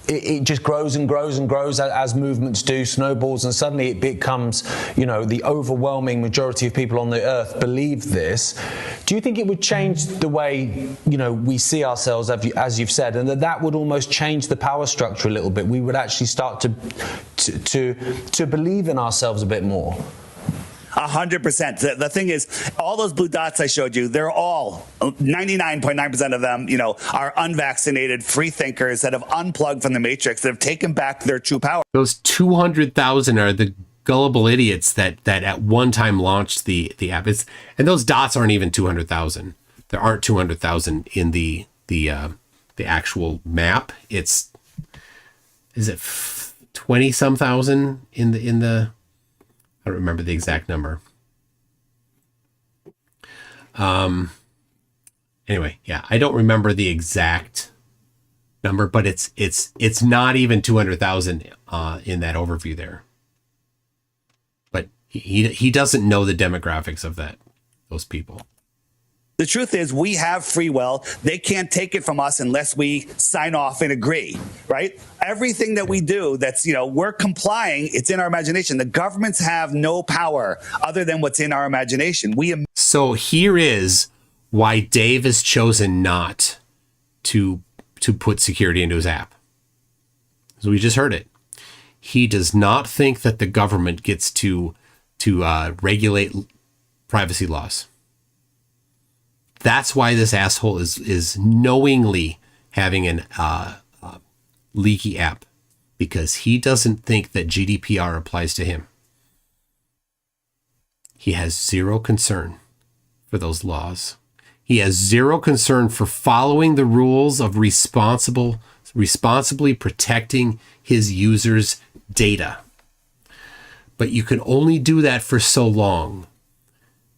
it just grows and grows and grows as movements do, snowballs, and suddenly it becomes, you know, the overwhelming majority of people on the earth believe this. Do you think it would change the way, you know, we see ourselves, as you've said, and that would almost change the power structure a little bit? We would actually start to believe in ourselves a bit more. 100%. The thing is, all those blue dots I showed you, they're all 99.9% of them, you know, are unvaccinated free thinkers that have unplugged from the matrix, that have taken back their true power. Those 200,000 are the gullible idiots that at one time launched the app. And those dots aren't even 200,000. There aren't 200,000 in the actual map. Is it 20 some thousand in the I don't remember the exact number. Anyway, yeah, I don't remember the exact number, but it's not even 200,000 in that overview there. But he doesn't know the demographics of those people. The truth is, we have free will. They can't take it from us unless we sign off and agree, right? Everything that we do that's, you know, we're complying, it's in our imagination. The governments have no power other than what's in our imagination. So here is why Dave has chosen not to put security into his app. So we just heard it. He does not think that the government gets to regulate privacy laws. That's why this asshole is knowingly having an leaky app, because he doesn't think that GDPR applies to him. He has zero concern for those laws. He has zero concern for following the rules of responsibly protecting his users' data. But you can only do that for so long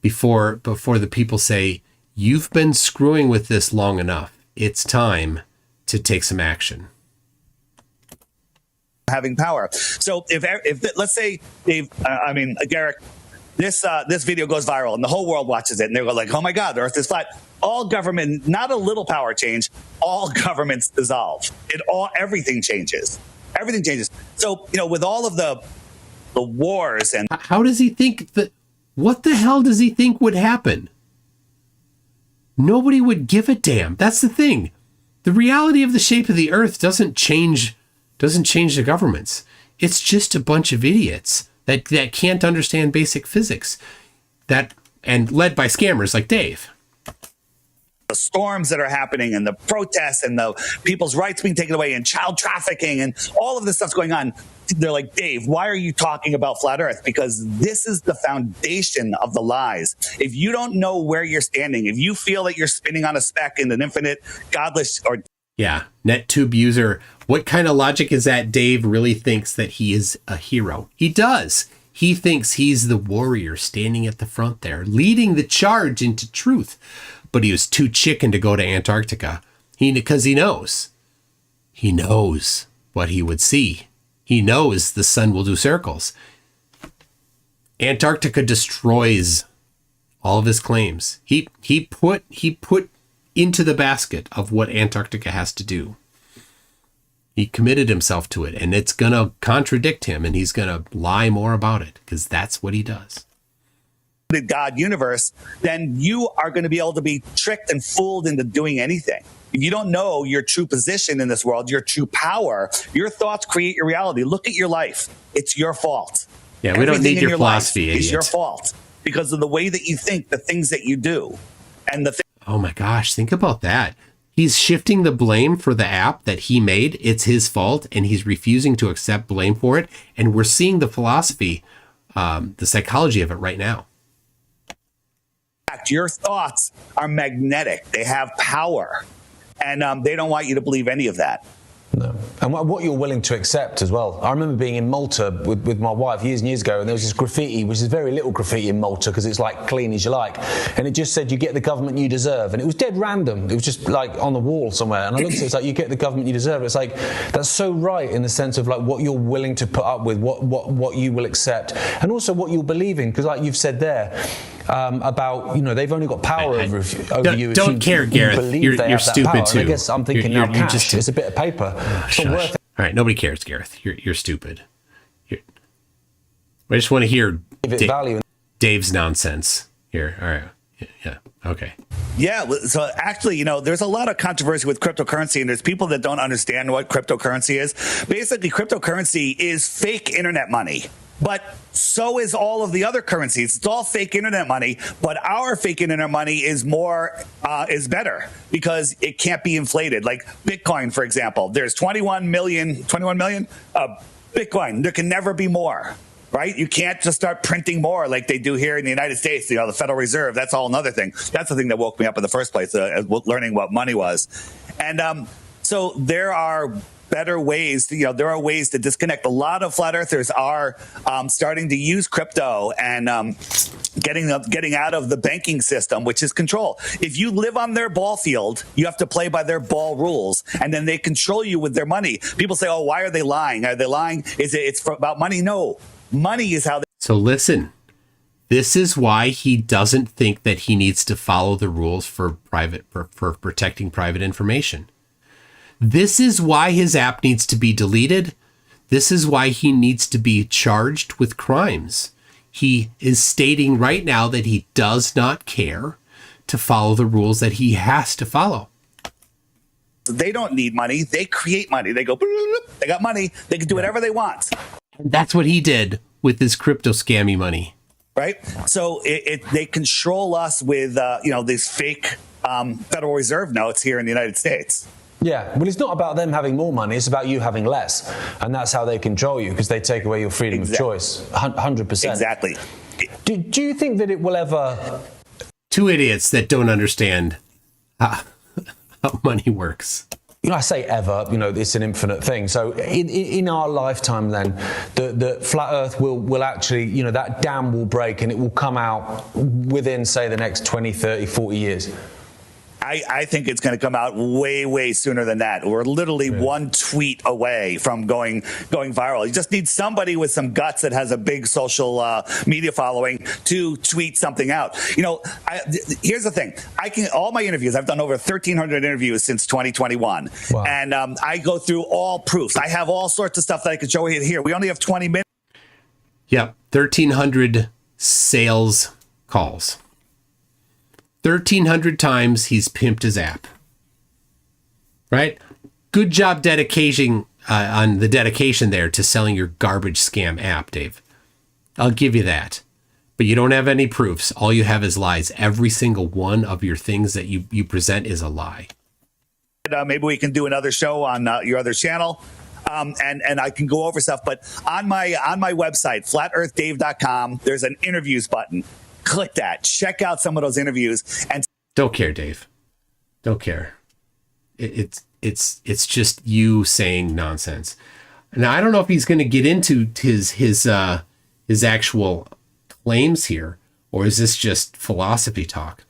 before the people say, you've been screwing with this long enough. It's time to take some action. Having power. So if let's say Dave, Garrick, this video goes viral and the whole world watches it and they're like, oh my God, the Earth is flat. All government, not a little power change, all governments dissolve. Everything changes. Everything changes. So, you know, with all of the wars and how does he think that? What the hell does he think would happen? Nobody would give a damn. That's the thing. The reality of the shape of the Earth doesn't change the governments. It's just a bunch of idiots that can't understand basic physics, and led by scammers like Dave. The storms that are happening and the protests and the people's rights being taken away and child trafficking and all of this stuff's going on. They're like, Dave, why are you talking about flat Earth? Because this is the foundation of the lies. If you don't know where you're standing, if you feel that you're spinning on a speck in an infinite, godless, or yeah, NetTube user, what kind of logic is that? Dave really thinks that he is a hero. He does. He thinks he's the warrior standing at the front there, leading the charge into truth. But he was too chicken to go to Antarctica. Because he knows what he would see. He knows the sun will do circles. Antarctica destroys all of his claims. He put into the basket of what Antarctica has to do. He committed himself to it, and it's going to contradict him, and he's going to lie more about it, because that's what he does. God universe, then you are going to be able to be tricked and fooled into doing anything. If you don't know your true position in this world, your true power, your thoughts create your reality. Look at your life. It's your fault. Yeah, we don't need your philosophy, idiot. It's your fault because of the way that you think, the things that you do. And oh my gosh, think about that. He's shifting the blame for the app that he made. It's his fault, and he's refusing to accept blame for it. And we're seeing the philosophy, the psychology of it right now. Your thoughts are magnetic. They have power. And they don't want you to believe any of that. No. And what you're willing to accept as well. I remember being in Malta with my wife years and years ago, and there was this graffiti, which is very little graffiti in Malta because it's like clean as you like. And it just said, you get the government you deserve. And it was dead random. It was just like on the wall somewhere. And I looked at it, it's like, you get the government you deserve. It's like, that's so right in the sense of like what you're willing to put up with, what you will accept, and also what you'll believe in. Because like you've said there, about, you know, they've only got power over you. Don't care, Gareth. You're stupid too. And I guess I'm thinking now, cash, it's a bit of paper. It's not worth it. All right, nobody cares, Gareth. You're stupid. I just want to hear Dave's nonsense here. All right. Yeah. Okay. Yeah. So actually, you know, there's a lot of controversy with cryptocurrency, and there's people that don't understand what cryptocurrency is. Basically, cryptocurrency is fake internet money. But so is all of the other currencies. It's all fake internet money, but our fake internet money is better because it can't be inflated. Like Bitcoin, for example, there's 21 million Bitcoin. There can never be more, right? You can't just start printing more like they do here in the United States. You know, the Federal Reserve, that's all another thing. That's the thing that woke me up in the first place, learning what money was. And so there are better ways to, there are ways to disconnect. A lot of flat earthers are starting to use crypto and getting out of the banking system, which is control. If you live on their ball field, you have to play by their ball rules, and then they control you with their money. People say, "Oh, why are they lying? Are they lying? It's about money?" No, money is how. So listen, this is why he doesn't think that he needs to follow the rules for protecting private information. This is why his app needs to be deleted. This is why he needs to be charged with crimes. He is stating right now that he does not care to follow the rules that he has to follow. They don't need money. They create money. They go, they got money. They can do whatever they want. And that's what he did with his crypto scammy money. Right. So they control us with, these fake Federal Reserve notes here in the United States. Yeah, well, it's not about them having more money. It's about you having less. And that's how they control you, because they take away your freedom of choice. 100%. Exactly. Do you think that it will ever... Two idiots that don't understand how money works. I say ever, it's an infinite thing. So in our lifetime then, the flat earth will actually, that dam will break and it will come out within, say, the next 20, 30, 40 years. I think it's going to come out way, way sooner than that. We're literally one tweet away from going viral. You just need somebody with some guts that has a big social media following to tweet something out. Here's the thing. All my interviews, I've done over 1,300 interviews since 2021. Wow. And I go through all proofs. I have all sorts of stuff that I can show you here. We only have 20 minutes. Yep. 1,300 sales calls. 1,300 times he's pimped his app. Right? Good job dedication on the dedication there to selling your garbage scam app, Dave. I'll give you that. But you don't have any proofs. All you have is lies. Every single one of your things that you present is a lie. Maybe we can do another show on your other channel. And I can go over stuff. But on my website, flatearthdave.com, there's an interviews button. Click that. Check out some of those interviews. And don't care, Dave. Don't care. It's just you saying nonsense. Now I don't know if he's going to get into his actual claims here, or is this just philosophy talk?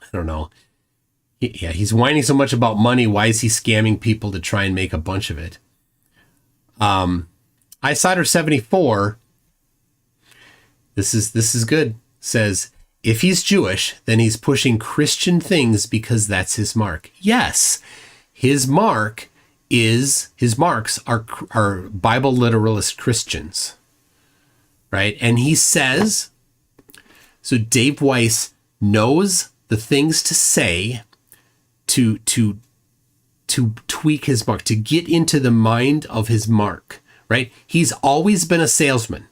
I don't know. He's whining so much about money. Why is he scamming people to try and make a bunch of it? iCider74. This is good. Says, if he's Jewish, then he's pushing Christian things because that's his mark. Yes, his marks are Bible literalist Christians, right? And he says, so Dave Weiss knows the things to say to tweak his mark, to get into the mind of his mark, right? He's always been a salesman.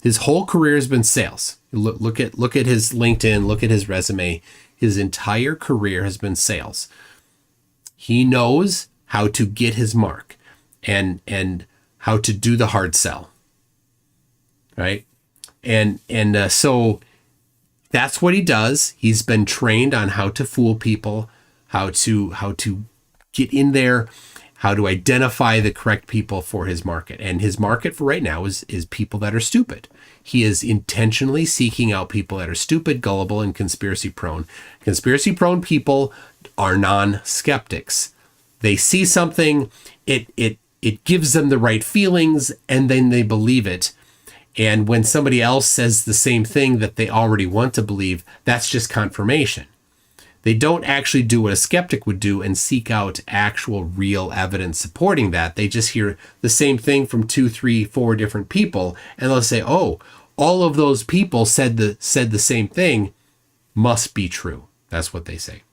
His whole career has been sales. Look at his LinkedIn, look at his resume. His entire career has been sales. He knows how to get his mark and how to do the hard sell. Right? And so that's what he does. He's been trained on how to fool people, how to get in there, how to identify the correct people for his market. And his market for right now is people that are stupid. He is intentionally seeking out people that are stupid, gullible, and conspiracy prone. Conspiracy prone people are non-skeptics. They see something, it gives them the right feelings, and then they believe it. And when somebody else says the same thing that they already want to believe, that's just confirmation. They don't actually do what a skeptic would do and seek out actual real evidence supporting that. They just hear the same thing from 2, 3, 4 different people, and they'll say, oh, all of those people said the same thing, must be true. That's what they say.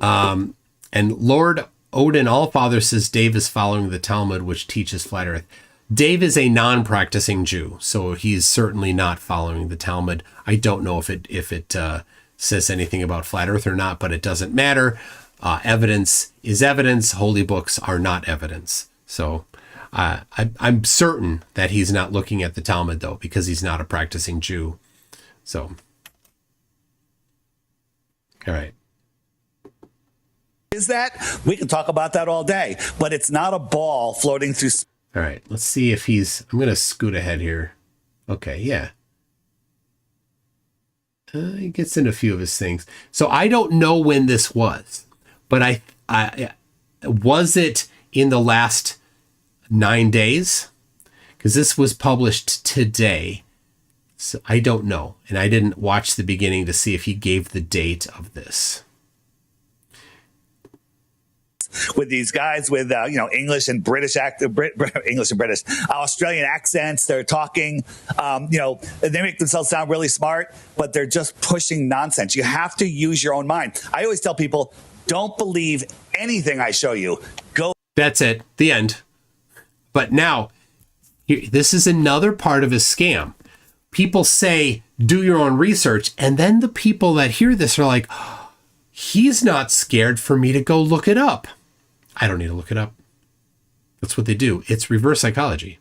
And Lord Odin Allfather says Dave is following the Talmud, which teaches flat earth. Dave is a non-practicing Jew, so he's certainly not following the Talmud. I don't know if it says anything about flat earth or not, but it doesn't matter. Evidence is evidence. Holy books are not evidence. So I'm certain that he's not looking at the Talmud, though, because he's not a practicing Jew. So, all right. Is that? We can talk about that all day, but it's not a ball floating through space. All right, let's see if I'm going to scoot ahead here. Okay, yeah. He gets into a few of his things. So I don't know when this was, but I was it in the last 9 days? Because this was published today. So I don't know. And I didn't watch the beginning to see if he gave the date of this. With these guys with English and British English and British Australian accents, they're talking, they make themselves sound really smart, but they're just pushing nonsense. You have to use your own mind. I always tell people, don't believe anything I show you. Go. That's it. The end. But now, this is another part of his scam. People say, do your own research, and then the people that hear this are like, oh, he's not scared for me to go look it up. I don't need to look it up. That's what they do. It's reverse psychology.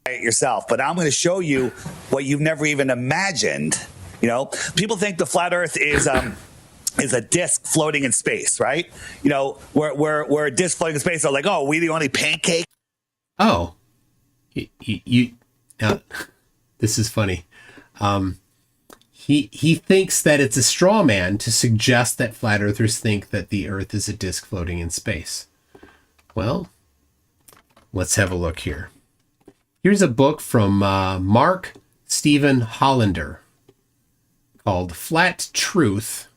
Yourself, but I'm going to show you what you've never even imagined. People think the flat Earth is a disc floating in space, right? We're a disc floating in space. They're like, oh, we the only pancake. Oh, now, this is funny. He thinks that it's a straw man to suggest that flat earthers think that the Earth is a disk floating in space. Well, let's have a look here. Here's a book from Mark Stephen Hollander called Flat Truth.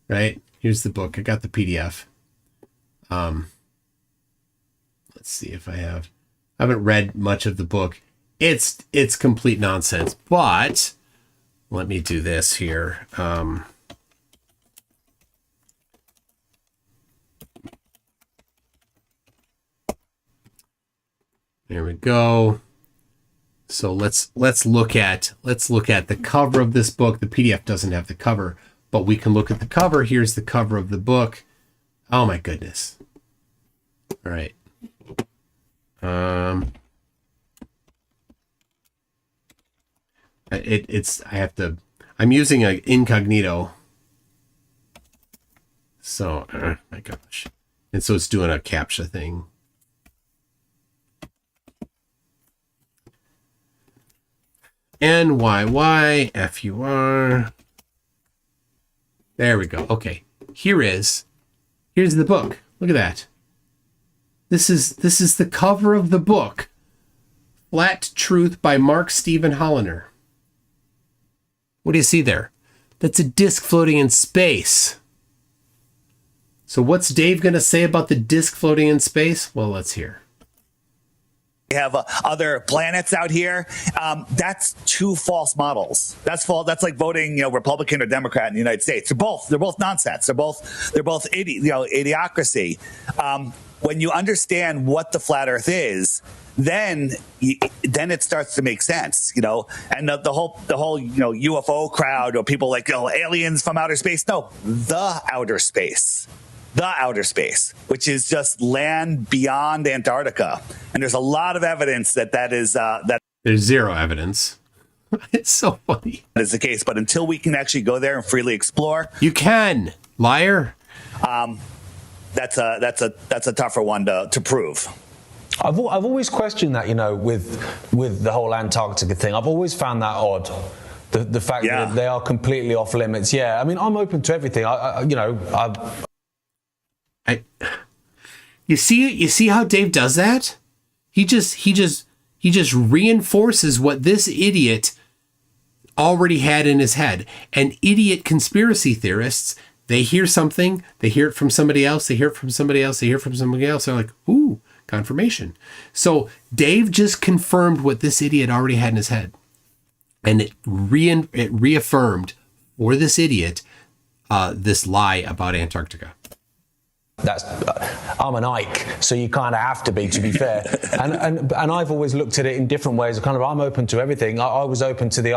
Right? Here's the book. I got the PDF. Let's see if I haven't read much of the book. It's complete nonsense, but let me do this here. There we go. So let's look at the cover of this book. The PDF doesn't have the cover, but we can look at the cover. Here's the cover of the book. Oh my goodness. All right. I'm using an incognito. So, my gosh. And so it's doing a CAPTCHA thing. NYYFUR. There we go. Okay. Here's the book. Look at that. This is the cover of the book. Flat Truth by Mark Stephen Hollander. What do you see there? That's a disc floating in space. So what's Dave going to say about the disc floating in space? Well, let's hear. We have other planets out here. That's two false models. That's false. That's like voting, Republican or Democrat in the United States. They're both nonsense. They're both idiocracy. When you understand what the flat Earth is, then it starts to make sense, and the whole UFO crowd or people like aliens from outer space. No, the outer space, which is just land beyond Antarctica, and there's a lot of evidence that is that. There's zero evidence. It's so funny. That is the case, but until we can actually go there and freely explore, you can, liar. that's a tougher one to prove. I've always questioned that, you know, with the whole Antarctica thing. I've always found that odd. The fact that they are completely off limits. Yeah, I mean, I'm open to everything. You see how Dave does that? He just reinforces what this idiot already had in his head. And idiot conspiracy theorists, they hear something, they hear it from somebody else, they hear it from somebody else, they hear it from somebody else. They're like, ooh, confirmation. So Dave just confirmed what this idiot already had in his head. And it reaffirmed for this idiot this lie about Antarctica. I'm an Ike, so you kind of have to be fair. And I've always looked at it in different ways. I'm open to everything. I was open to the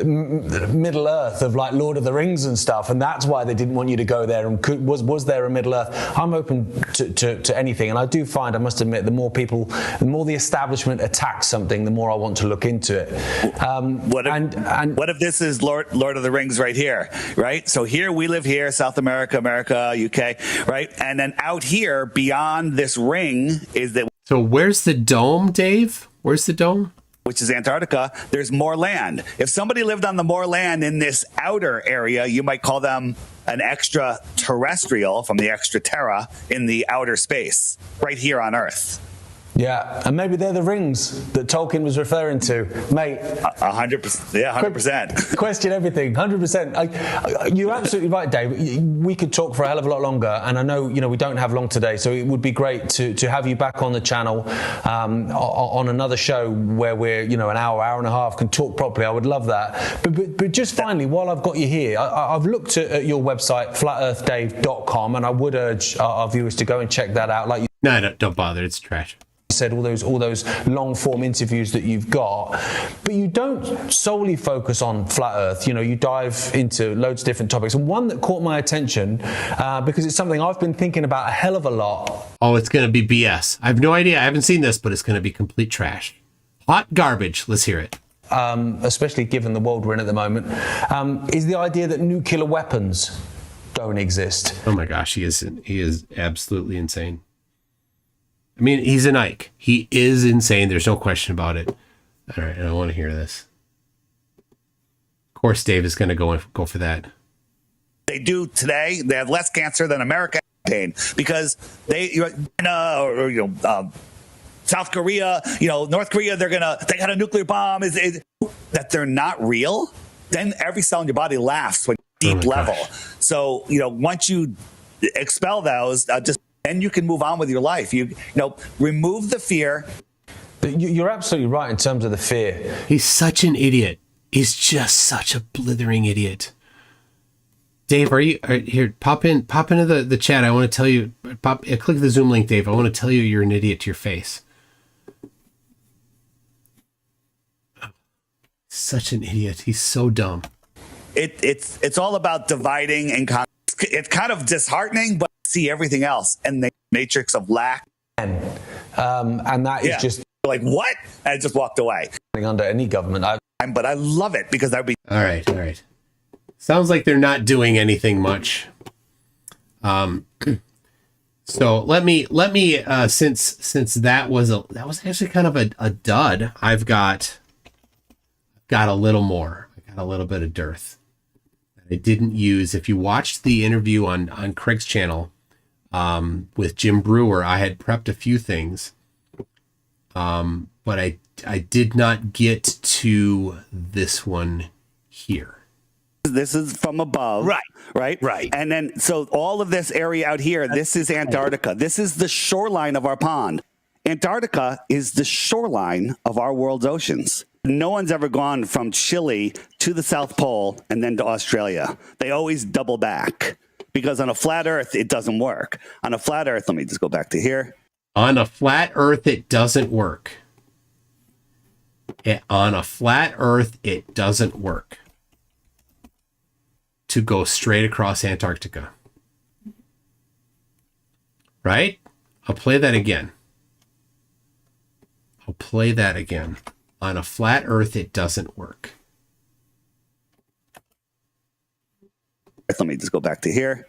Middle Earth of like Lord of the Rings and stuff, and that's why they didn't want you to go there. And was there a Middle Earth? I'm open to anything, and I do find, I must admit, the more the establishment attacks something, the more I want to look into it. What if this is Lord of the Rings right here, right? So here we live here, South America, UK, right? And then out here beyond this ring is that. So where's the dome, Dave? Where's the dome? Which is Antarctica. There's more land. If somebody lived on the more land in this outer area, you might call them an extraterrestrial from the extra terra in the outer space, right here on Earth. Yeah, and maybe they're the rings that Tolkien was referring to, mate. 100%. Yeah, 100%. Question everything, 100%. You're absolutely right, Dave. We could talk for a hell of a lot longer, and I know, you know, we don't have long today, so it would be great to have you back on the channel on another show where we're, you know, an hour and a half, can talk properly. I would love that. But just finally, while I've got you here, I've looked at your website, flatearthdave.com, and I would urge our viewers to go and check that out. Like, No, don't bother. It's trash. Said all those long form interviews that you've got, but you don't solely focus on flat Earth. You know, you dive into loads of different topics, and one that caught my attention because it's something I've been thinking about a hell of a lot. Oh, it's going to be BS. I have no idea. I haven't seen this, but it's going to be complete trash. Hot garbage. Let's hear it. Especially given the world we're in at the moment, is the idea that nuclear weapons don't exist. Oh my gosh, he is absolutely insane. I mean, he's an Ike. He is insane. There's no question about it. All right, I don't want to hear this. Of course, Dave is going to go for that. They do today. They have less cancer than America because South Korea, North Korea, they got a nuclear bomb. Is that they're not real? Then every cell in your body laughs when deep level. Gosh. So once you expel those, then you can move on with your life. You remove the fear. You're absolutely right in terms of the fear. He's such an idiot. He's just such a blithering idiot. Dave, are you here? Pop into the chat. I want to tell you. Click the Zoom link, Dave. I want to tell you you're an idiot to your face. Such an idiot. He's so dumb. It's all about dividing and it's kind of disheartening, but see everything else and the matrix of lack. And that is just like, what? And I just walked away. Under any government. But I love it because that would be. All right. Sounds like they're not doing anything much. So let me since that was actually kind of a dud. I've got a little more. I got a little bit of dearth that I didn't use. If you watched the interview on Craig's channel with Jim Brewer, I had prepped a few things, but I did not get to this one here. This is from above. Right. And then, so all of this area out here, this is Antarctica. This is the shoreline of our pond. Antarctica is the shoreline of our world's oceans. No one's ever gone from Chile to the South Pole and then to Australia. They always double back because on a flat Earth, it doesn't work. On a flat Earth, let me just go back to here. On a flat Earth, it doesn't work. On a flat Earth, it doesn't work to go straight across Antarctica. Right? I'll play that again. On a flat Earth, it doesn't work. Let me just go back to here.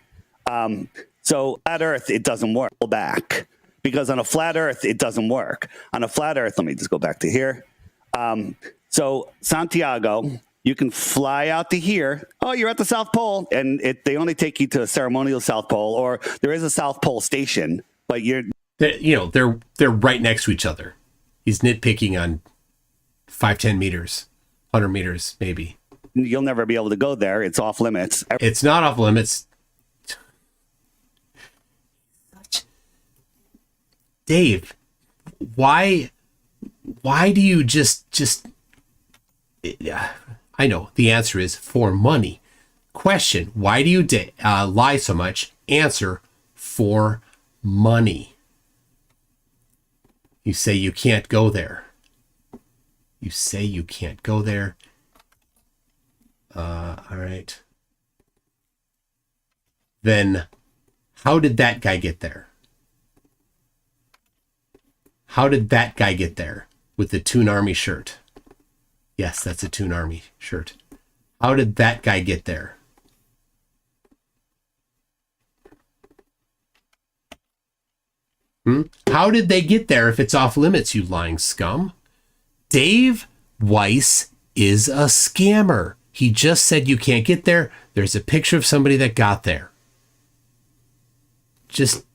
So flat Earth, it doesn't work. Back, because on a flat Earth, it doesn't work. On a flat Earth, let me just go back to here. So Santiago, you can fly out to here. Oh, you're at the South Pole, and they only take you to a ceremonial South Pole, or there is a South Pole station, but they're right next to each other. He's nitpicking on 5-10 meters, 100 meters, maybe. You'll never be able to go there. It's off limits. It's not off limits. Dave, why do you just I know the answer is for money. Question, why do you lie so much? Answer, for money. You say you can't go there. You say you can't go there. All right. Then how did that guy get there? How did that guy get there with the Toon Army shirt? Yes, that's a Toon Army shirt. How did that guy get there? How did they get there if it's off limits, you lying scum? Dave Weiss is a scammer. He just said you can't get there. There's a picture of somebody that got there. Just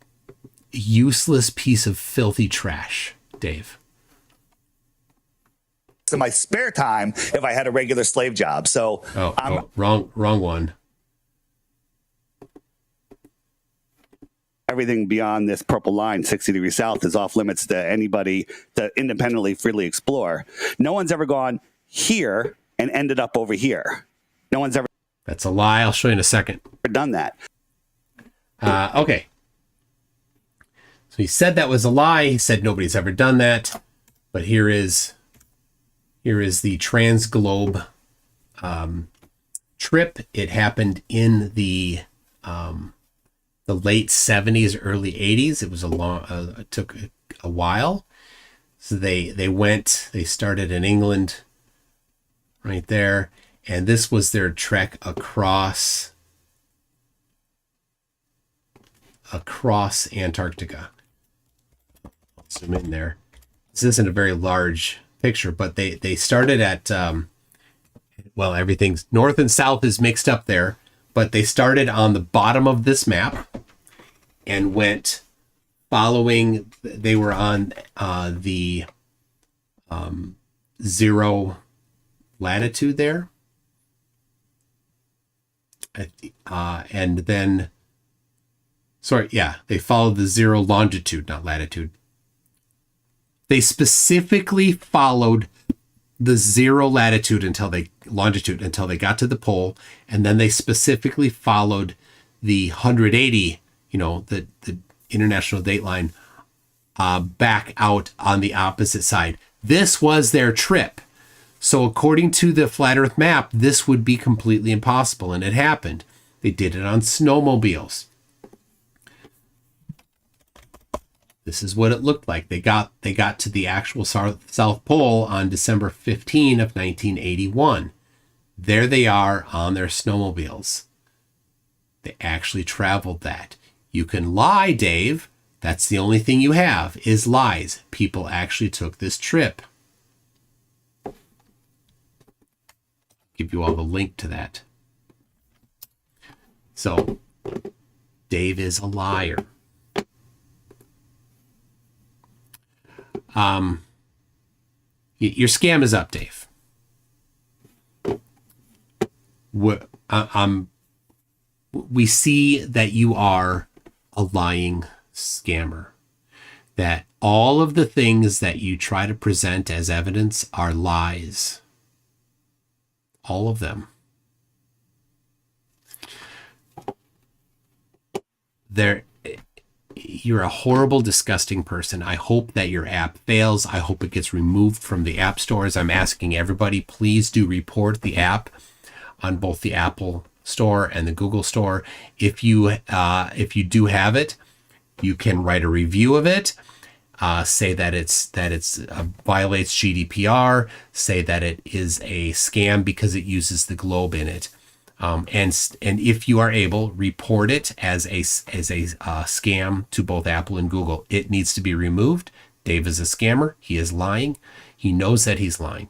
useless piece of filthy trash, Dave. In my spare time, if I had a regular slave job. So wrong one. Everything beyond this purple line, 60 degrees south, is off limits to anybody to independently, freely explore. No one's ever gone here and ended up over here. No one's ever. That's a lie. I'll show you in a second. Done that. Okay. So he said that was a lie. He said nobody's ever done that. But here is the Transglobe trip. It happened in the late 70s, early 80s. It was it took a while. So they started in England right there. And this was their trek across Antarctica. I'll zoom in there. This isn't a very large picture, but they started at everything's north and south is mixed up there, but they started on the bottom of this map and went following. They were on the 0 latitude there, and then they followed the 0 longitude, not latitude. They specifically followed the 0 longitude until they got to the pole, and then they specifically followed the 180, the international date line, back out on the opposite side. This was their trip. So according to the Flat Earth map, this would be completely impossible, and it happened. They did it on snowmobiles. This is what it looked like. They got to the actual South Pole on December 15 of 1981. There they are on their snowmobiles. They actually traveled that. You can lie, Dave. That's the only thing you have is lies. People actually took this trip. Give you all the link to that. So, Dave is a liar. Your scam is up, Dave. We see that you are a lying scammer. That all of the things that you try to present as evidence are lies. All of them. You're a horrible, disgusting person. I hope that your app fails. I hope it gets removed from the app stores. I'm asking everybody, please do report the app on both the Apple Store and the Google Store. If you do have it, you can write a review of it. Say that it's violates GDPR. Say that it is a scam because it uses the globe in it. And if you are able, report it as a scam to both Apple and Google. It needs to be removed. Dave is a scammer. He is lying. He knows that he's lying.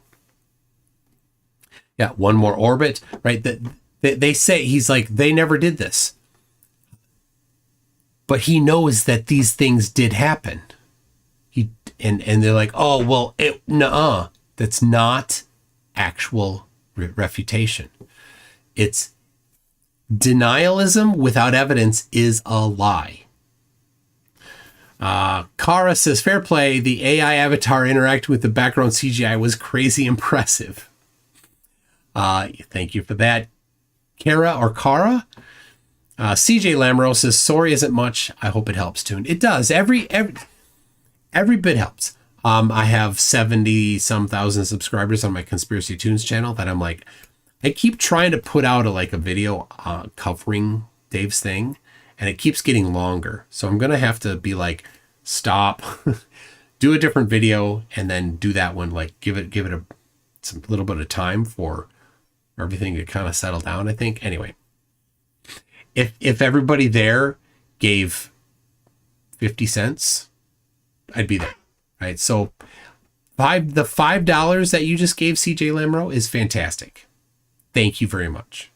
Yeah, one more orbit, right? They say, he's like, they never did this. But he knows that these things did happen. And they're like, oh, well, nuh-uh. That's not actual refutation. It's denialism without evidence is a lie. Kara says, fair play. The AI avatar interacting with the background CGI was crazy impressive. Thank you for that. Kara or Kara? CJ Lamro says, sorry isn't much. I hope it helps, Toon. It does. Every bit helps. I have 70-some thousand subscribers on my Conspiracy Tunes channel that I'm like, I keep trying to put out a video covering Dave's thing, and it keeps getting longer. So I'm going to have to be like, stop, do a different video, and then do that one. Like give it some little bit of time for everything to kind of settle down, I think. Anyway, if everybody there gave 50 cents, I'd be there. Right. So the $5 that you just gave CJ Lamro is fantastic. Thank you very much.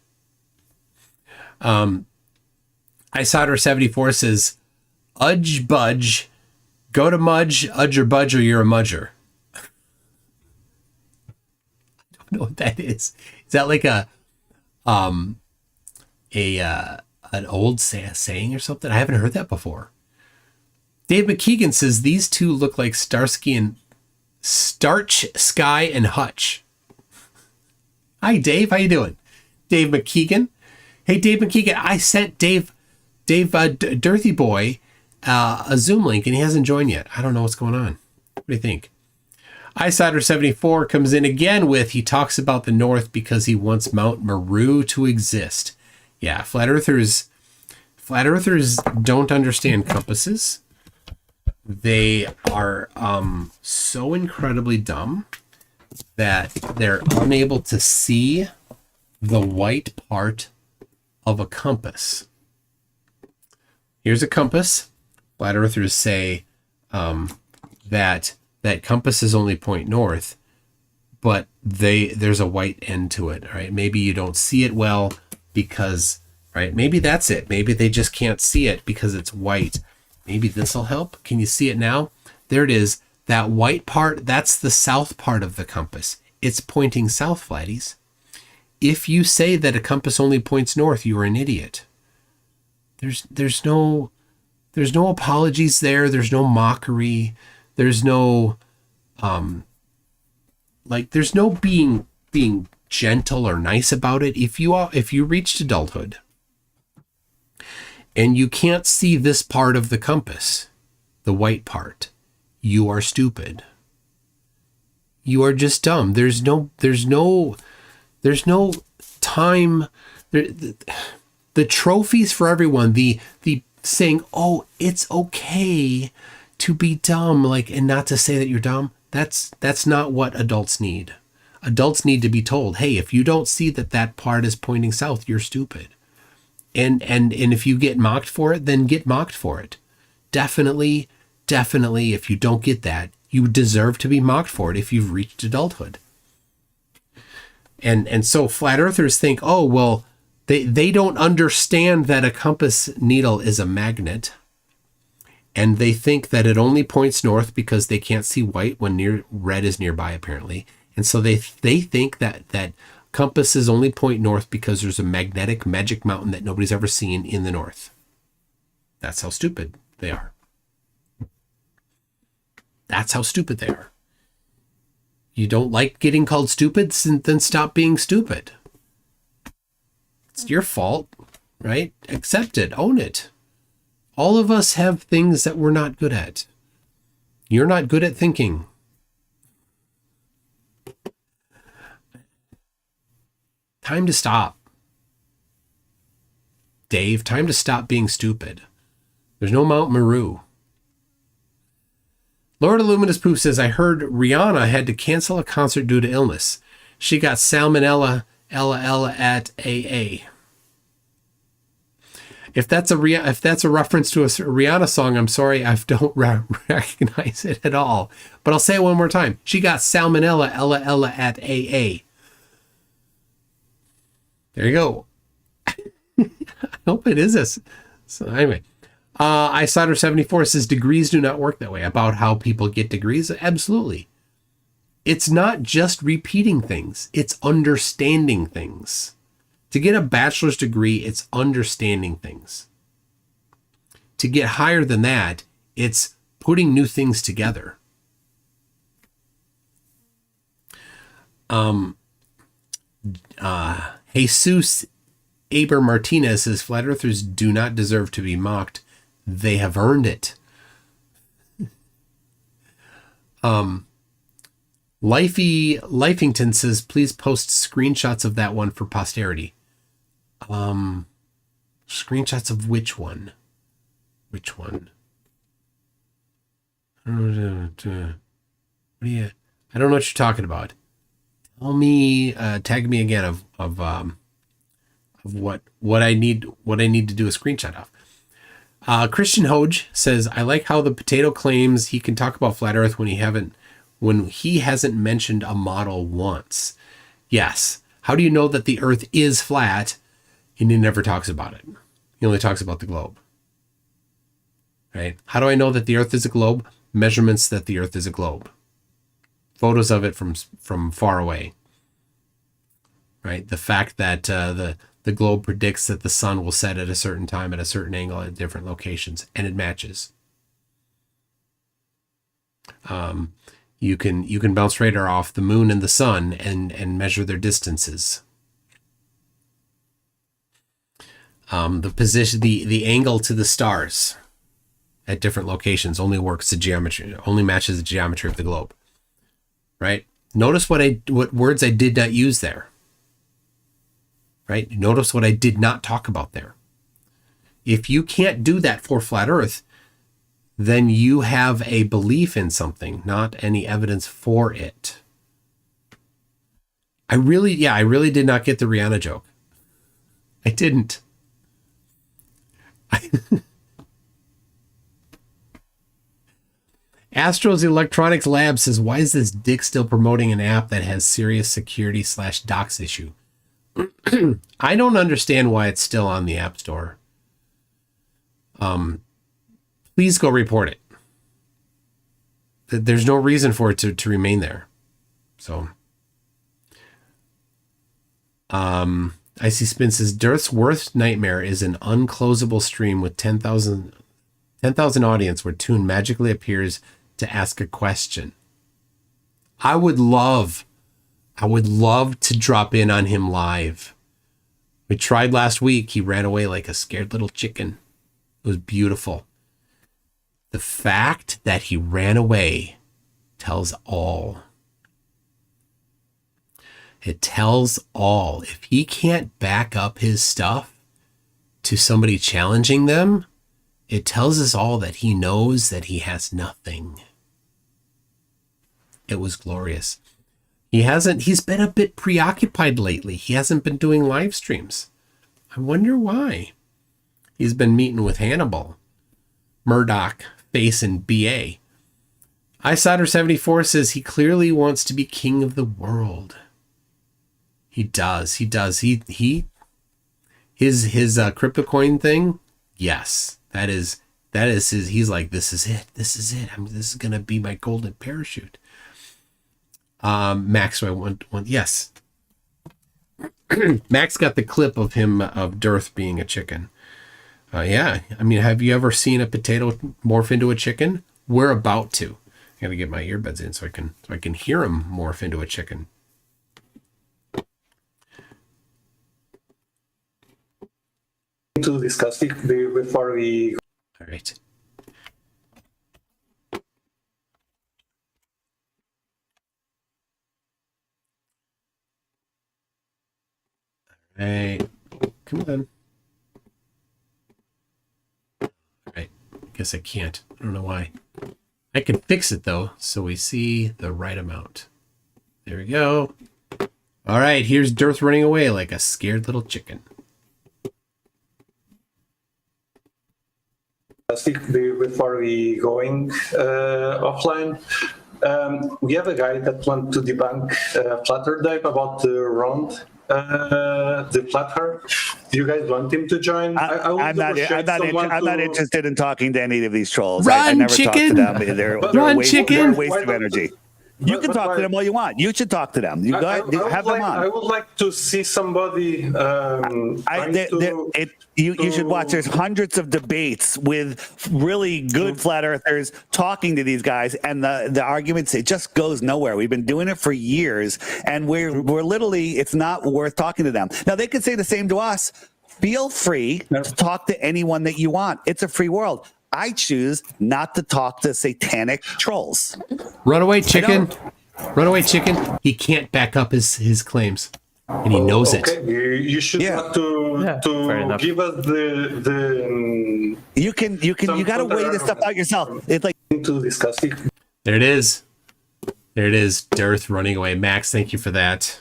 iSolder74 says, Udge Budge, go to Mudge, Udge or Budge, or you're a Mudger. I don't know what that is. Is that like an old saying or something? I haven't heard that before. Dave McKeegan says, these two look like Starsky and Starch, Sky, and Hutch. Hi, Dave. How you doing? Dave McKeegan. Hey, Dave McKeegan. I sent Dave Dirty Boy, a Zoom link, and he hasn't joined yet. I don't know what's going on. What do you think? iSider74 comes in again with, he talks about the North because he wants Mount Meru to exist. Yeah, flat earthers don't understand compasses. They are so incredibly dumb that they're unable to see the white part of a compass. Here's a compass. Flat earthers say that compasses only point north, but there's a white end to it, right? Maybe you don't see it well because, right? Maybe that's it. Maybe they just can't see it because it's white. Maybe this will help. Can you see it now? There it is. That white part, that's the south part of the compass. It's pointing south, flatties. If you say that a compass only points north, you're an idiot. There's no apologies there. There's no mockery. There's no there's no being gentle or nice about it. If you reached adulthood and you can't see this part of the compass, the white part, you are stupid. You are just dumb. There's no time. The trophies for everyone, the saying, oh, it's okay to be dumb, and not to say that you're dumb. That's not what adults need. Adults need to be told, hey, if you don't see that part is pointing south, you're stupid. And if you get mocked for it, then get mocked for it. Definitely, if you don't get that, you deserve to be mocked for it if you've reached adulthood. And so flat earthers think, oh, well, they don't understand that a compass needle is a magnet. And they think that it only points north because they can't see white when red is nearby, apparently. And so they think that compasses only point north because there's a magnetic magic mountain that nobody's ever seen in the north. That's how stupid they are. That's how stupid they are. You don't like getting called stupid, then stop being stupid. It's your fault, right? Accept it. Own it. All of us have things that we're not good at. You're not good at thinking. Time to stop. Dave, time to stop being stupid. There's no Mount Meru. Lord of Luminous Poof says, I heard Rihanna had to cancel a concert due to illness. She got salmonella Ella Ella at AA. If that's a reference to a Rihanna song, I'm sorry, I don't recognize it at all. But I'll say it one more time. She got salmonella, Ella Ella at AA. There you go. I hope it is this. So anyway, iSolder74 says degrees do not work that way. About how people get degrees? Absolutely. It's not just repeating things. It's understanding things. To get a bachelor's degree, it's understanding things. To get higher than that, it's putting new things together. Jesus Aber Martinez says flat earthers do not deserve to be mocked. They have earned it. Lifington says, please post screenshots of that one for posterity. Screenshots of which one? Which one? I don't know what you're talking about. Tell me, tag me again of what I need to do a screenshot of. Christian Hoge says, I like how the potato claims he can talk about flat earth when he hasn't mentioned a model once. Yes. How do you know that the earth is flat and he never talks about it? He only talks about the globe. Right? How do I know that the earth is a globe? Measurements that the earth is a globe. Photos of it from far away. Right? The fact that the globe predicts that the sun will set at a certain time at a certain angle at different locations, and it matches. You can bounce radar off the moon and the sun and measure their distances. The position, the angle to the stars at different locations only matches the geometry of the globe. Right? Notice what words I did not use there. Right? Notice what I did not talk about there. If you can't do that for flat earth, then you have a belief in something, not any evidence for it. I really did not get the Rihanna joke. I didn't. Astro's Electronics Lab says, why is this dick still promoting an app that has serious security /docs issue? I don't understand why it's still on the App Store. Please go report it. There's no reason for it to remain there. So, Icy Spin says, Dirt's worst nightmare is an unclosable stream with 10,000 audience where Toon magically appears to ask a question. I would love to drop in on him live. We tried last week. He ran away like a scared little chicken. It was beautiful. The fact that he ran away tells all. It tells all. If he can't back up his stuff to somebody challenging them, it tells us all that he knows that he has nothing. It was glorious. He's been a bit preoccupied lately. He hasn't been doing live streams. I wonder why. He's been meeting with Hannibal, Murdoch, Face, and BA. iSolder74 says he clearly wants to be king of the world. He does. His crypto coin thing. Yes, that is his. He's like, this is it. This is going to be my golden parachute. Max, so I want yes. Max got the clip of him of Dearth being a chicken. Yeah, I mean, have you ever seen a potato morph into a chicken? We're about to. I gotta get my earbuds in so I can hear him morph into a chicken. To discuss it before we. All right. Hey, come on. All right, guess I can't. I don't know why. I can fix it though, so we see the right amount. There we go. All right, here's Dearth running away like a scared little chicken. Before we going offline, we have a guy that wants to debunk flat Earth dive about the round, the flat Earth. Do you guys want him to join? I'm not interested in talking to any of these trolls. Run, I never chicken! talk to them. They're Chicken! a waste of energy. You can talk to them all you want. You should talk to them. You have them on. I would like to see somebody. You should watch. There's hundreds of debates with really good flat earthers talking to these guys, and the arguments, it just goes nowhere. We've been doing it for years, and we're literally, it's not worth talking to them. Now they could say the same to us. Feel free to talk to anyone that you want. It's a free world. I choose not to talk to satanic trolls. Runaway chicken. Runaway chicken. He can't back up his claims, and he knows it. You should want to give us the. You got to weigh this stuff out yourself. It's like to discuss it. There it is. There it is. Dearth running away. Max, thank you for that.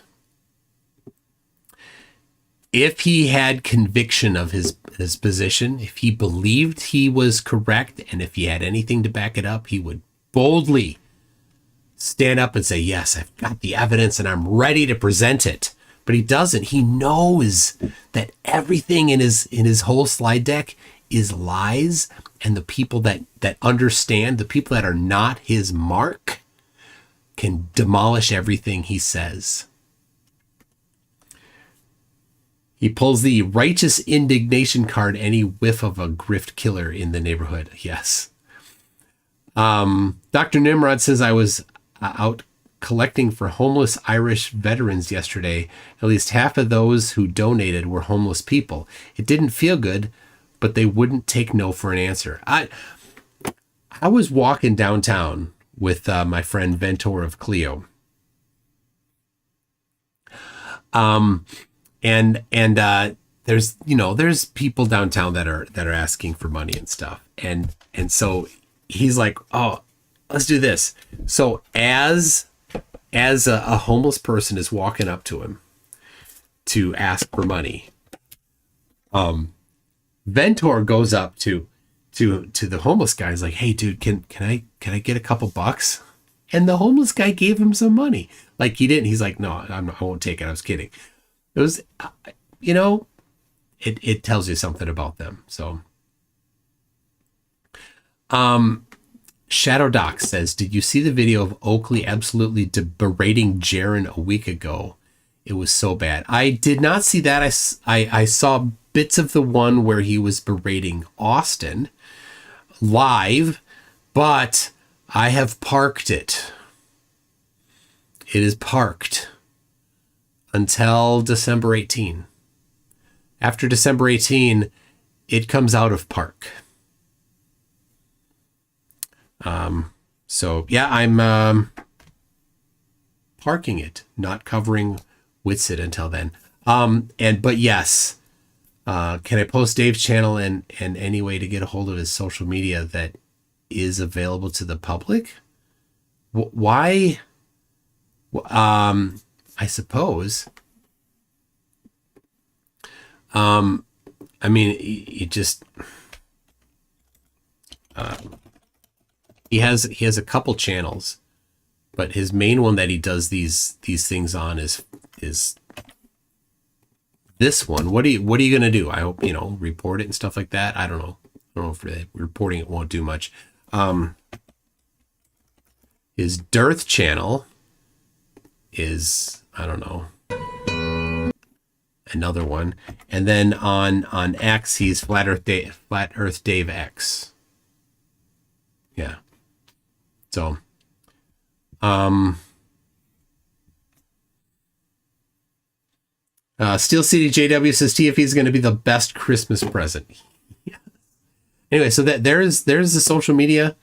If he had conviction of his position, if he believed he was correct, and if he had anything to back it up, he would boldly stand up and say, yes, I've got the evidence and I'm ready to present it. But he doesn't. He knows that everything in his whole slide deck is lies, and the people that understand, the people that are not his mark, can demolish everything he says. He pulls the righteous indignation card any whiff of a grift killer in the neighborhood. Yes. Dr. Nimrod says, I was out collecting for homeless Irish veterans yesterday. At least half of those who donated were homeless people. It didn't feel good, but they wouldn't take no for an answer. I was walking downtown with my friend Ventor of Clio. And there's people downtown that are asking for money and stuff. And so he's like, oh, let's do this. So as a homeless person is walking up to him to ask for money, Ventor goes up to the homeless guy. He's like, hey dude, can I get a couple bucks? And the homeless guy gave him some money. Like he didn't. He's like, no, I won't take it. I was kidding. It was, it tells you something about them. So, Shadow Doc says, did you see the video of Oakley absolutely berating Jaron a week ago? It was so bad. I did not see that. I saw bits of the one where he was berating Austin live, but I have parked it. It is parked until December 18. After December 18, it comes out of park. So yeah, I'm parking it, not covering Witsit until then. But yes, can I post Dave's channel and any way to get a hold of his social media that is available to the public? Why? I suppose. I mean, he just he has a couple channels, but his main one that he does these things on is this one. What are you gonna do? I hope report it and stuff like that. I don't know. I don't know if reporting it won't do much. His Dearth channel is, I don't know, another one, and then on X he's Flat Earth Dave X. Yeah. So, Steel City JW says TFE is going to be the best Christmas present. Yeah. Anyway, so there's the social media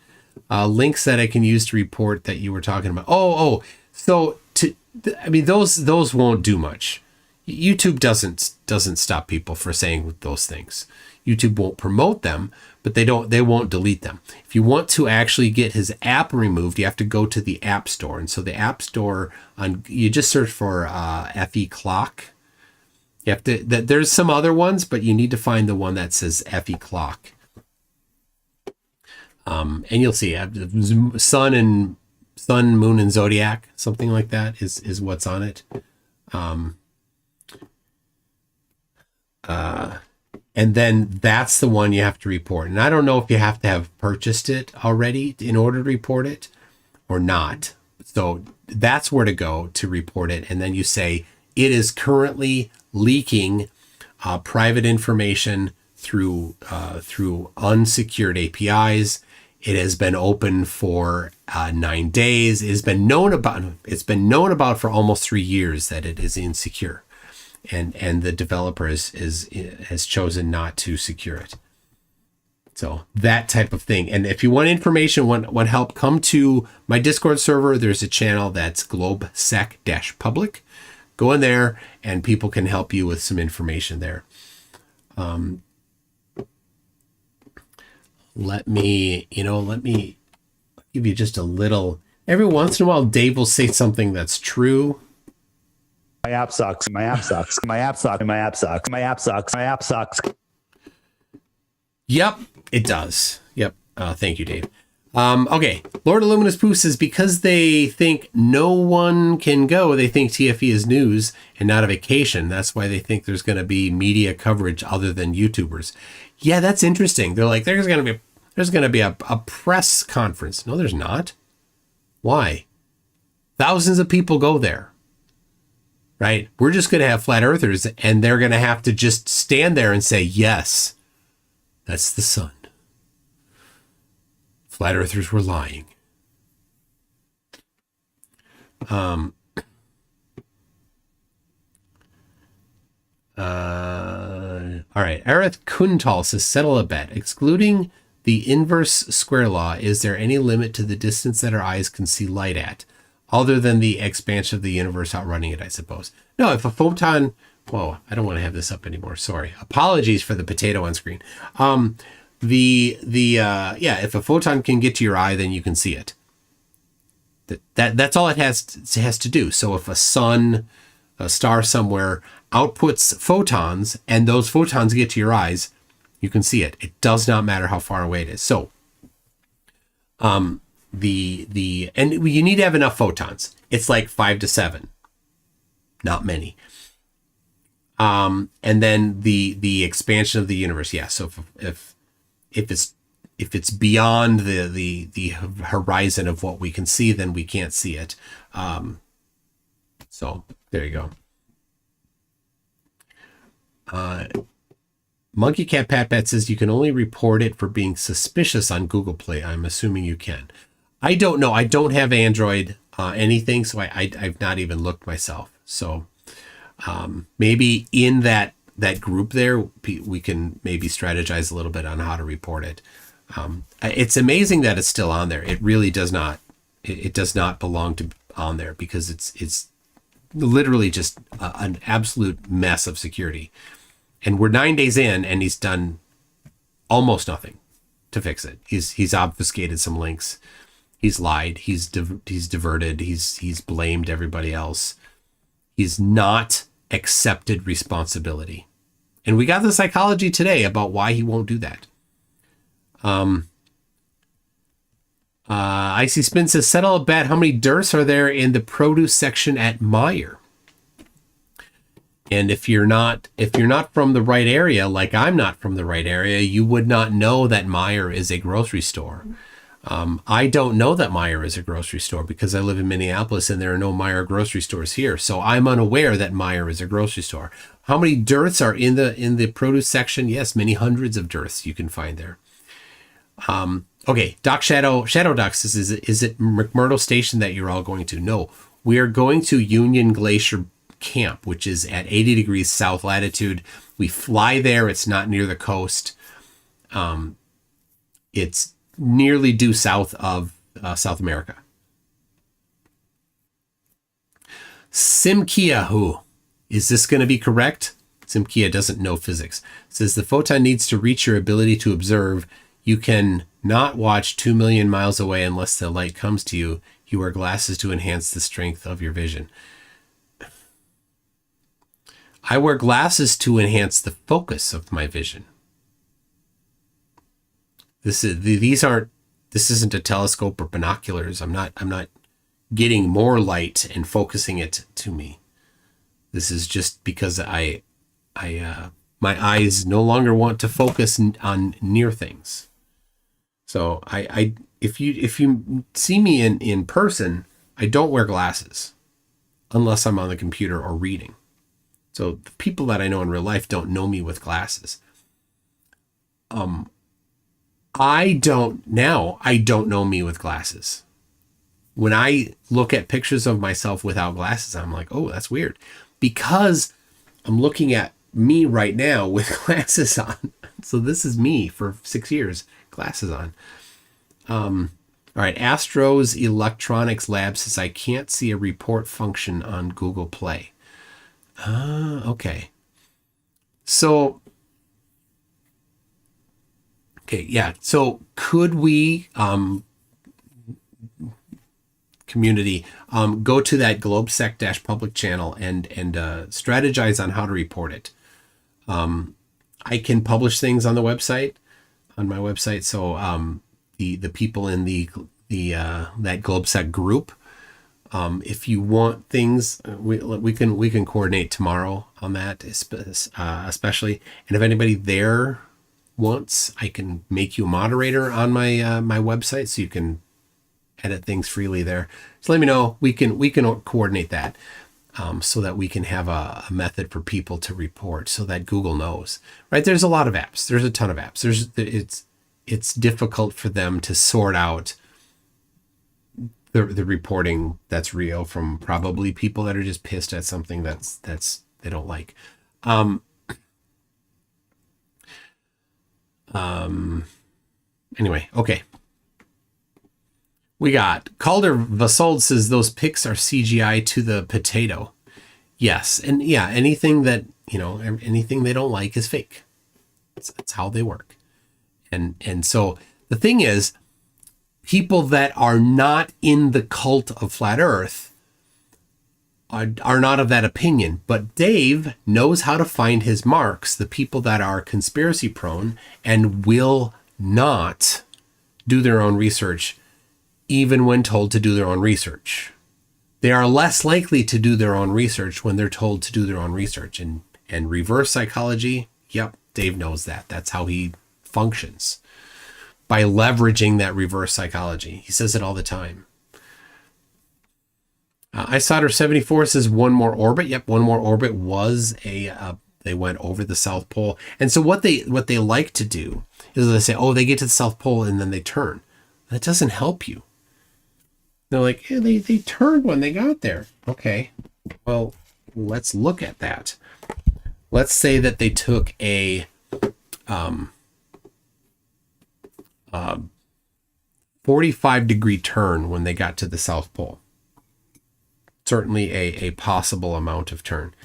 links that I can use to report that you were talking about. So those won't do much. YouTube doesn't stop people for saying those things. YouTube won't promote them, but they won't delete them. If you want to actually get his app removed, you have to go to the App Store. And so the App Store, you just search for FE Clock. You have to, there's some other ones, but you need to find the one that says FE Clock. And you'll see Sun, Moon, and Zodiac, something like that is what's on it. And then that's the one you have to report. And I don't know if you have to have purchased it already in order to report it or not. So that's where to go to report it. And then you say, it is currently leaking private information through unsecured APIs. It has been open for 9 days. It's been known about for almost 3 years that it is insecure. And the developer has chosen not to secure it. So that type of thing. And if you want information, want help, come to my Discord server. There's a channel that's globesec-public. Go in there and people can help you with some information there. Let me give you just a little. Every once in a while, Dave will say something that's true. My app sucks. My app sucks. My app sucks. My app sucks. My app sucks. My app sucks. Yep, it does. Yep. Thank you, Dave. Okay. Lord Illuminous Pooh says, because they think no one can go, they think TFE is news and not a vacation. That's why they think there's going to be media coverage other than YouTubers. Yeah, that's interesting. They're like, there's going to be a press conference. No, there's not. Why? Thousands of people go there. Right? We're just going to have flat earthers, and they're going to have to just stand there and say, yes, that's the sun. Flat earthers were lying. All right. Arith Kuntal says, settle a bet. Excluding the inverse square law, is there any limit to the distance that our eyes can see light at? Other than the expansion of the universe outrunning it, I suppose. No, if a photon... Whoa, I don't want to have this up anymore. Sorry. Apologies for the potato on screen. If a photon can get to your eye, then you can see it. That's all it has to do. So if a star somewhere outputs photons, and those photons get to your eyes, you can see it. It does not matter how far away it is. So, and you need to have enough photons. It's like 5 to 7, not many. And then the expansion of the universe. Yeah. So if it's beyond the horizon of what we can see, then we can't see it. So there you go. Monkey Cat Pat Pat says you can only report it for being suspicious on Google Play. I'm assuming you can. I don't know. I don't have Android anything, so I've not even looked myself. So maybe in that group there, we can maybe strategize a little bit on how to report it. It's amazing that it's still on there. It really does not. It does not belong to on there because it's literally just an absolute mess of security. And we're 9 days in, and he's done almost nothing to fix it. He's obfuscated some links. He's lied. He's diverted. He's blamed everybody else. He's not accepted responsibility. And we got the psychology today about why he won't do that. Icy Spin says, settle a bet. How many DIRTs are there in the produce section at Meijer? And if you're not from the right area, like I'm not from the right area, you would not know that Meijer is a grocery store. I don't know that Meijer is a grocery store because I live in Minneapolis and there are no Meijer grocery stores here. So I'm unaware that Meijer is a grocery store. How many DIRTs are in the produce section? Yes, many hundreds of DIRTs you can find there. Okay, Doc Shadow Duck says, is it McMurdo Station that you're all going to? No, we are going to Union Glacier Camp, which is at 80 degrees south latitude. We fly there. It's not near the coast. It's nearly due south of South America. Simkiahu. Is this going to be correct? Simkia doesn't know physics. It says the photon needs to reach your ability to observe. You can not watch 2 million miles away unless the light comes to you. You wear glasses to enhance the strength of your vision. I wear glasses to enhance the focus of my vision. This isn't a telescope or binoculars. I'm not getting more light and focusing it to me. This is just because my eyes no longer want to focus on near things. So if you see me in person, I don't wear glasses unless I'm on the computer or reading. So the people that I know in real life don't know me with glasses. I don't know me with glasses. When I look at pictures of myself without glasses, I'm like, oh, that's weird. Because I'm looking at me right now with glasses on. So this is me for 6 years, glasses on. All right, Astro's Electronics Lab says I can't see a report function on Google Play. Okay. So, okay, yeah. So could we, community, go to that globesec-public channel and strategize on how to report it. I can publish things on the website, on my website. So the people in the that globesec group, if you want things, we can coordinate tomorrow on that, especially. And if anybody there wants, I can make you a moderator on my my website, so you can edit things freely there. So let me know. We can coordinate that, so that we can have a method for people to report, so that Google knows. Right? There's a lot of apps. There's a ton of apps. It's difficult for them to sort out the reporting that's real from probably people that are just pissed at something that's they don't like. Anyway, okay. We got Calder Vasold says those pics are CGI to the potato. Yes, and yeah, anything that anything they don't like is fake. That's how they work. And so the thing is, people that are not in the cult of flat Earth are not of that opinion. But Dave knows how to find his marks, the people that are conspiracy prone and will not do their own research, even when told to do their own research. They are less likely to do their own research when they're told to do their own research. And reverse psychology, yep, Dave knows that. That's how he functions, by leveraging that reverse psychology. He says it all the time. iSolder74 says one more orbit. Yep, one more orbit was they went over the South Pole. And so what they like to do is they say, oh, they get to the South Pole and then they turn. That doesn't help you. They're like, yeah, they turned when they got there. Okay, well, let's look at that. Let's say that they took a 45-degree turn when they got to the South Pole. Certainly a possible amount of turn.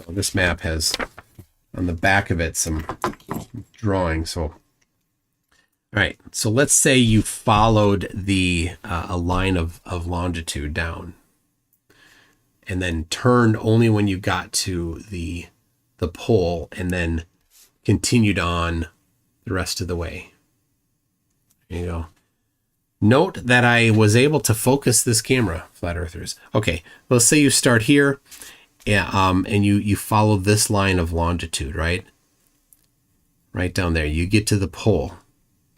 So this map has on the back of it some drawing. So, all right. So let's say you followed a line of longitude down, and then turned only when you got to the pole, and then continued on the rest of the way. There you go. Note that I was able to focus this camera, flat earthers. Okay, let's say you start here, and you follow this line of longitude, right? Right down there. You get to the pole,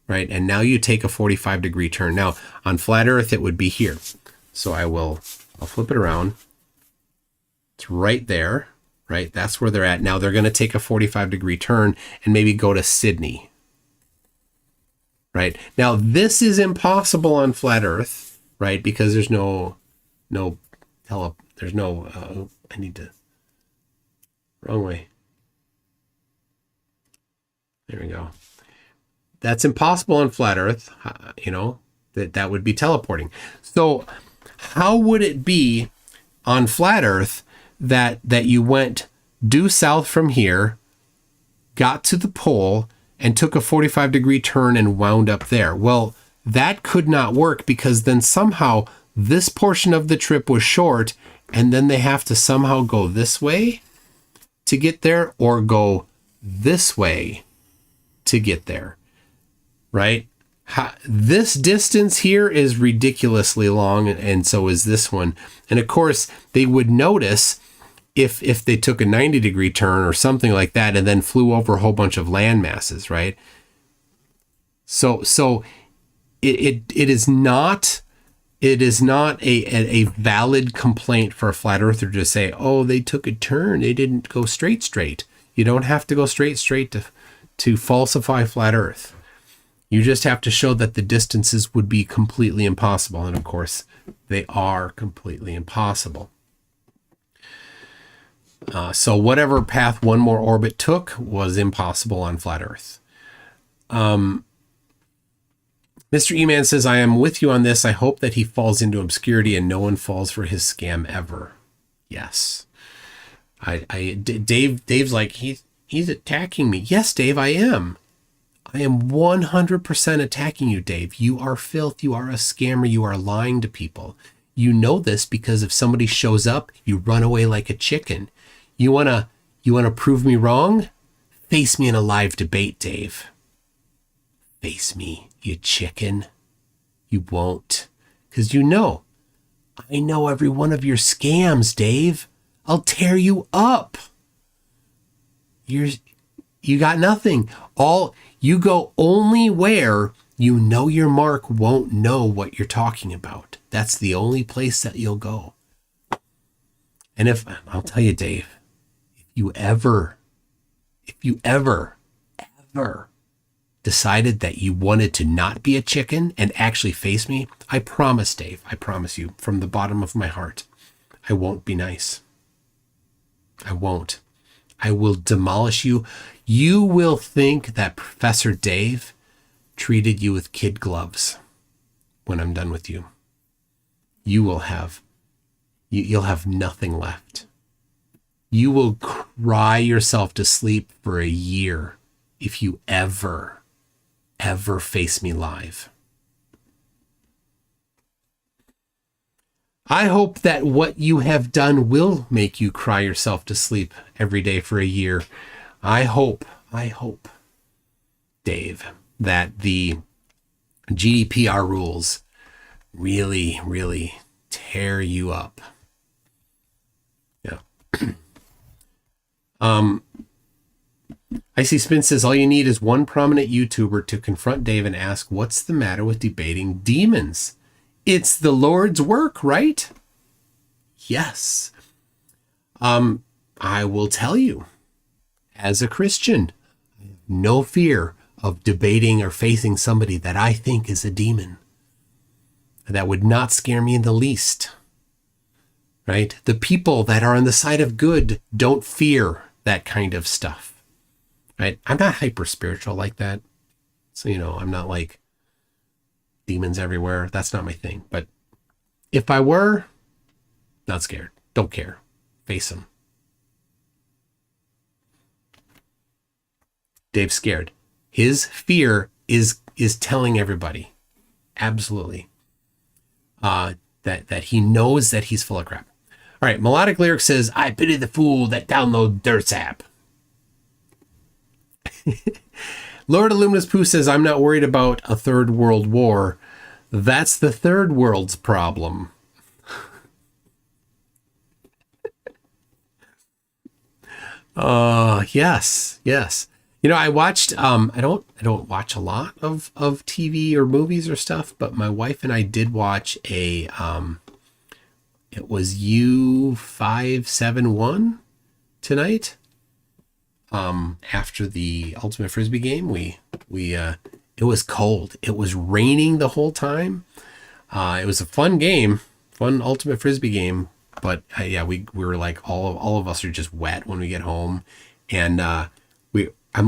right? And now you take a 45-degree turn. Now, on flat earth, it would be here. So I'll flip it around. It's right there, right? That's where they're at. Now they're going to take a 45-degree turn and maybe go to Sydney. Right now, this is impossible on flat Earth, right? Because there's I need to, wrong way. There we go. That's impossible on flat Earth. That would be teleporting. So how would it be on flat Earth that you went due south from here, got to the pole, and took a 45-degree turn and wound up there. Well, that could not work because then somehow this portion of the trip was short, and then they have to somehow go this way to get there or go this way to get there, right? This distance here is ridiculously long, and so is this one. And of course, they would notice if they took a 90-degree turn or something like that and then flew over a whole bunch of land masses, right? So it is not a valid complaint for a flat earther to say, oh, they took a turn, they didn't go straight. You don't have to go straight to falsify flat earth. You just have to show that the distances would be completely impossible. And of course, they are completely impossible. So whatever path one more orbit took was impossible on flat earth. Mr. E-Man says, I am with you on this. I hope that he falls into obscurity and no one falls for his scam ever. Yes. Dave's like, he's attacking me. Yes, Dave, I am. I am 100% attacking you, Dave. You are filth. You are a scammer. You are lying to people. You know this because if somebody shows up, you run away like a chicken. You wanna prove me wrong? Face me in a live debate, Dave. Face me, you chicken. You won't. Because you know. I know every one of your scams, Dave. I'll tear you up. You got nothing. You go only where you know your mark won't know what you're talking about. That's the only place that you'll go. And I'll tell you, Dave, if you ever decided that you wanted to not be a chicken and actually face me, I promise, Dave, I promise you from the bottom of my heart, I won't be nice. I won't. I will demolish you. You will think that Professor Dave treated you with kid gloves when I'm done with you. You'll have nothing left. You will cry yourself to sleep for a year if you ever face me live. I hope that what you have done will make you cry yourself to sleep every day for a year. I hope, Dave, that the GDPR rules really, really tear you up. Yeah. Icy Spin says, all you need is one prominent YouTuber to confront Dave and ask, what's the matter with debating demons? It's the Lord's work, right? Yes. I will tell you, as a Christian, I have no fear of debating or facing somebody that I think is a demon. That would not scare me in the least. Right? The people that are on the side of good don't fear that kind of stuff. Right? I'm not hyper spiritual like that. So, I'm not like demons everywhere. That's not my thing. But if I were, not scared. Don't care. Face them. Dave's scared. His fear is telling everybody, absolutely, that he knows that he's full of crap. All right, Melodic Lyric says, I pity the fool that download DIRT's app. Lord Illuminous Pooh says, I'm not worried about a third world war. That's the third world's problem. Yes. I watched, I don't watch a lot of TV or movies or stuff, but my wife and I did watch it was U571 tonight. After the Ultimate Frisbee game, it was cold. It was raining the whole time. It was a fun game, fun Ultimate Frisbee game. But we were like, all of us are just wet when we get home. And I'm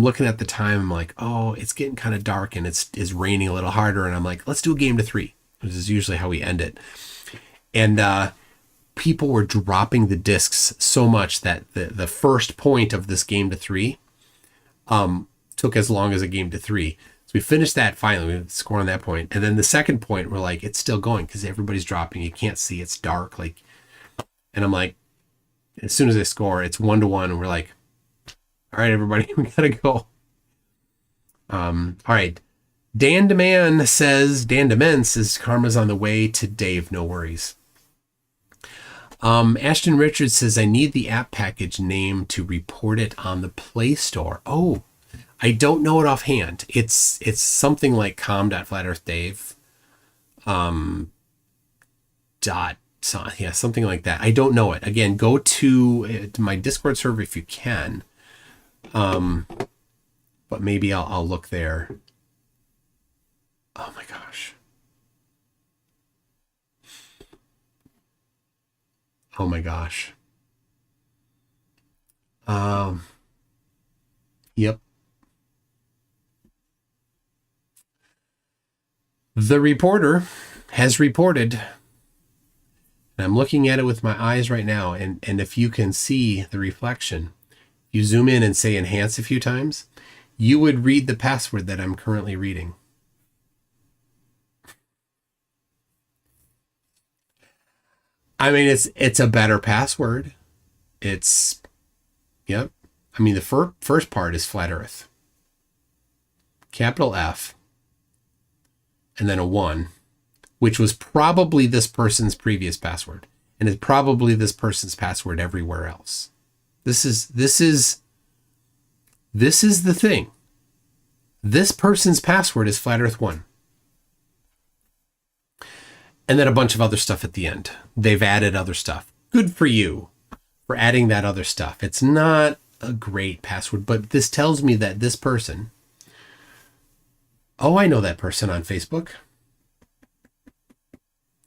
looking at the time. I'm like, oh, it's getting kind of dark and it's raining a little harder. And I'm like, let's do a game to 3, which is usually how we end it. And people were dropping the discs so much that the first point of this game to 3 took as long as a game to 3. So we finished that finally. We scored on that point. And then the second point, we're like, it's still going because everybody's dropping. You can't see. It's dark. Like, and I'm like, as soon as I score, it's 1-1. And we're like, all right, everybody, we got to go. All right. Dan DeMen says karma's on the way to Dave. No worries. Ashton Richards says, I need the app package name to report it on the Play Store. Oh, I don't know it offhand. It's something like com.flatearthdave. Something like that. I don't know it. Again, go to my Discord server if you can. But maybe I'll look there. Oh my gosh. Oh my gosh. Yep. The reporter has reported, and I'm looking at it with my eyes right now, and if you can see the reflection, you zoom in and say enhance a few times, you would read the password that I'm currently reading. I mean, it's a better password. Yep. I mean, the first part is flat Earth. Capital F. And then a 1, which was probably this person's previous password. And it's probably this person's password everywhere else. This is the thing. This person's password is flat Earth 1. And then a bunch of other stuff at the end. They've added other stuff. Good for you for adding that other stuff. It's not a great password, but this tells me that this person, oh, I know that person on Facebook.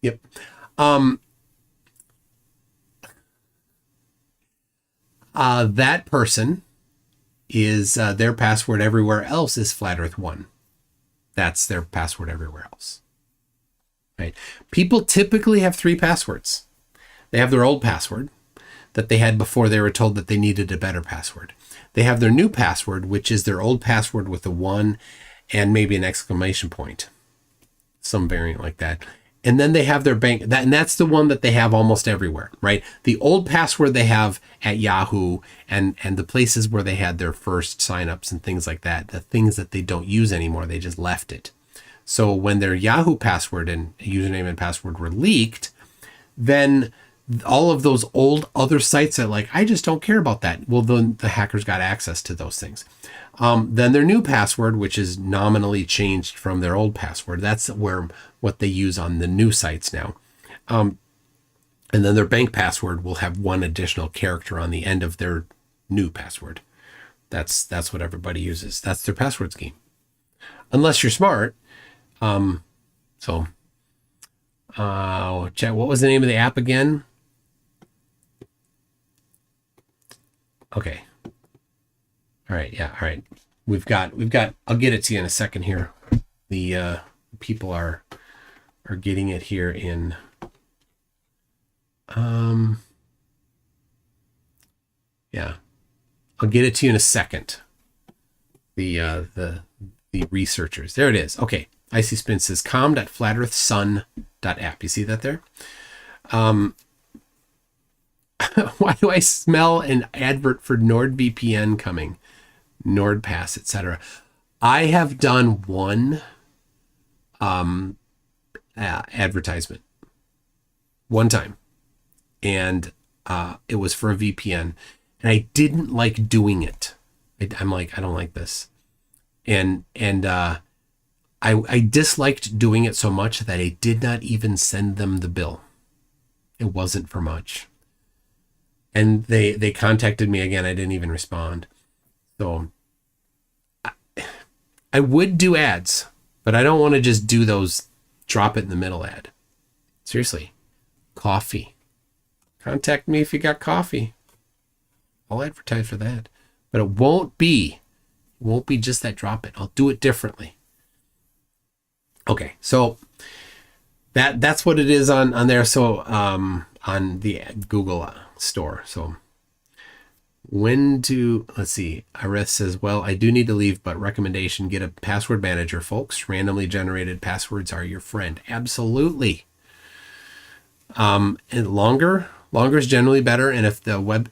Yep. That person is their password everywhere else is flat Earth 1. That's their password everywhere else. Right? People typically have 3 passwords. They have their old password that they had before they were told that they needed a better password. They have their new password, which is their old password with a 1 and maybe an exclamation point, some variant like that. And then they have their bank, and that's the one that they have almost everywhere, right? The old password they have at Yahoo and the places where they had their first signups and things like that, the things that they don't use anymore, they just left it. So when their Yahoo password and username and password were leaked, then all of those old other sites that like, I just don't care about that. Well, then the hackers got access to those things. Then their new password, which is nominally changed from their old password, that's what they use on the new sites now. And then their bank password will have 1 additional character on the end of their new password. That's what everybody uses. That's their password scheme. Unless you're smart. Chat, what was the name of the app again? Okay. All right. Yeah. All right. We've got, I'll get it to you in a second here. The people are getting it here in, yeah, I'll get it to you in a second. The researchers, there it is. Okay. Icy Spin says com.flatearthsun.app. You see that there? Why do I smell an advert for NordVPN coming? NordPass, etc. I have done one advertisement one time, and it was for a VPN, and I didn't like doing it. I'm like, I don't like this, and I disliked doing it so much that I did not even send them the bill. It wasn't for much. And they contacted me again. I didn't even respond. So I would do ads, but I don't want to just do those drop it in the middle ad. Seriously. Coffee. Contact me if you got coffee. I'll advertise for that. But it won't be just that drop it. I'll do it differently. Okay, so that's what it is on there. So on the Google store. So let's see. Iris says, well, I do need to leave, but recommendation, get a password manager, folks. Randomly generated passwords are your friend. Absolutely. And longer is generally better. And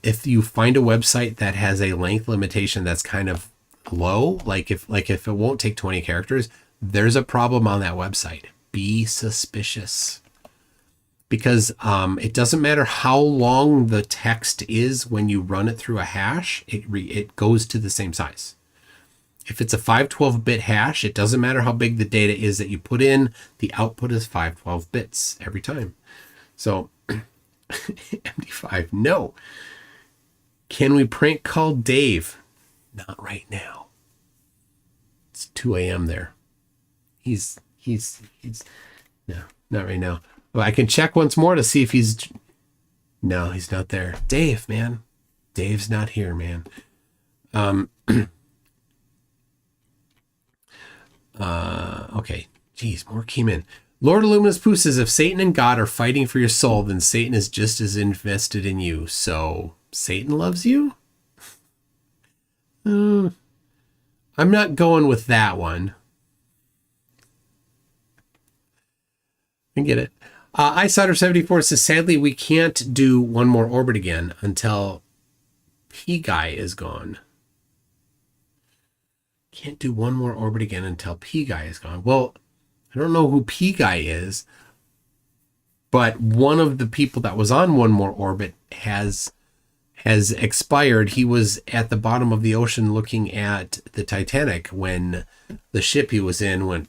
if you find a website that has a length limitation that's kind of low, like if it won't take 20 characters, there's a problem on that website. Be suspicious, because it doesn't matter how long the text is when you run it through a hash, it goes to the same size. If it's a 512-bit hash, it doesn't matter how big the data is that you put in, the output is 512 bits every time. So MD5, no. Can we prank call Dave? Not right now. It's 2 a.m. there. He's no, not right now. Well, I can check once more to see if no, he's not there. Dave, man. Dave's not here, man. Okay. Jeez, more came in. Lord Illuminous Pooh says, if Satan and God are fighting for your soul, then Satan is just as invested in you. So Satan loves you? I'm not going with that one. I get it. Isider74 says, sadly, we can't do one more orbit again until P Guy is gone. Can't do one more orbit again until P Guy is gone. Well, I don't know who P Guy is, but one of the people that was on one more orbit has expired. He was at the bottom of the ocean looking at the Titanic when the ship he was in went.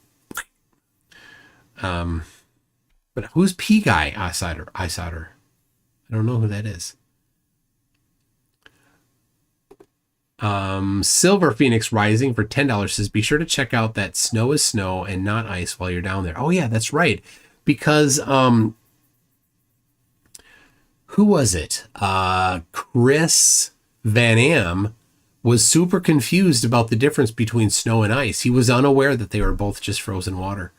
But who's P Guy? Isider. I don't know who that is. Silver Phoenix Rising for $10 says, be sure to check out that snow is snow and not ice while you're down there. Oh yeah, that's right. Because who was it? Chris Van Am was super confused about the difference between snow and ice. He was unaware that they were both just frozen water.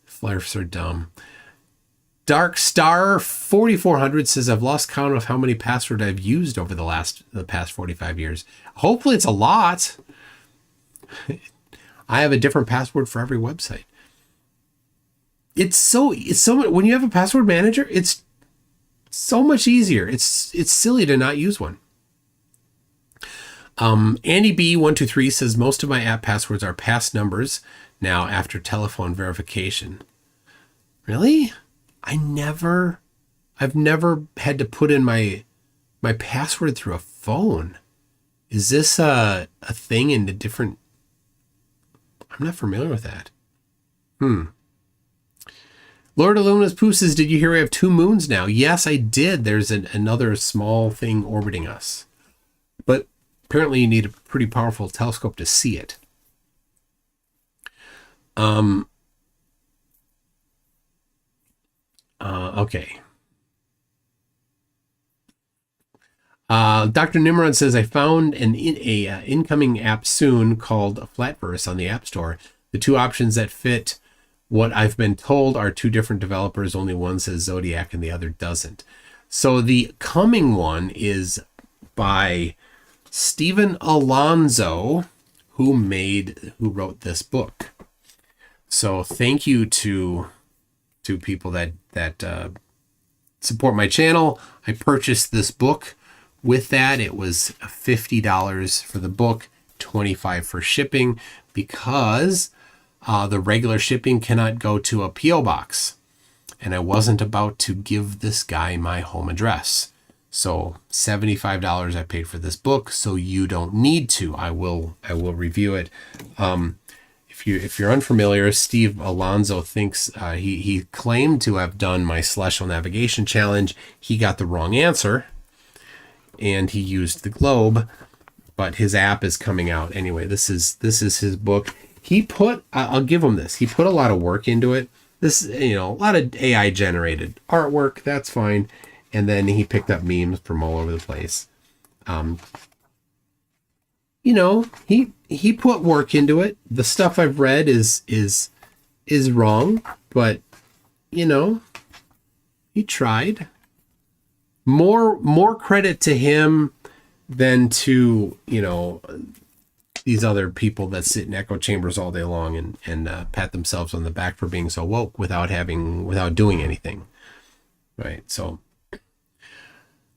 Flares are dumb. Dark Star 4400 says, I've lost count of how many passwords I've used over the past 45 years. Hopefully it's a lot. I have a different password for every website. It's so when you have a password manager, it's so much easier. It's silly to not use one. Andy B123 says, most of my app passwords are past numbers now after telephone verification. Really? I've never had to put in my password through a phone. Is this a thing in a different? I'm not familiar with that. Lord Illuminous Pooh says, did you hear we have 2 moons now? Yes, I did. There's another small thing orbiting us, but apparently you need a pretty powerful telescope to see it. Okay. Dr. Nimrod says, I found an incoming app soon called Flatverse on the App Store. The 2 options that fit what I've been told are 2 different developers. Only one says Zodiac and the other doesn't. So the coming one is by Stephen Alonso, who wrote this book. So thank you to people that support my channel. I purchased this book. With that, it was $50 for the book, $25 for shipping, because the regular shipping cannot go to a P.O. box. And I wasn't about to give this guy my home address. So $75 I paid for this book, so you don't need to. I will review it. If you're unfamiliar, Steve Alonso thinks he claimed to have done my celestial navigation challenge. He got the wrong answer, and he used the globe. But his app is coming out anyway. This is his book. I'll give him this. He put a lot of work into it. This, a lot of AI generated artwork. That's fine. And then he picked up memes from all over the place. He put work into it. The stuff I've read is wrong, but he tried. more credit to him than to, these other people that sit in echo chambers all day long and pat themselves on the back for being so woke without doing anything. Right. So,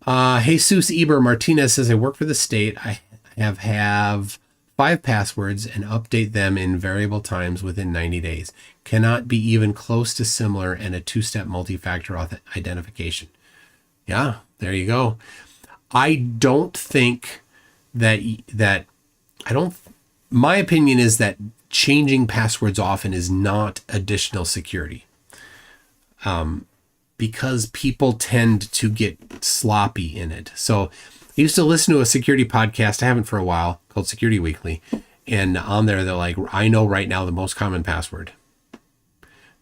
Jesus Eber Martinez says, I work for the state. I have 5 passwords and update them in variable times within 90 days. Cannot be even close to similar and a 2-step multi-factor identification. Yeah, there you go. I don't think my opinion is that changing passwords often is not additional security. Because people tend to get sloppy in it. So I used to listen to a security podcast, I haven't for a while, called Security Weekly. And on there, they're like, I know right now the most common password.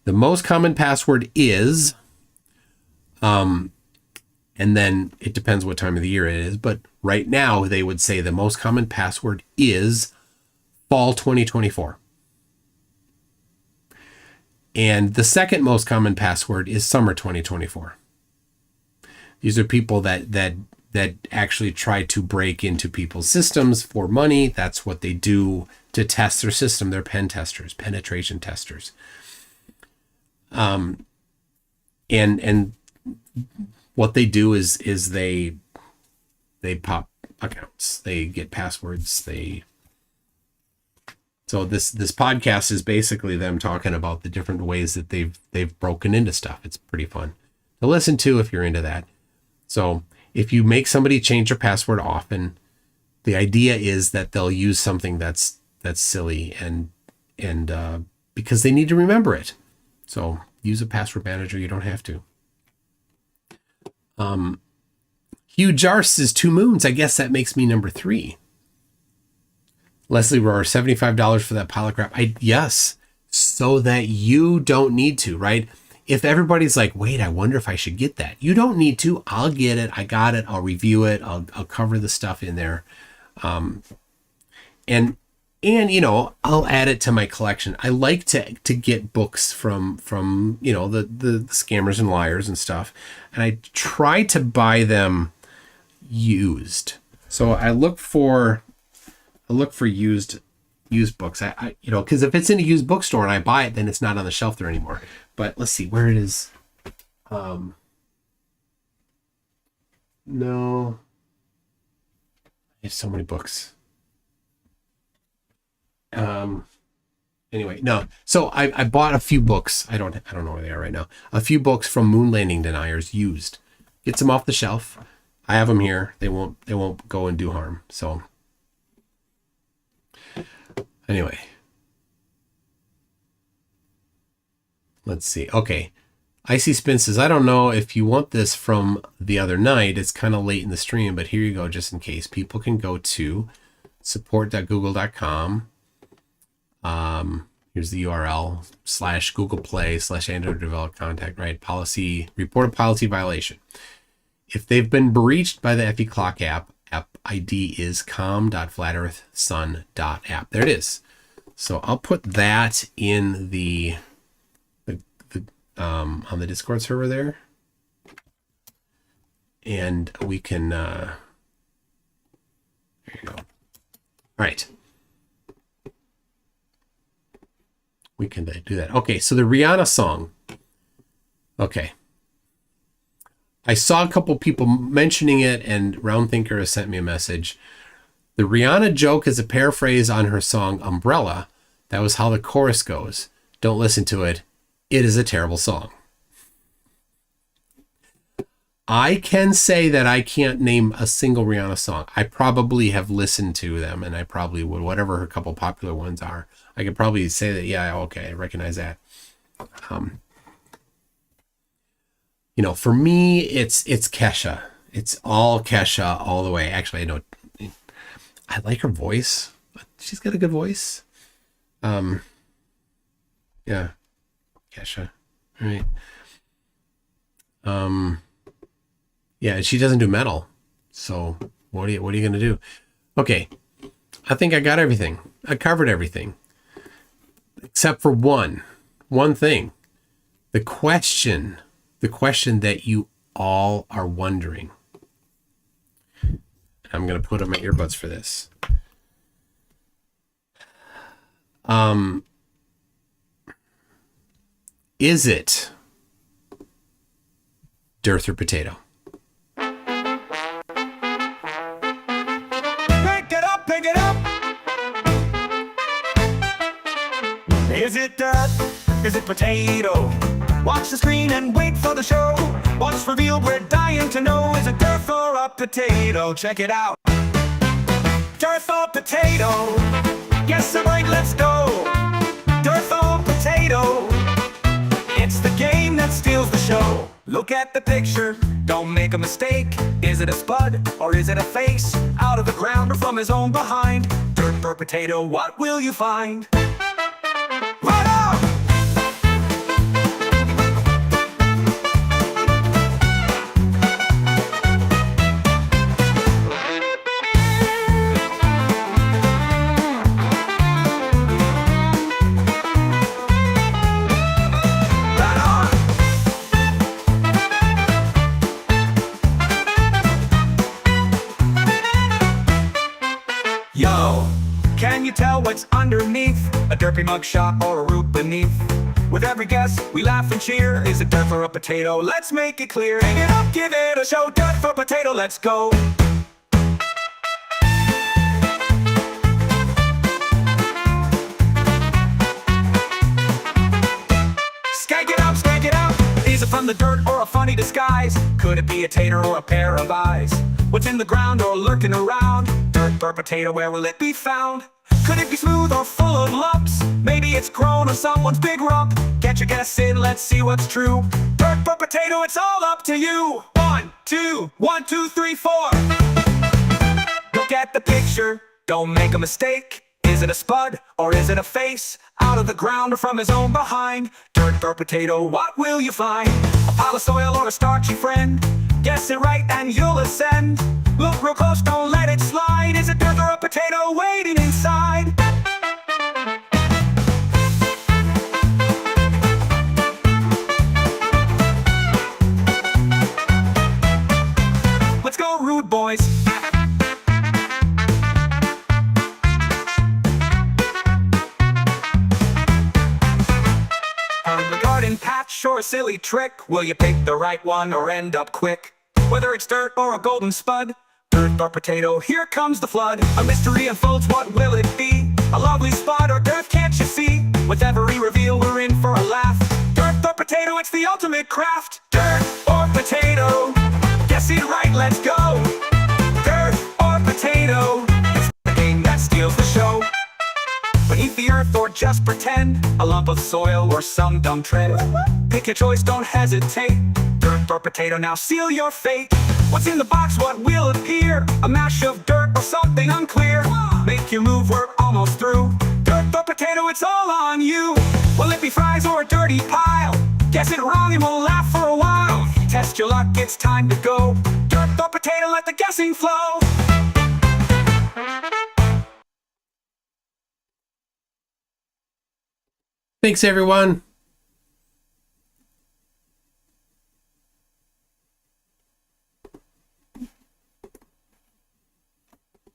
The most common password is, and then it depends what time of the year it is, but right now they would say the most common password is fall 2024. And the second most common password is summer 2024. These are people that actually try to break into people's systems for money. That's what they do to test their system. They're pen testers, penetration testers. And what they do is they pop accounts, they get passwords, So this podcast is basically them talking about the different ways that they've broken into stuff. It's pretty fun to listen to if you're into that. So if you make somebody change their password often, the idea is that they'll use something that's silly and because they need to remember it. So use a password manager. You don't have to. Hugh Jars is 2 moons. I guess that makes me number 3. Leslie Rohr, $75 for that pile of crap. Yes, so that you don't need to, right? If everybody's like, wait, I wonder if I should get that. You don't need to. I'll get it. I got it. I'll review it. I'll cover the stuff in there. And I'll add it to my collection. I like to get books from the scammers and liars and stuff. And I try to buy them used. So I look for used books. Because if it's in a used bookstore and I buy it, then it's not on the shelf there anymore. But let's see where it is. No, I have so many books. Anyway, no. So I bought a few books. I don't know where they are right now. A few books from moon landing deniers used. Gets them off the shelf. I have them here. They won't go and do harm. So. Anyway, let's see. Okay. Icy Spin says, I don't know if you want this from the other night. It's kind of late in the stream, but here you go, just in case. People can go to support.google.com. Here's the URL /Google Play /Android Develop Contact, right? Policy, report a policy violation. If they've been breached by the FE Clock app ID is com.flatearthsun.app. There it is. So I'll put that in the on the Discord server there, and we can. There you go. All right. We can do that. Okay, so the Rihanna song. Okay. I saw a couple people mentioning it, and Round Thinker has sent me a message. The Rihanna joke is a paraphrase on her song Umbrella. That was how the chorus goes. Don't listen to it. It is a terrible song. I can say that I can't name a single Rihanna song. I probably have listened to them, and I probably would, whatever her couple popular ones are. I could probably say that, yeah, okay, I recognize that. For me, it's Kesha. It's all Kesha all the way. Actually, I like her voice. She's got a good voice. Yeah, Kesha, right? Yeah, she doesn't do metal. So what are you gonna do? Okay, I think I got everything. I covered everything except for one thing. The question that you all are wondering. I'm going to put on my earbuds for this. Is it dirt or potato? Pick it up, pick it up. Is it dirt? Is it potato? Watch the screen and wait for the show. What's revealed, we're dying to know. Is it dirt or a potato? Check it out. Dirt or potato? Yes, sir, right, let's go. Dirt or potato? It's the game that steals the show. Look at the picture, don't make a mistake. Is it a spud or is it a face? Out of the ground or from his own behind? Dirt or potato, what will you find? Right on! Yo, can you tell what's underneath? A derpy mugshot or a root beneath? With every guess, we laugh and cheer. Is it dirt for a potato? Let's make it clear. Hang it up, give it a show. Dirt for potato, let's go. Skank it up, skank it up. Is it from the dirt or a funny disguise? Could it be a tater or a pair of eyes? What's in the ground or lurking around? Dirt or potato, where will it be found? Could it be smooth or full of lumps? Maybe it's grown on someone's big rump. Get your guess in, let's see what's true. Dirt or potato, it's all up to you. 1, 2, 1, 2, 3, 4. Look at the picture, don't make a mistake. Is it a spud or is it a face? Out of the ground or from his own behind? Dirt or potato, what will you find? A pile of soil or a starchy friend? Guess it right and you'll ascend. Look real close, don't let it slide. Is it dirt or a potato waiting inside? Let's go, rude boys. The garden patch or a silly trick? Will you pick the right one or end up quick? Whether it's dirt or a golden spud, dirt or potato, here comes the flood. A mystery unfolds, what will it be? A lovely spot or dirt, can't you see? With every reveal, we're in for a laugh. Dirt or potato, it's the ultimate craft. Dirt or potato, guess it right, let's go. Dirt or potato, it's the game that steals the show. Beneath the earth or just pretend, a lump of soil or some dumb trend. Pick your choice, don't hesitate. Dirt or potato, now seal your fate. What's in the box, what will appear? A mash of dirt or something unclear? Make your move, we're almost through. Dirt or potato, it's all on you. Will it be fries or a dirty pile? Guess it wrong and we'll laugh for a while. Test your luck, it's time to go. Dirt or potato, let the guessing flow. Thanks, everyone.